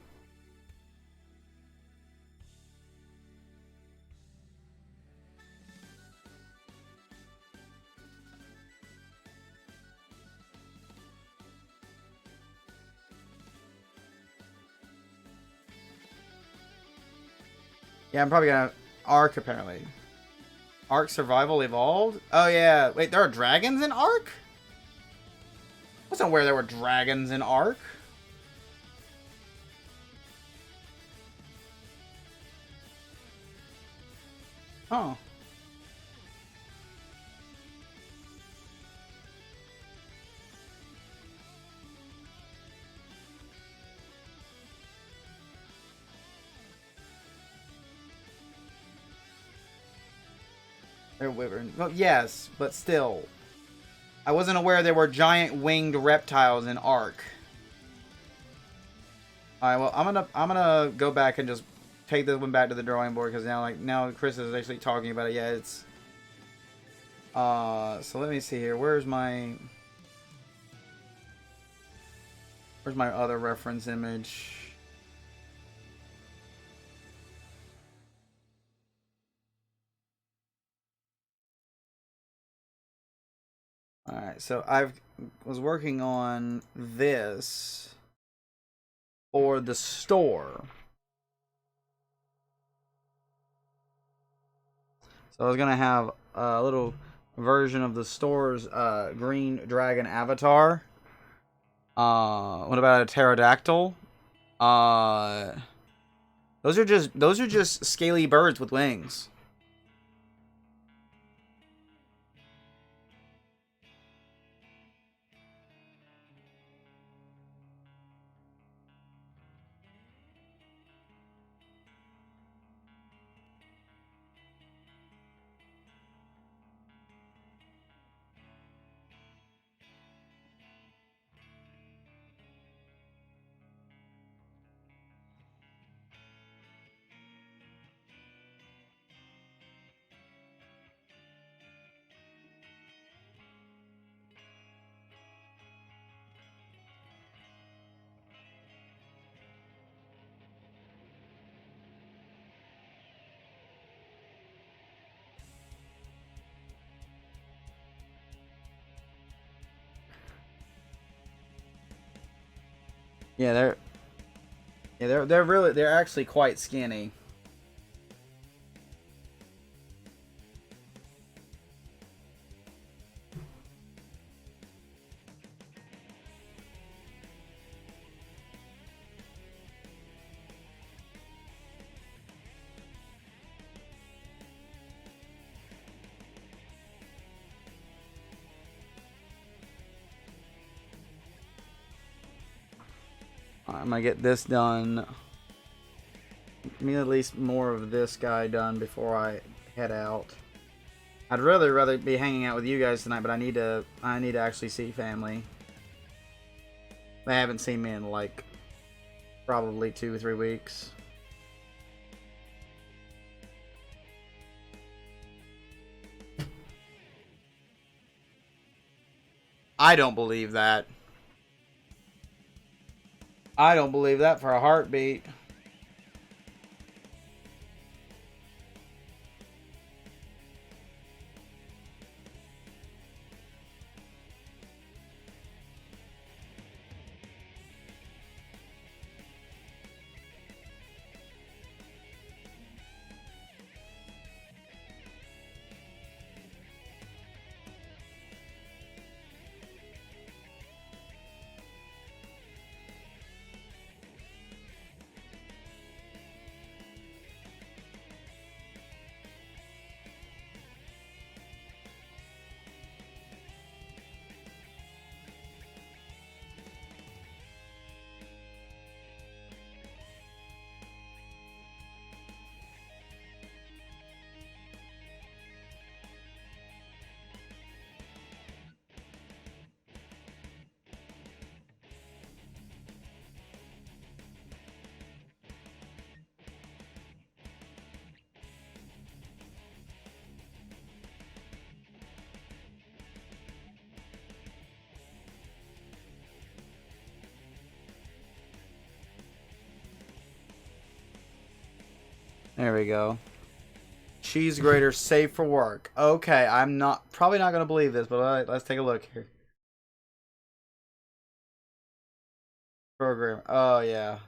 Yeah, I'm probably gonna Ark apparently. Ark Survival Evolved? Oh yeah. Wait, there are dragons in Ark? I wasn't aware there were dragons in Ark. Oh. They're wyverns. Well, yes, but still. I wasn't aware there were giant winged reptiles in Ark. Alright, well I'm gonna go back and just take this one back to the drawing board because now Chris is actually talking about it. Yeah, it's so let me see here. Where's my other reference image? Alright, so I was working on this for the store. So I was gonna have a little version of the store's green dragon avatar. What about a pterodactyl? Uh, those are just scaly birds with wings. Yeah, they're actually quite skinny. I'm gonna get this done. Give me at least more of this guy done before I head out. I'd really rather be hanging out with you guys tonight, but I need to actually see family. They haven't seen me in like probably 2 or 3 weeks. I don't believe that. I don't believe that for a heartbeat. There we go. Cheese grater safe for work. Okay, I'm probably not gonna believe this, but let's take a look here. Program. Oh yeah.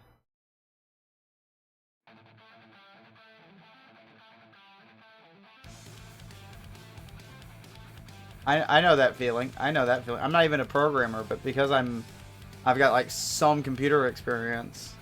I know that feeling. I know that feeling. I'm not even a programmer, but because I've got like some computer experience.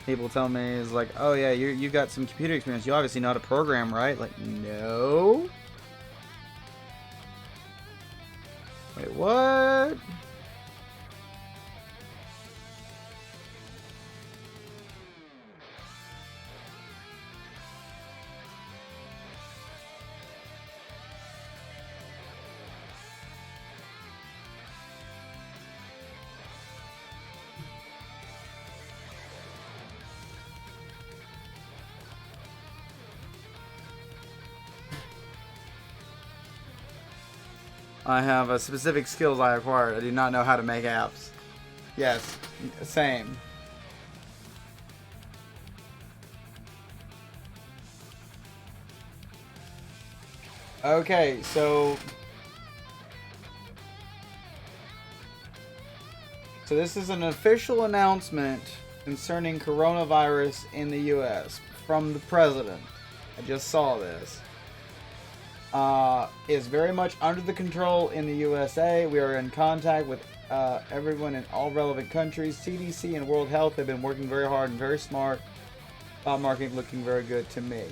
People tell me is like, oh yeah, you got some computer experience. You obviously know how to program, right? Like, no. Wait, what? I have a specific skills I acquired. I do not know how to make apps. Yes, same. Okay, so this is an official announcement concerning coronavirus in the U.S. from the president. I just saw this. Is very much under the control in the USA. We are in contact with everyone in all relevant countries. CDC and World Health have been working very hard and very smart. Marketing looking very good to me.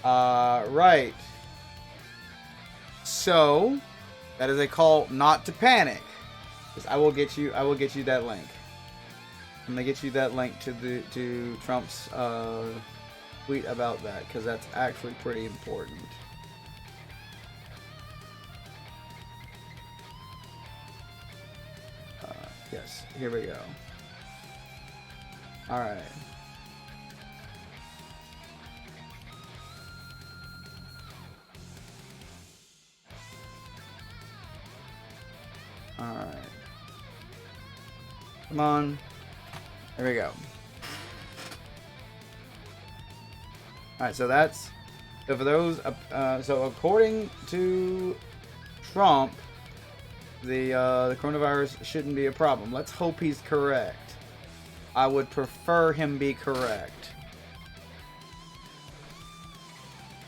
Right. So, that is a call not to panic. I will get you that link. I'm gonna get you that link to Trump's tweet about that, because that's actually pretty important. Yes, here we go. Alright. Alright. Come on. There we go. Alright, so that's... So for those... so according to Trump, the coronavirus shouldn't be a problem. Let's hope he's correct. I would prefer him be correct.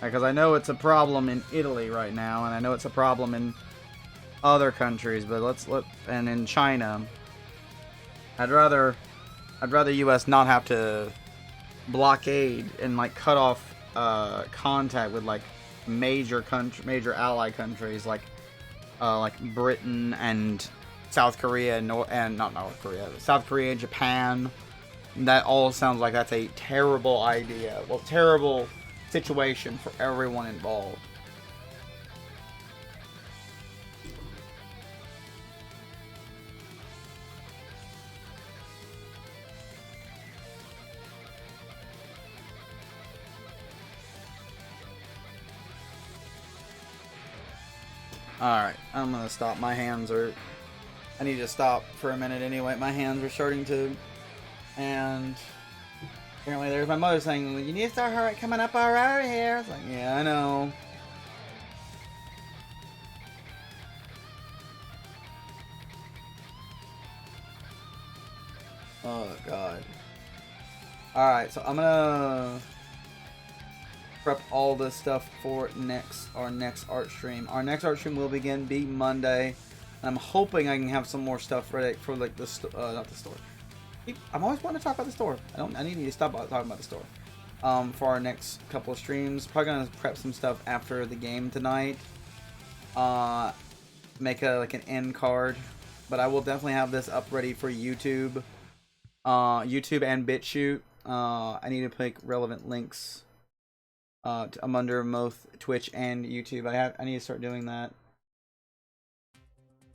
Because I know it's a problem in Italy right now, and I know it's a problem in other countries, but and in China. I'd rather US not have to blockade and like cut off contact with like major ally countries like Britain and South Korea and not North Korea, South Korea, Japan. That all sounds like that's a terrible idea. Well, terrible situation for everyone involved. Alright, I'm gonna stop. My hands are... I need to stop for a minute anyway. My hands are starting to... And... Apparently there's my mother saying, you need to start coming up out of here. It's like, yeah, I know. Oh, God. Alright, so I'm gonna... prep all this stuff for our next art stream. Our next art stream will be Monday. And I'm hoping I can have some more stuff ready for like the not the store. I'm always wanting to talk about the store. I need to stop talking about the store. For our next couple of streams, probably gonna prep some stuff after the game tonight. Make like an end card, but I will definitely have this up ready for YouTube. YouTube and BitChute. I need to pick relevant links. I'm under both Twitch and YouTube. I need to start doing that.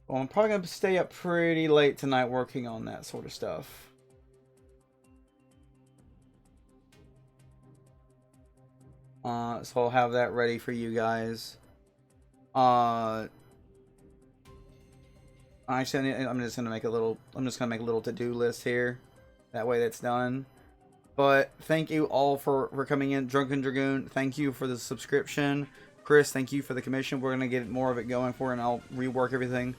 Well, I'm probably gonna stay up pretty late tonight working on that sort of stuff. So I'll have that ready for you guys. Actually, I'm just gonna make a little to-do list here. That way, that's done. But thank you all for coming in. Drunken Dragoon, thank you for the subscription. Chris, thank you for the commission. We're going to get more of it going for, and I'll rework everything.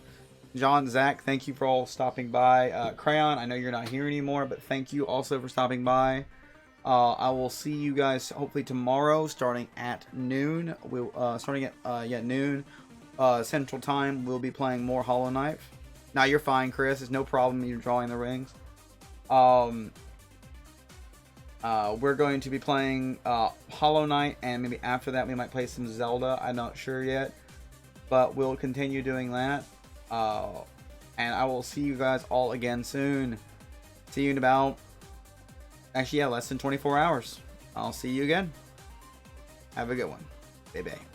John, Zach, thank you for all stopping by. Crayon, I know you're not here anymore, but thank you also for stopping by. I will see you guys hopefully tomorrow, starting at noon. We'll starting at noon Central Time. We'll be playing more Hollow Knight. Now you're fine, Chris. It's no problem. You're drawing the rings. We're going to be playing Hollow Knight, and maybe after that we might play some Zelda. I'm not sure yet, but we'll continue doing that. And I will see you guys all again soon. See you in about, actually, yeah, less than 24 hours. I'll see you again. Have a good one. Bye-bye.